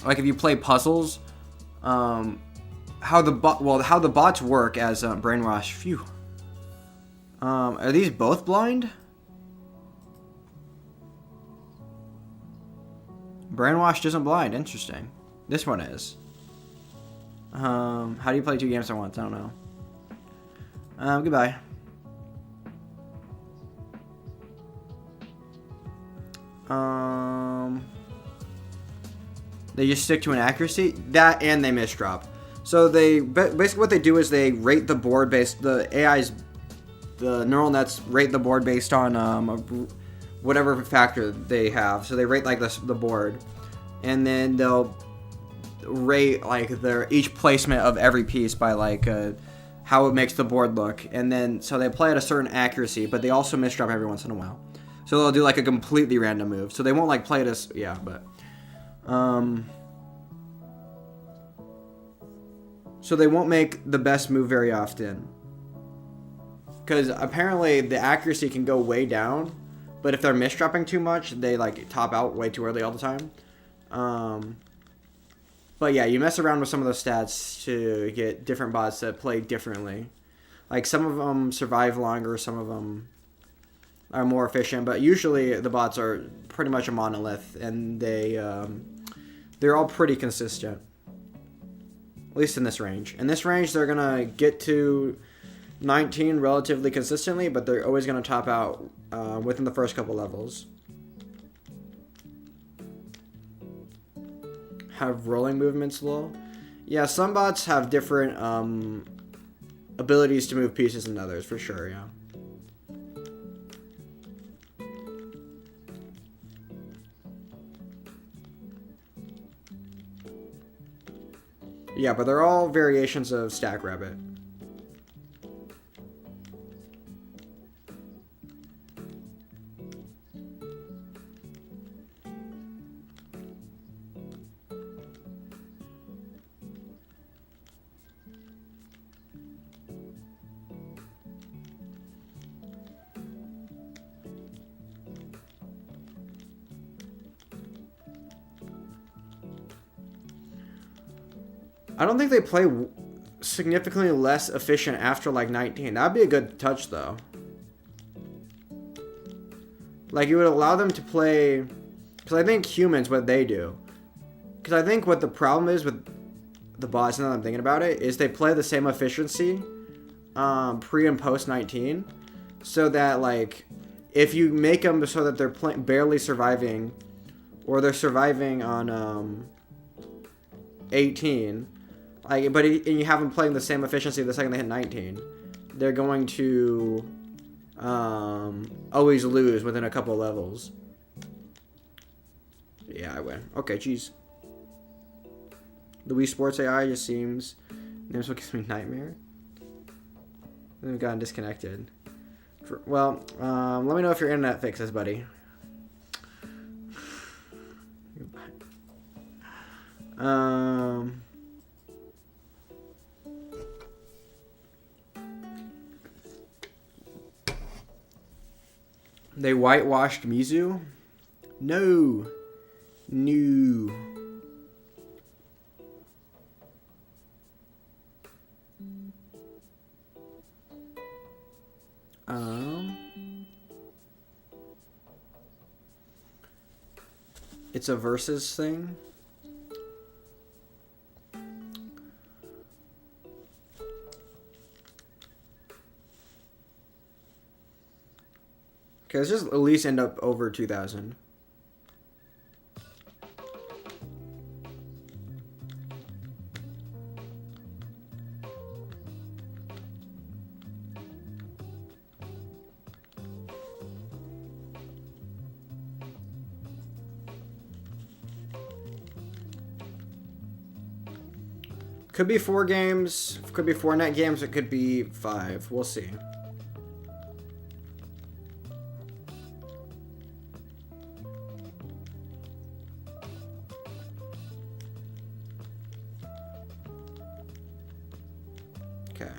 like if you play puzzles, how the bots work as brainwash. Phew. Are these both blind? Brainwashed isn't blind. Interesting. This one is. How do you play 2 games at once? I don't know. Goodbye. They just stick to an accuracy. That and they misdrop. So they basically what they do is they rate the board based the neural nets rate the board based on whatever factor they have. So they rate like the board, and then they'll rate like each placement of every piece by like how it makes the board look, and then so they play at a certain accuracy, but they also misdrop every once in a while. So they'll do like a completely random move. So they won't like play it as so they won't make the best move very often. Because apparently the accuracy can go way down, but if they're misdropping too much, they like top out way too early all the time. But yeah, you mess around with some of those stats to get different bots that play differently. Like some of them survive longer, some of them are more efficient, but usually the bots are pretty much a monolith, and they're all pretty consistent. At least in this range. In this range, they're gonna get to 19 relatively consistently, but they're always gonna top out within the first couple levels. Have rolling movements, lol. Yeah, some bots have different abilities to move pieces than others, for sure, yeah. Yeah, but they're all variations of Stack Rabbit. I don't think they play significantly less efficient after like 19. That'd be a good touch though. Like it would allow them to play, because I think humans, what they do, because I think what the problem is with the bots, now that I'm thinking about it, is they play the same efficiency pre and post 19, so that like if you make them so that they're barely surviving, or they're surviving on 18, like, but and you have them playing the same efficiency the second they hit 19, they're going to always lose within a couple levels. Yeah, I win. Okay, jeez. The Wii Sports AI just seems... Names what gives me nightmare. We've gotten disconnected. Well, let me know if your internet fixes, buddy. They whitewashed Mizu? No. No. It's a versus thing. Okay, let's just at least end up over 2,000. Could be 4 games, could be 4 net games, it could be 5. We'll see. Okay.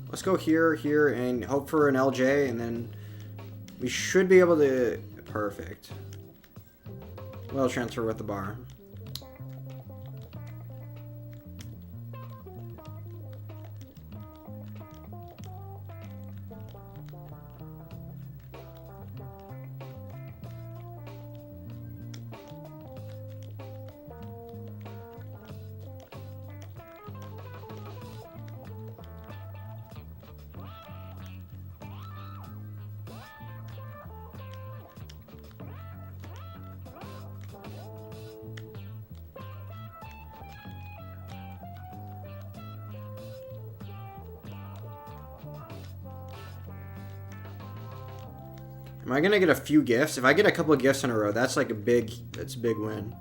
Let's go here, here, and hope for an LJ, and then we should be able to... Perfect. Well, transfer with the bar. Am I gonna get a few gifts? If I get a couple of gifts in a row, that's like that's a big win.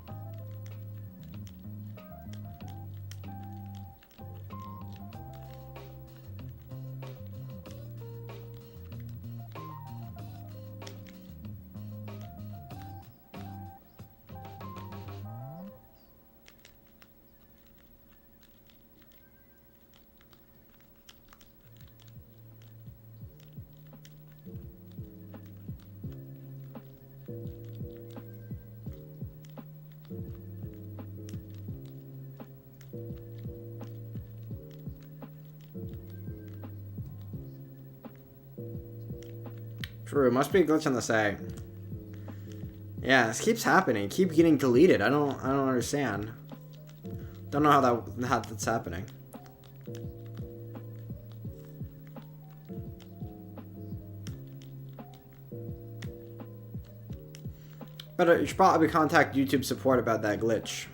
True, it must be a glitch on the site. Yeah, this keeps happening. Keep getting deleted. I don't understand. Don't know how that's happening. But you should probably contact YouTube support about that glitch.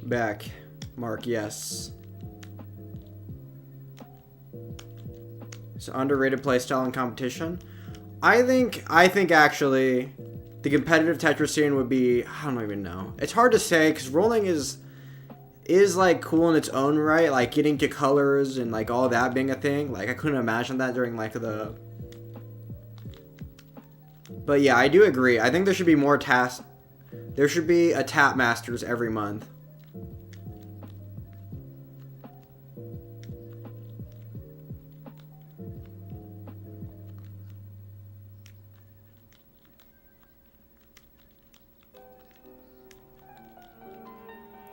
Back. Mark, yes. So underrated playstyle and competition. I think actually the competitive Tetris scene would be, I don't even know. It's hard to say because rolling is like cool in its own right, like getting to colors and like all that being a thing. Like I couldn't imagine that during like the. But yeah, I do agree. I think there should be more tasks. There should be a Tap Masters every month.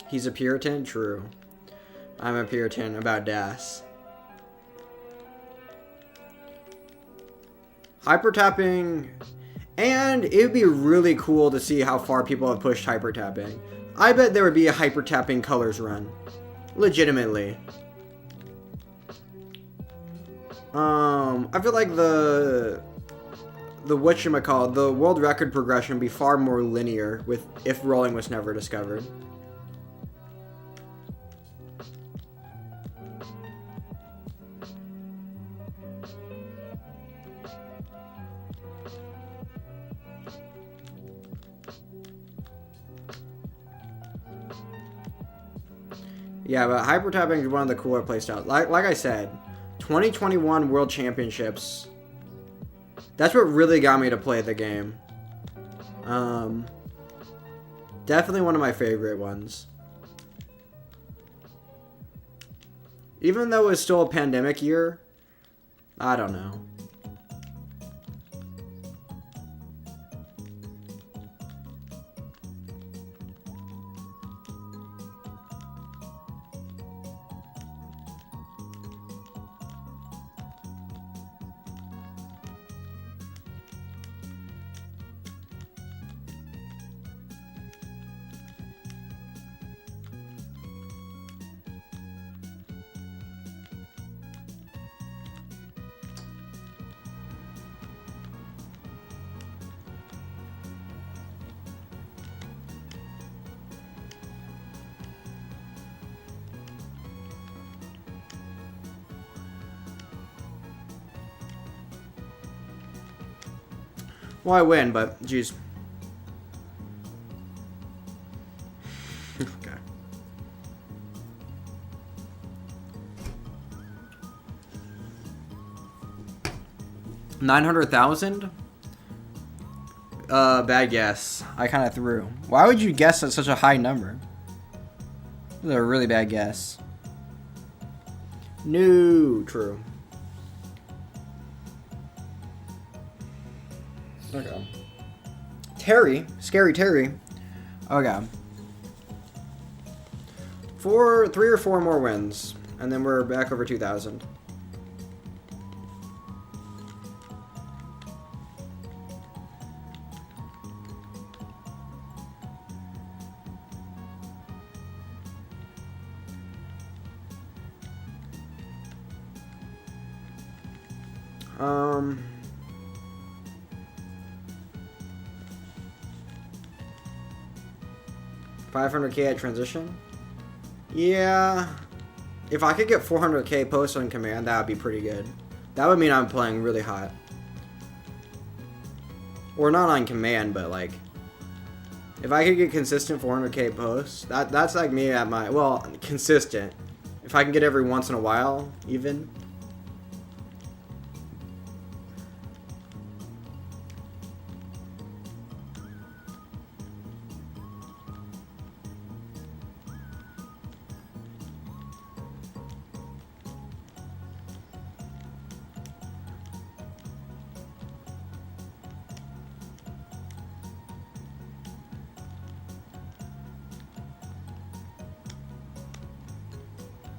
He's a Puritan? True. I'm a Puritan about Das. Hyper tapping. And it would be really cool to see how far people have pushed hyper tapping. I bet there would be a hyper tapping colors run. Legitimately. I feel like the whatchamacallit, the world record progression would be far more linear with if rolling was never discovered. Yeah, but hyper tapping is one of the cooler playstyles. Like I said, 2021 World Championships. That's what really got me to play the game. Definitely one of my favorite ones. Even though it was still a pandemic year, I don't know. Well, I win, but geez. Okay. $900,000? Bad guess. I kind of threw. Why would you guess at such a high number? This is a really bad guess. No, true. Okay. Terry, scary Terry. Okay. 3 or 4 more wins, and then we're back over 2,000. $500K at transition? Yeah. If I could get 400K post on command, that would be pretty good. That would mean I'm playing really hot. Or not on command, but like... If I could get consistent 400K posts, that's like me at my... Well, consistent. If I can get every once in a while, even...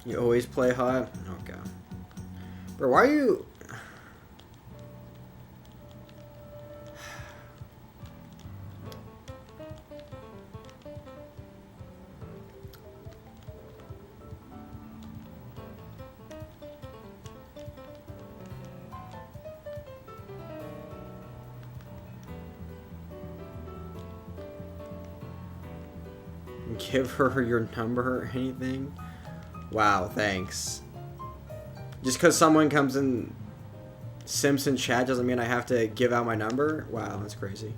You always play hot? Okay. Bro, why are you... Give her your number or anything? Wow, thanks. Just because someone comes in Simpson chat doesn't mean I have to give out my number? Wow, that's crazy.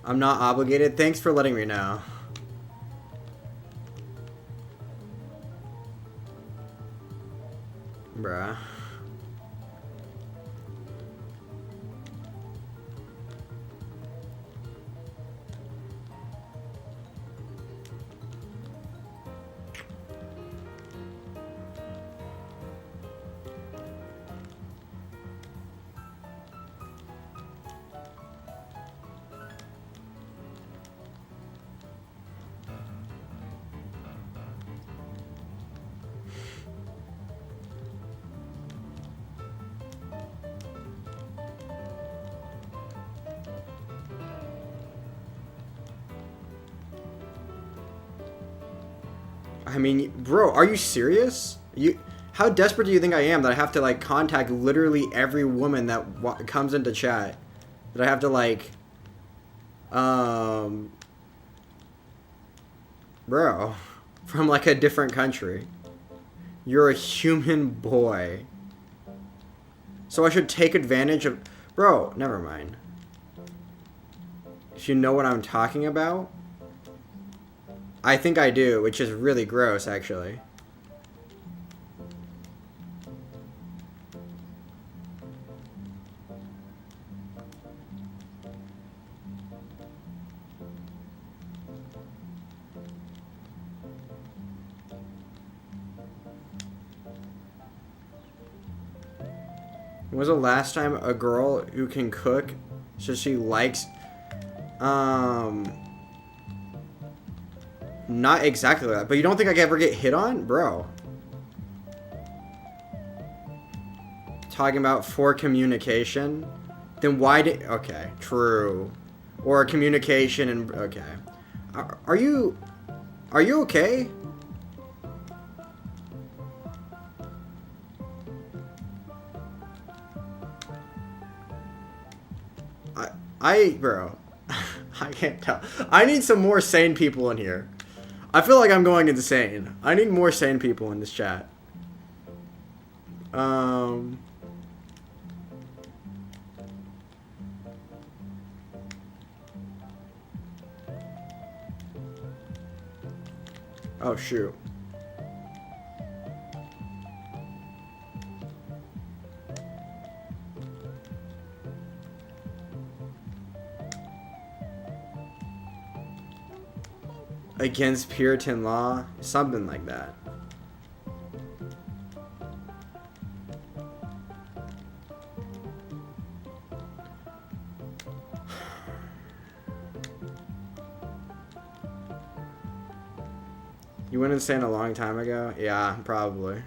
I'm not obligated. Thanks for letting me know. Bruh. I mean, bro, are you serious? How desperate do you think I am that I have to, like, contact literally every woman that comes into chat? That I have to, like, bro, from, like, a different country. You're a human boy. So I should take advantage of... Bro, never mind. If you know what I'm talking about... I think I do, which is really gross, actually. When was the last time a girl who can cook, so she likes, not exactly that, but you don't think I could ever get hit on? Bro. Talking about for communication? Then why did... Okay, true. Or communication and... Okay. Are you okay? Bro. I can't tell. I need some more sane people in here. I feel like I'm going insane. I need more sane people in this chat. Oh shoot. Against Puritan law? Something like that. You went insane a long time ago? Yeah, probably.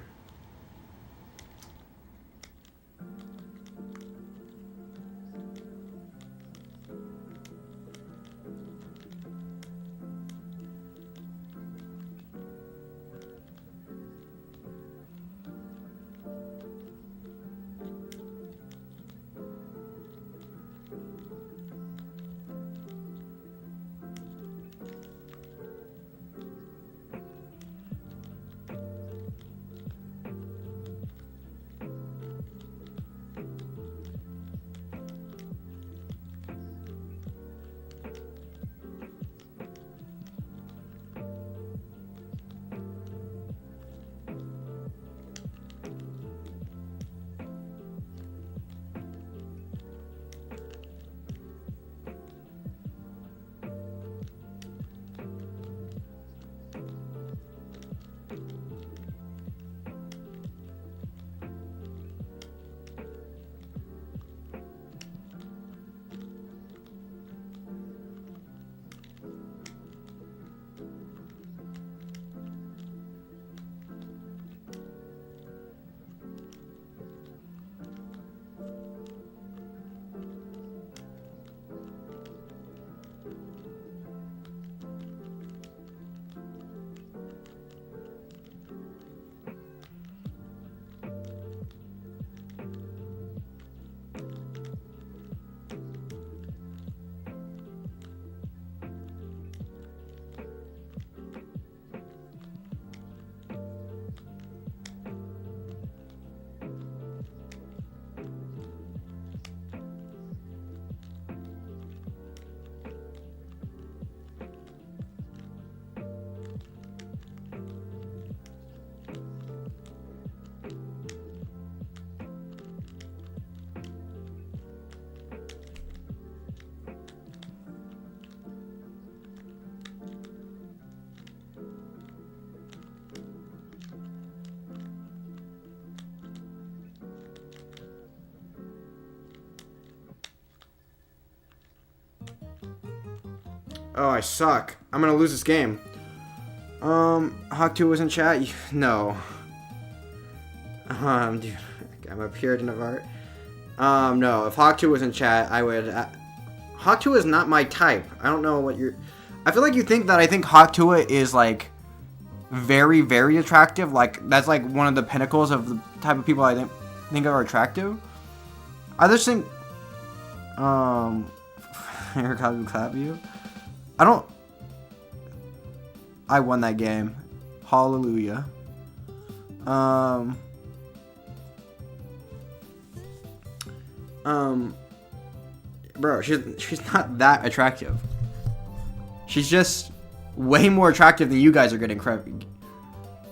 Oh, I suck. I'm gonna lose this game. Hawk2 was in chat? No. Dude, I'm a Puritan of art. No, if Hawk2 was in chat, I would... Hawk2 is not my type. I don't know what you're... I feel like you think that I think Hawk2 is, like, very, very attractive. Like, that's, like, one of the pinnacles of the type of people I think are attractive. I just think... Eric, how do clap you? I don't... I won that game. Hallelujah. Bro, she's not that attractive. She's just way more attractive than you guys are getting credit.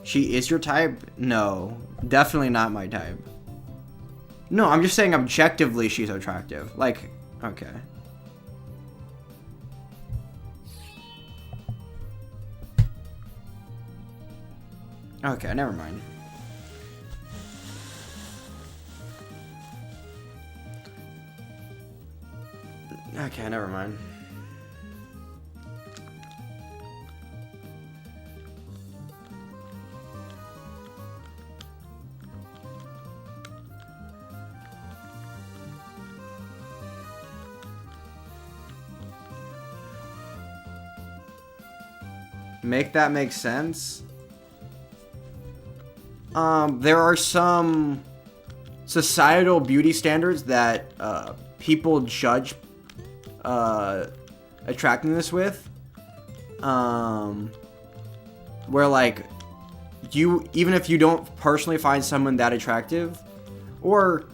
She is your type? No, definitely not my type. No, I'm just saying objectively she's attractive. Like, okay. Okay, never mind. Okay, never mind. Make that make sense? There are some societal beauty standards that people judge attractiveness with, where like even if you don't personally find someone that attractive, Or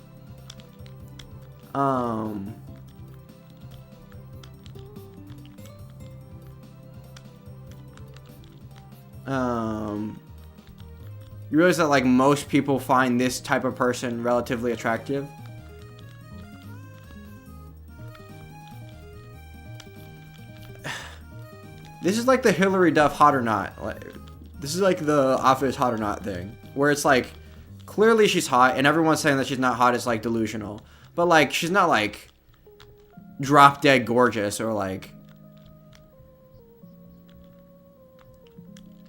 you realize that like most people find this type of person relatively attractive? This is like the Hillary Duff hot or not. Like, this is like the Office hot or not thing, where it's like clearly she's hot, and everyone's saying that she's not hot is like delusional. But like she's not like drop dead gorgeous or like.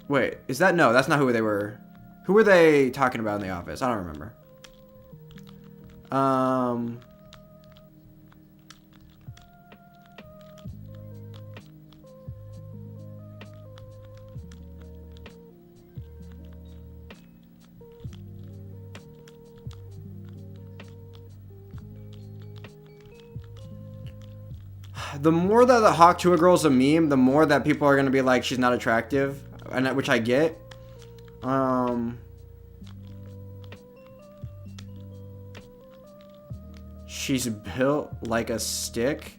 Wait, is that no? That's not who they were. Who were they talking about in The Office? I don't remember. The more that the Hawk Tuah girl's a meme, the more that people are gonna be like she's not attractive, and which I get. She's built like a stick.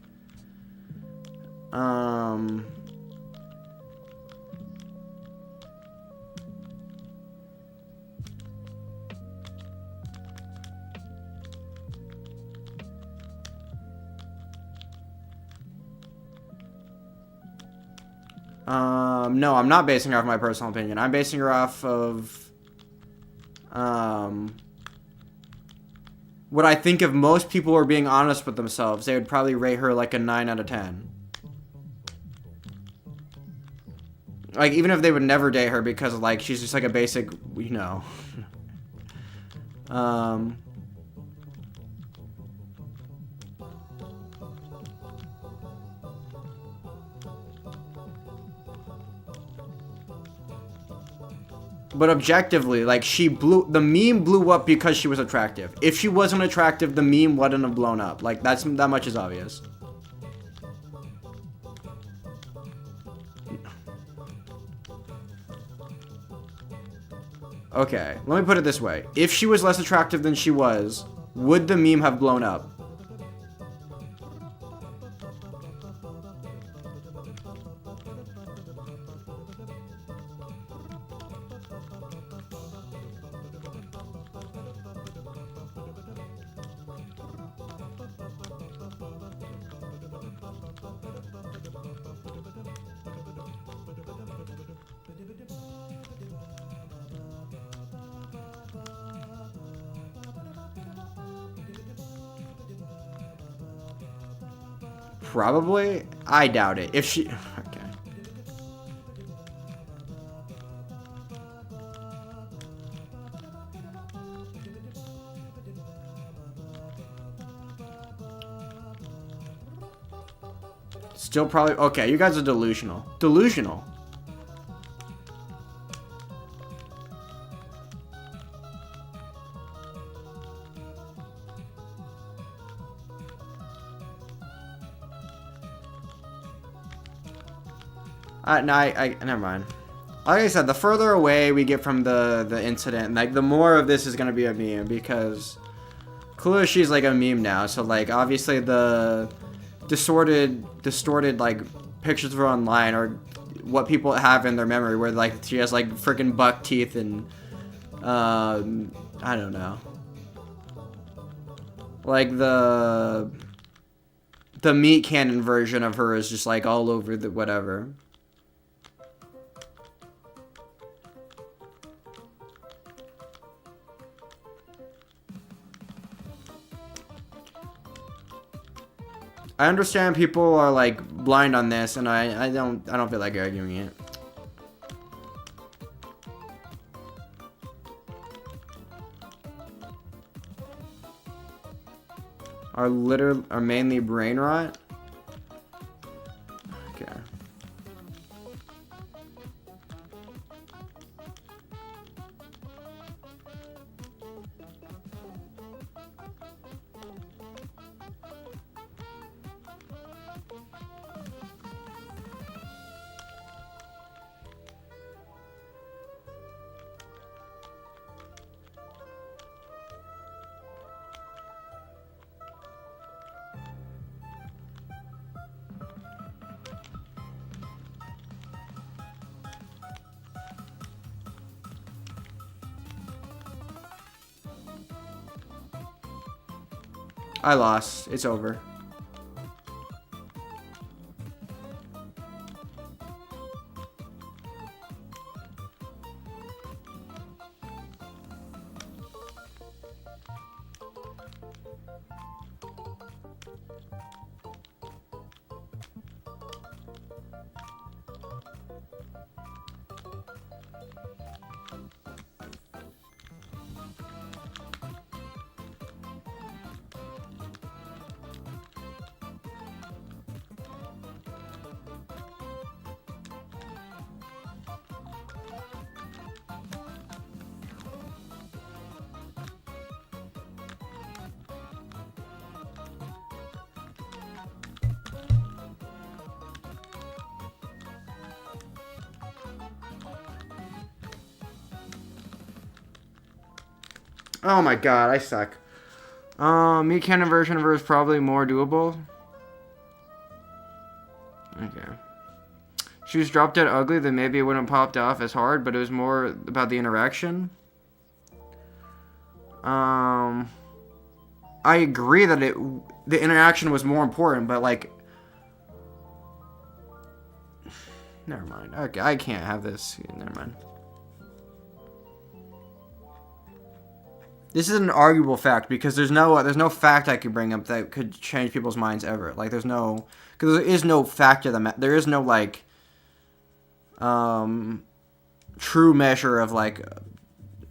No, I'm not basing her off my personal opinion. I'm basing her off of, what I think if most people were being honest with themselves, they would probably rate her like a 9 out of 10. Like, even if they would never date her because, like, she's just like a basic, you know. But objectively, like, the meme blew up because she was attractive. If she wasn't attractive, the meme wouldn't have blown up. Like, that much is obvious. Okay, let me put it this way. If she was less attractive than she was, would the meme have blown up? Probably. I doubt it. If she... Okay. Still probably... Okay, you guys are delusional. Delusional. No, I never mind. Like I said, the further away we get from the incident, like the more of this is gonna be a meme because clearly she's like a meme now. So like obviously the distorted like pictures of her online or what people have in their memory, where like she has like freaking buck teeth and I don't know, like the meat cannon version of her is just like all over the whatever. I understand people are like blind on this, and I don't feel like arguing it. Are mainly brain rot. Okay. I lost. It's over. Oh my god, I suck. Meat cannon version of her is probably more doable. Okay. She was drop dead ugly, then maybe it wouldn't have popped off as hard, but it was more about the interaction. I agree that the interaction was more important, but like, never mind. Okay, I can't have this. Never mind. This is an arguable fact because there's no fact I could bring up that could change people's minds ever. Like because there is no factor there is no like true measure of like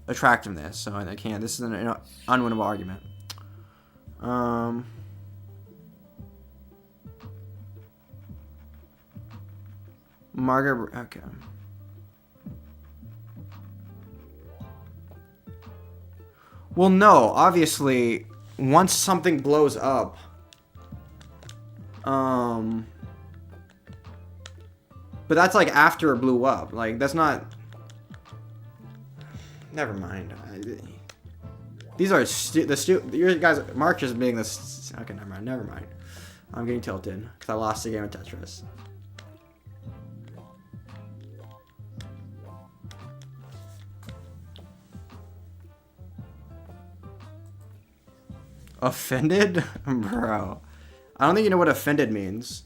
attractiveness. So I can't. This is an unwinnable argument. Margaret. Okay. Well, no, obviously, once something blows up, but that's like after it blew up. Like that's not. Never mind. These are you guys. Mark just being this. Okay, never mind. Never mind. I'm getting tilted because I lost the game of Tetris. Offended? Bro. I don't think you know what offended means.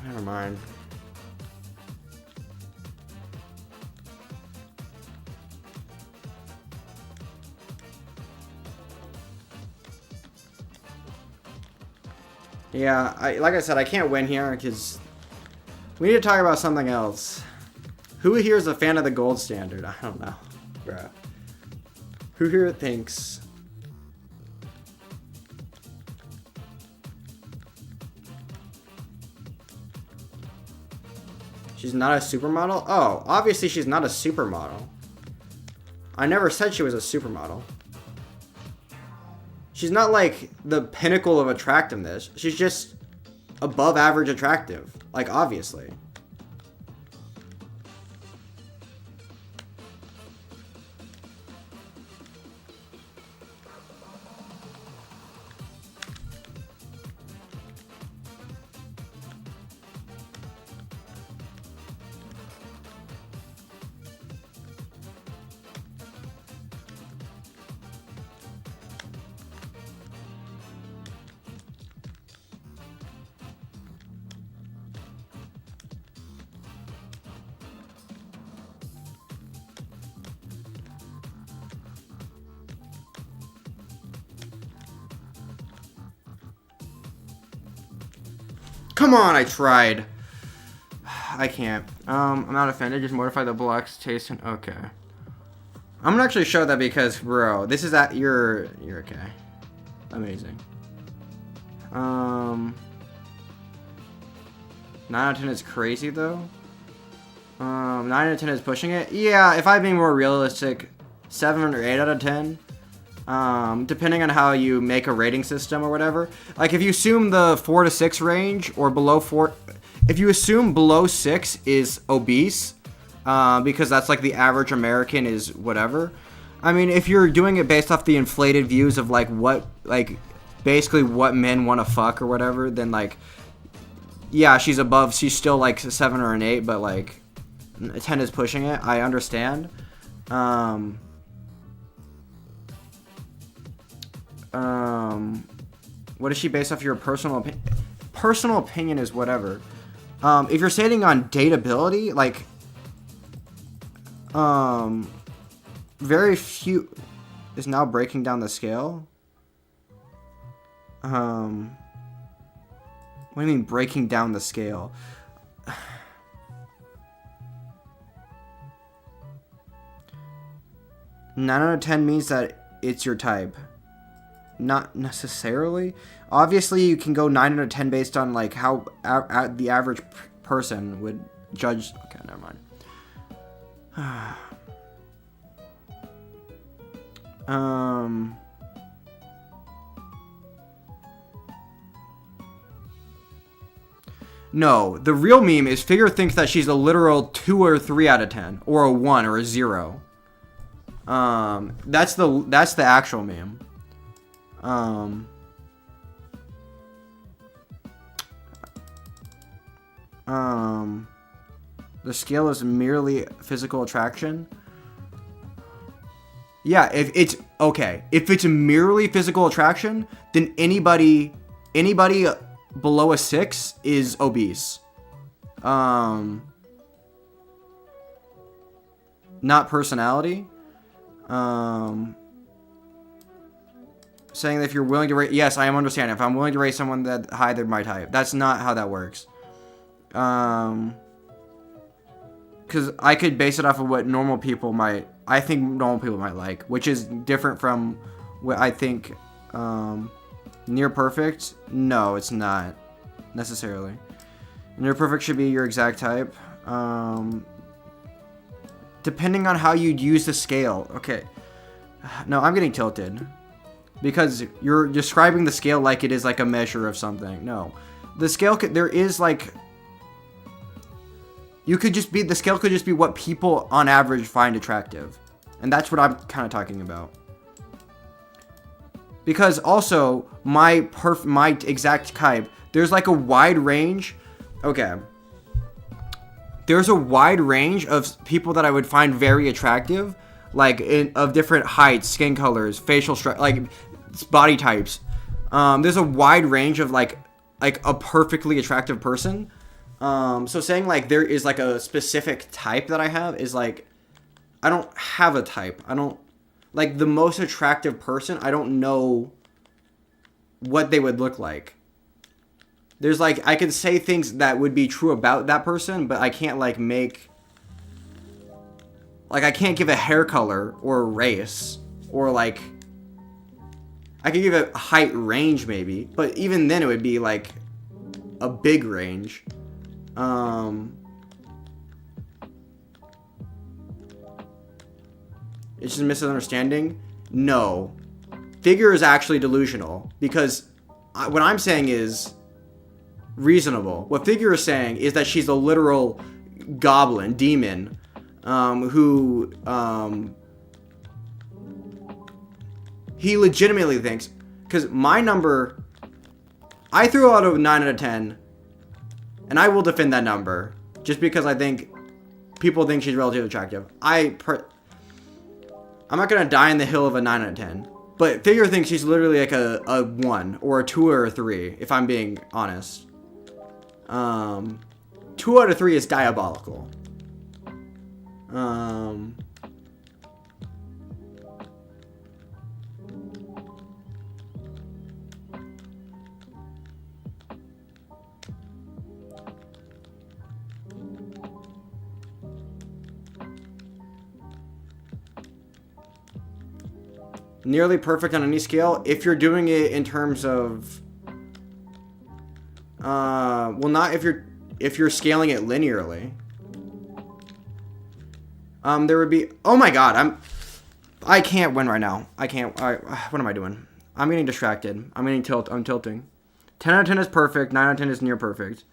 Never mind. Yeah, like I said, I can't win here because we need to talk about something else. Who here is a fan of the gold standard? I don't know, bruh. Who here thinks... She's not a supermodel? Oh, obviously she's not a supermodel. I never said she was a supermodel. She's not like the pinnacle of attractiveness. She's just above average attractive. Like, obviously. Come on, I tried. I can't. I'm not offended. Just mortify the blocks taste and okay. I'm gonna actually show that because, bro, this is that you're okay. Amazing. 9 out of 10 is crazy though. 9 out of 10 is pushing it. Yeah, if I'm being more realistic, 7 or 8 out of 10. Depending on how you make a rating system or whatever. Like, if you assume the 4 to 6 range, or below 4... If you assume below 6 is obese, because that's, like, the average American is whatever. I mean, if you're doing it based off the inflated views of, like, what, like, basically what men want to fuck or whatever, then, like, yeah, she's still, like, 7 or an 8, but, like, 10 is pushing it. I understand. What is she based off your personal opinion? Personal opinion is whatever. If you're stating on dateability, like, very few is now breaking down the scale. What do you mean breaking down the scale? 9 out of 10 means that it's your type. Not necessarily. Obviously, you can go 9 out of 10 based on, like, how the average person would judge. Okay, never mind. No, the real meme is Figure thinks that she's a literal 2 or 3 out of 10, or a 1 or a 0. That's the actual meme. The scale is merely physical attraction. Yeah, if it's merely physical attraction, then anybody below a 6 is obese. Not personality. Saying that if you're willing to rate, yes, I am understanding. If I'm willing to rate someone that high, they're my type. That's not how that works. Because I could base it off of what I think normal people might like, which is different from what I think near perfect. No, it's not necessarily. Near perfect should be your exact type. Depending on how you'd use the scale. Okay. No, I'm getting tilted. Because you're describing the scale like it is like a measure of something. No. The scale there is like... the scale could just be what people on average find attractive. And that's what I'm kind of talking about. Because also, my exact type, there's like a wide range. Okay. There's a wide range of people that I would find very attractive. Like, of different heights, skin colors, facial structure, like, body types. There's a wide range of, like a perfectly attractive person. So saying, like, there is, like, a specific type that I have is, like, I don't have a type. I don't, like, the most attractive person, I don't know what they would look like. There's, like, I can say things that would be true about that person, but I can't, like, I can't give a hair color or a race or, like, I could give a height range maybe, but even then it would be, like, a big range. It's just a misunderstanding? No. Figure is actually delusional because what I'm saying is reasonable. What Figure is saying is that she's a literal goblin, demon, who he legitimately thinks, because my number, I threw out a 9 out of 10, and I will defend that number, just because I think people think she's relatively attractive. I'm not going to die on the hill of a 9 out of 10, but Figure thinks she's literally like a 1, or a 2 or a 3, if I'm being honest. 2 out of 3 is diabolical. Nearly perfect on any scale. If you're doing it in terms of, well, not if you're scaling it linearly. There would be, oh my god, I can't win right now. I can't. What am I doing? I'm getting distracted. I'm tilting. 10 out of 10 is perfect. 9 out of 10 is near perfect.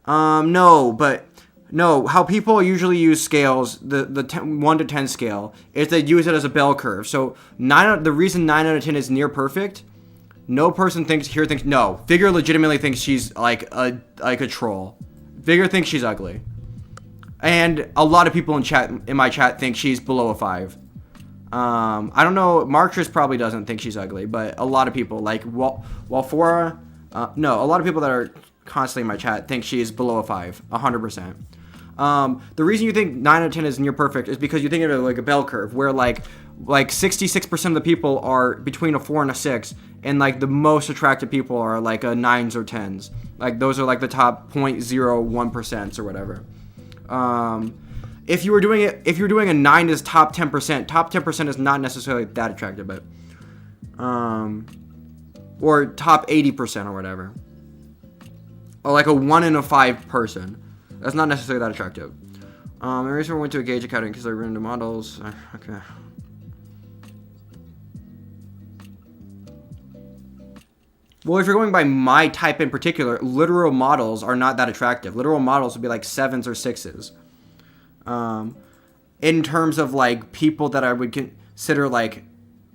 No, how people usually use scales, the 1 to 10 scale, is they use it as a bell curve. So the reason 9 out of 10 is near perfect, no person thinks, no, Figure legitimately thinks she's like a troll. Figure thinks she's ugly. And a lot of people in my chat think she's below a 5. I don't know, Marcus probably doesn't think she's ugly, but a lot of people, like Walfora, a lot of people that are constantly in my chat think she is below a 5, 100%. The reason you think 9 out of 10 is near perfect is because you think of it like a bell curve, where like 66% of the people are between a 4 and a 6, and like the most attractive people are like a 9s or 10s. Like those are like the top 0.01% or whatever. If you're doing a 9 is top 10%. Top 10% is not necessarily that attractive, but or top 80% or whatever. Or like a 1 in a 5 person. That's not necessarily that attractive. The reason we went to a gauge academy because they're random models. Okay. Well, if you're going by my type in particular, literal models are not that attractive. Literal models would be like 7s or 6s. In terms of like people that I would consider like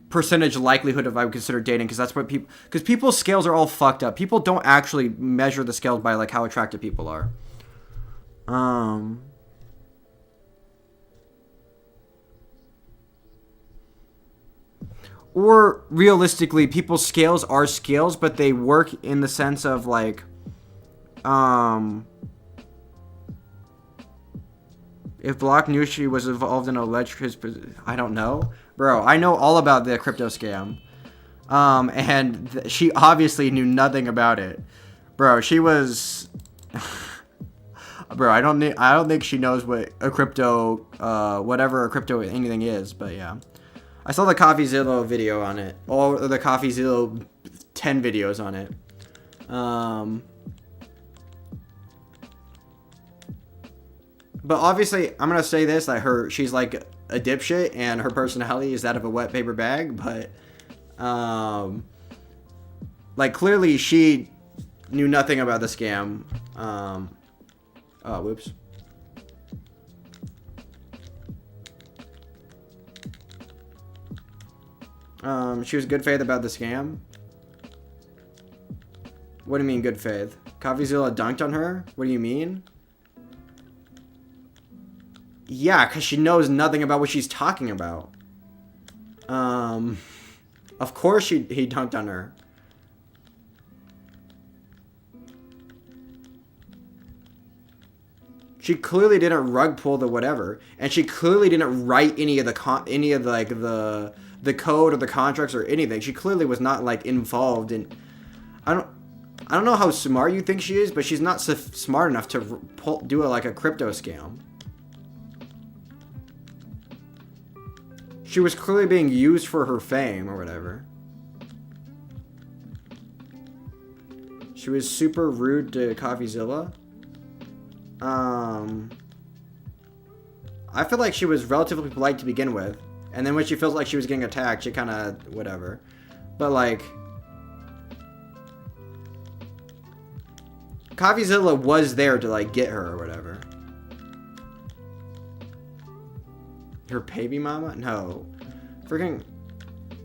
percentage likelihood of I would consider dating, because that's what because people's scales are all fucked up. People don't actually measure the scales by like how attractive people are. Or realistically, people's scales are scales, but they work in the sense of like, if Block knew she was involved in I don't know. Bro, I know all about the crypto scam. And she obviously knew nothing about it. Bro, she was... Bro, I don't think she knows what a crypto, whatever a crypto anything is, but yeah. I saw the CoffeeZilla video on it. Or the CoffeeZilla 10 videos on it. But obviously, I'm gonna say this, that she's like a dipshit, and her personality is that of a wet paper bag, but, like, clearly she knew nothing about the scam. Oh, whoops. She was good faith about the scam. What do you mean good faith? CoffeeZilla dunked on her? What do you mean? Yeah, because she knows nothing about what she's talking about. Of course he dunked on her. She clearly didn't rug pull the whatever, and she clearly didn't write any of the code or the contracts or anything. She clearly was not like involved in. I don't know how smart you think she is, but she's not smart enough to do a crypto scam. She was clearly being used for her fame or whatever. She was super rude to CoffeeZilla. I feel like she was relatively polite to begin with. And then when she feels like she was getting attacked, she kind of whatever. But like, CoffeeZilla was there to like get her or whatever. Her baby mama? No. Freaking...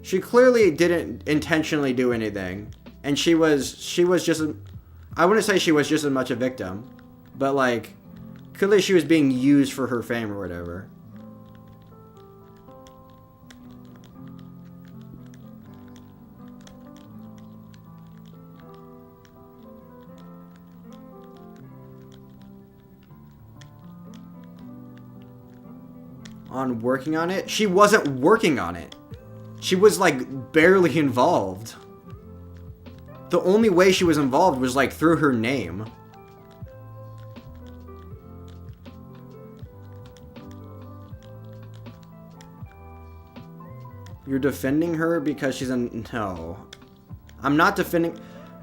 She clearly didn't intentionally do anything. And she was just... I wouldn't say she was just as much a victim. But, like... Clearly she was being used for her fame or whatever. On working on it? She wasn't working on it. She was like barely involved. The only way she was involved was like through her name. You're defending her because she's a... No. I'm not defending...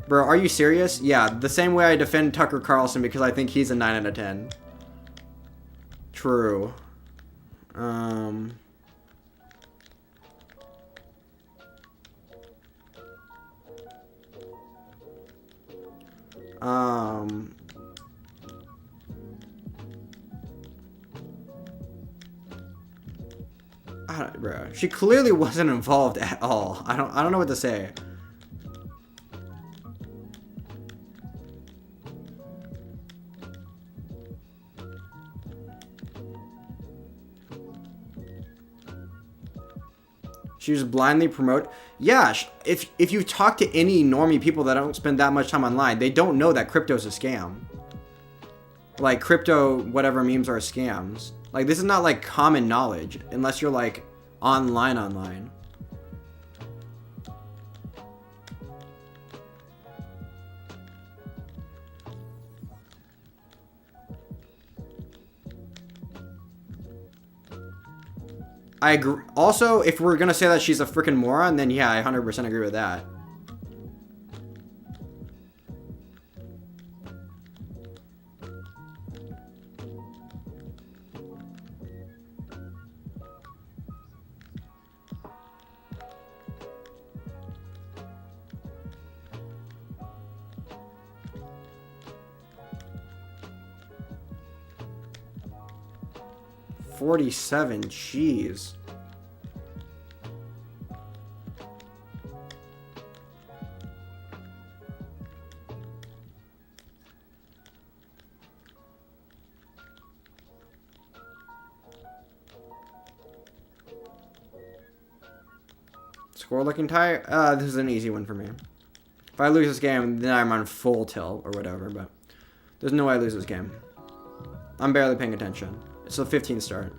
Bro, are you serious? Yeah, the same way I defend Tucker Carlson because I think he's a 9 out of 10. True. Bro, she clearly wasn't involved at all. I don't know what to say. She just blindly promote. Yeah, if you talk to any normie people that don't spend that much time online, they don't know that crypto's a scam. Like, crypto, whatever memes are scams. Like, this is not, like, common knowledge, unless you're, like, online. I agree. Also, if we're gonna say that she's a freaking moron, then yeah, I 100% agree with that. $47, jeez. Score looking tight? This is an easy one for me. If I lose this game, then I'm on full tilt or whatever, but there's no way I lose this game. I'm barely paying attention. It's a 15 start.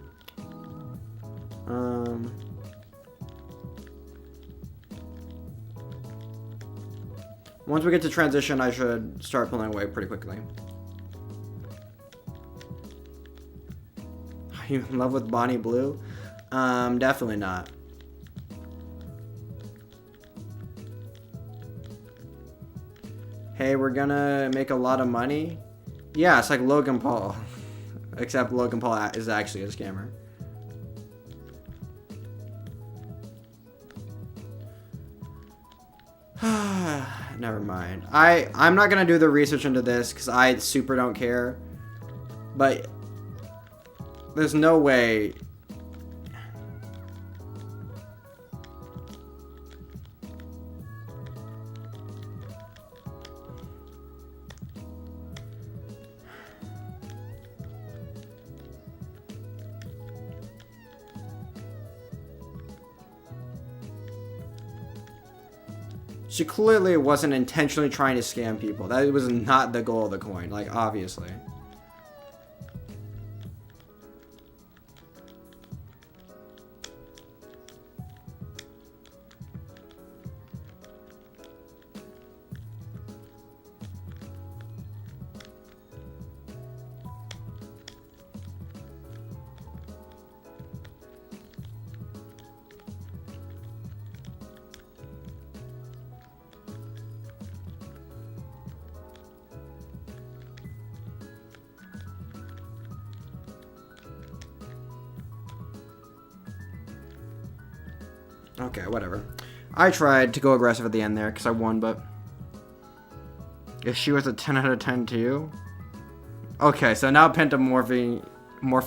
Once we get to transition, I should start pulling away pretty quickly. Are you in love with Bonnie Blue? Definitely not. Hey, we're gonna make a lot of money? Yeah, it's like Logan Paul. Except Logan Paul is actually a scammer. Never mind. I'm not gonna do the research into this because I super don't care. But there's no way. She clearly wasn't intentionally trying to scam people. That was not the goal of the coin, like, obviously. Okay, whatever. I tried to go aggressive at the end there because I won, but if she was a 10 out of 10 to you. Okay, so now Pentamorphe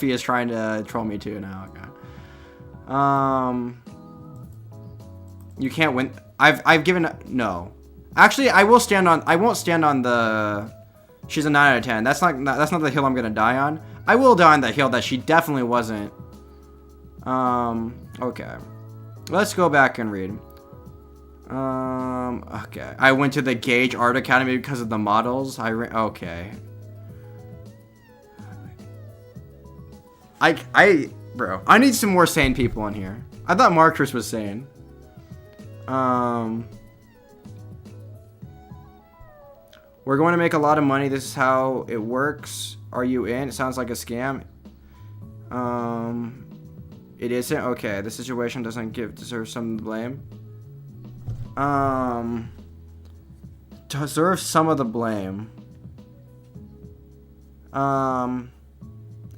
is trying to troll me too now. Okay. You can't win. I've given no. Actually, I won't stand on the she's a 9 out of 10. That's not the hill I'm gonna die on. I will die on the hill that she definitely wasn't. Okay. Let's go back and read. Okay. I went to the Gage Art Academy because of the models. Okay. Bro, I need some more sane people in here. I thought Marcus was sane. We're going to make a lot of money. This is how it works. Are you in? It sounds like a scam. It isn't? Okay, the situation doesn't deserve some blame. Deserve some of the blame. I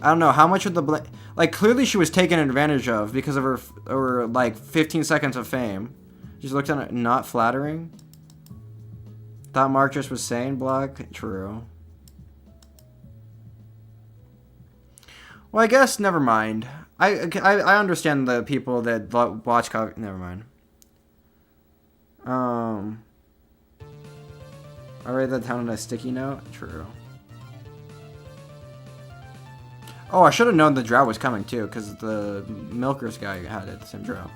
don't know, how much would the blame... Like, clearly she was taken advantage of because of her like, 15 seconds of fame. Just looked at it, not flattering. Thought Mark just was saying block. True. Well, I guess never mind. I understand the people that watch. Never mind. I read that down on a sticky note. True. Oh, I should have known the drought was coming too, because the Milkers guy had it. The same drought.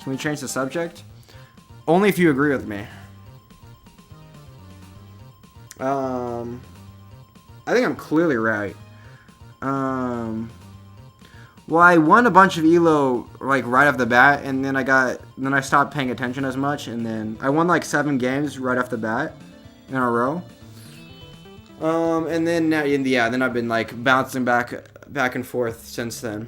Can we change the subject? Only if you agree with me. I think I'm clearly right. Well, I won a bunch of ELO like right off the bat, and then I stopped paying attention as much, and then I won like 7 games right off the bat in a row. And then now, yeah, then I've been like bouncing back and forth since then.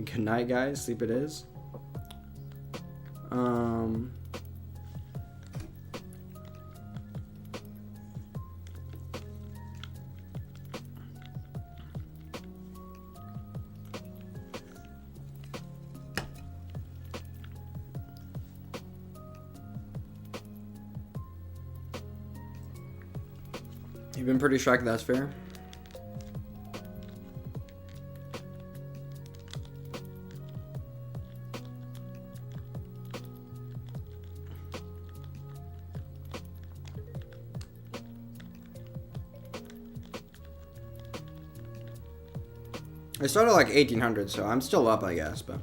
Good night, guys. Sleep it is. You've been pretty shocked that's fair. I started like 1800, so I'm still up, I guess, but.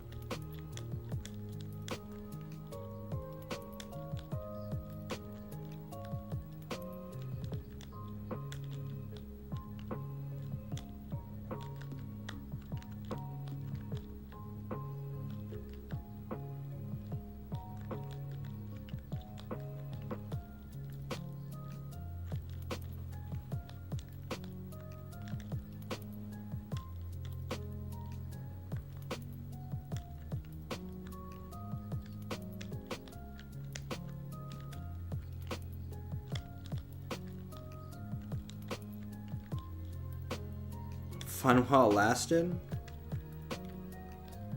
Fun while it lasted.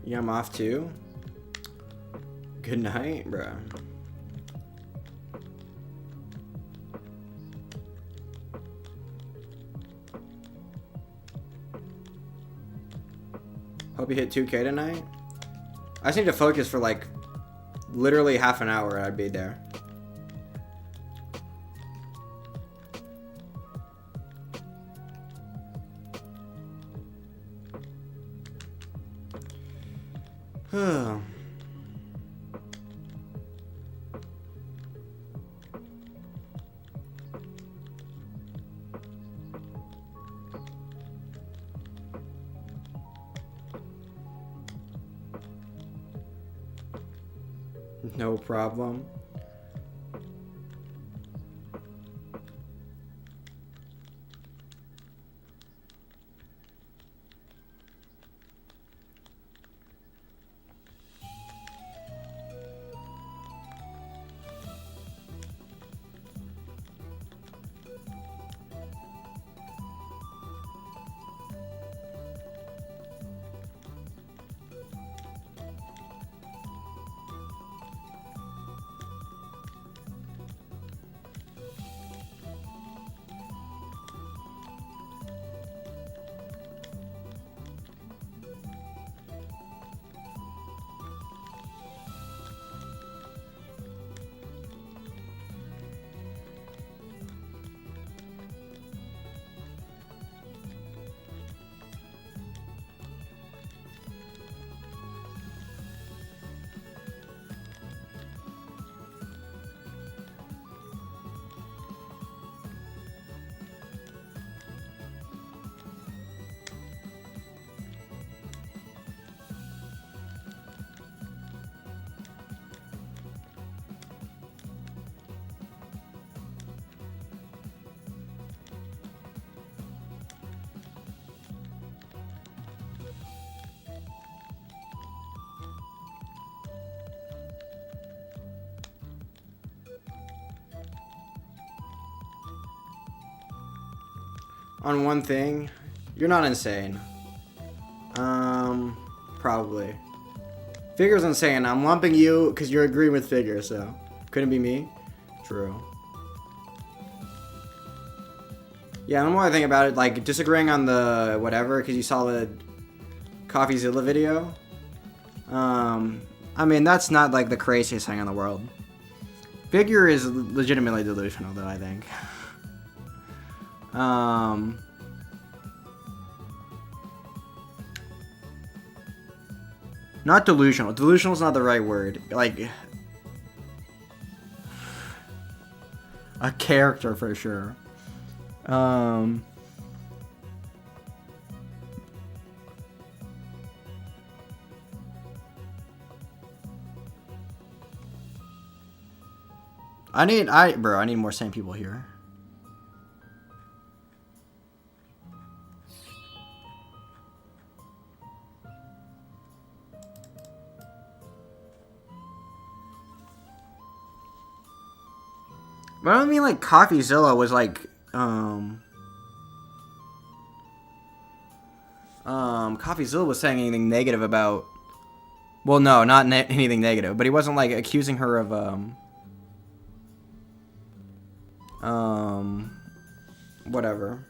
Yeah, I'm off too. Good night, bro. Hope you hit 2K tonight. I just need to focus for like literally half an hour and I'd be there. No problem. on one thing, you're not insane. Probably. Figure's insane. I'm lumping you because you're agreeing with Figure, so couldn't be me. True. Yeah, the more I think about it, like disagreeing on the whatever, because you saw the CoffeeZilla video. I mean, that's not like the craziest thing in the world. Figure is legitimately delusional, though, I think. Not delusional. Delusional is not the right word. Like, a character for sure. I need more sane people here. But I don't mean like CoffeeZilla was like, CoffeeZilla was saying anything negative about, well, no, not anything negative, but he wasn't like accusing her of, whatever.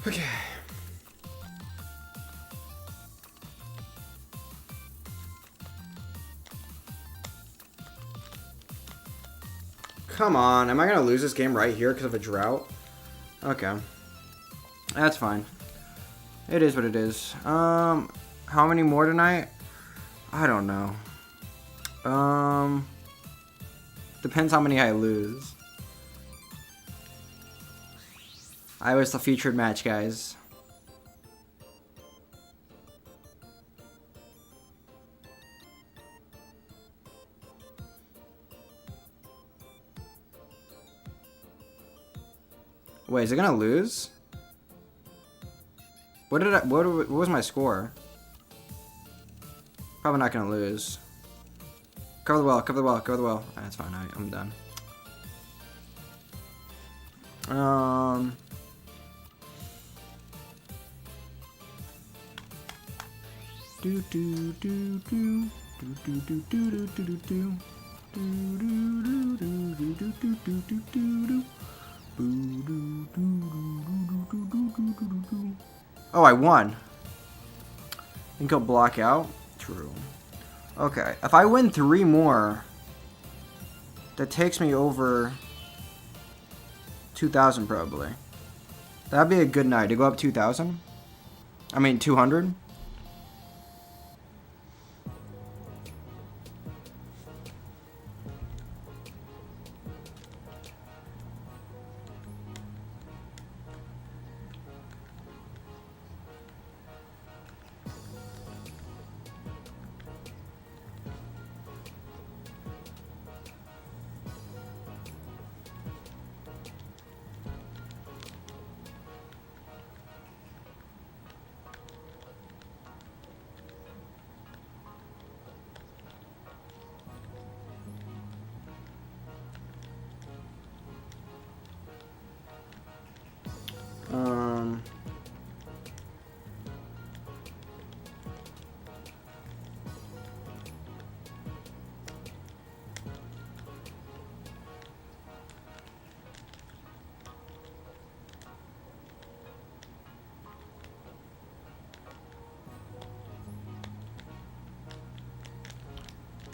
Okay. Come on, am I gonna lose this game right here because of a drought? Okay. That's fine. It is what it is. How many more tonight? I don't know. Depends how many I lose. I was the featured match, guys. Wait, is it gonna lose? What was my score? Probably not gonna lose. Cover the well, cover the well, cover the well. That's fine, I'm done. Do do do do do do do do do do do. Oh, I won. Think he'll block out? True. Okay, if I win 3 more, that takes me over 2,000 probably. That'd be a good night to go up 2,000. I mean 200.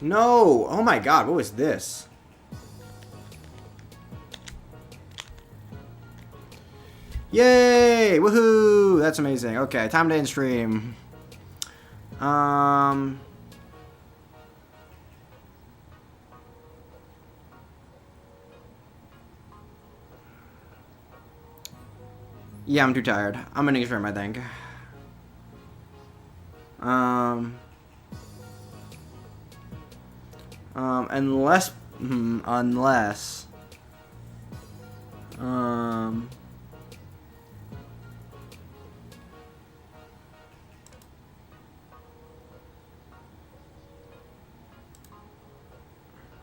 No! Oh my god, what was this? Yay! Woohoo! That's amazing. Okay, time to end stream. Yeah, I'm too tired. I'm ending stream, I think. Unless,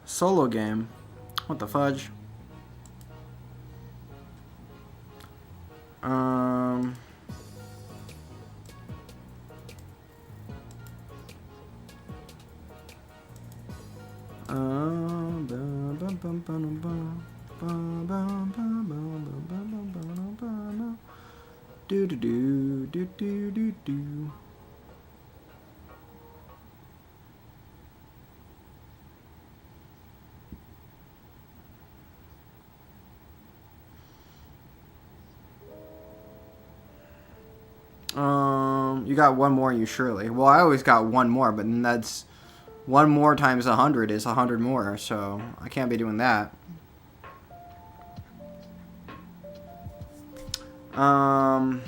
solo game. What the fudge? Do do do do do do do. You got one more, you surely. Well, I always got one more, but then that's one more times 100 is 100 more, so I can't be doing that. I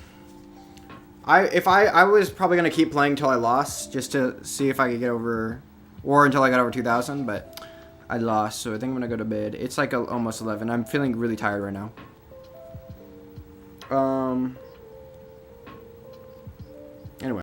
was probably gonna keep playing till I lost, just to see if I could get over, or until I got over 2,000, but I lost, so I think I'm gonna go to bed. It's like almost 11. I'm feeling really tired right now.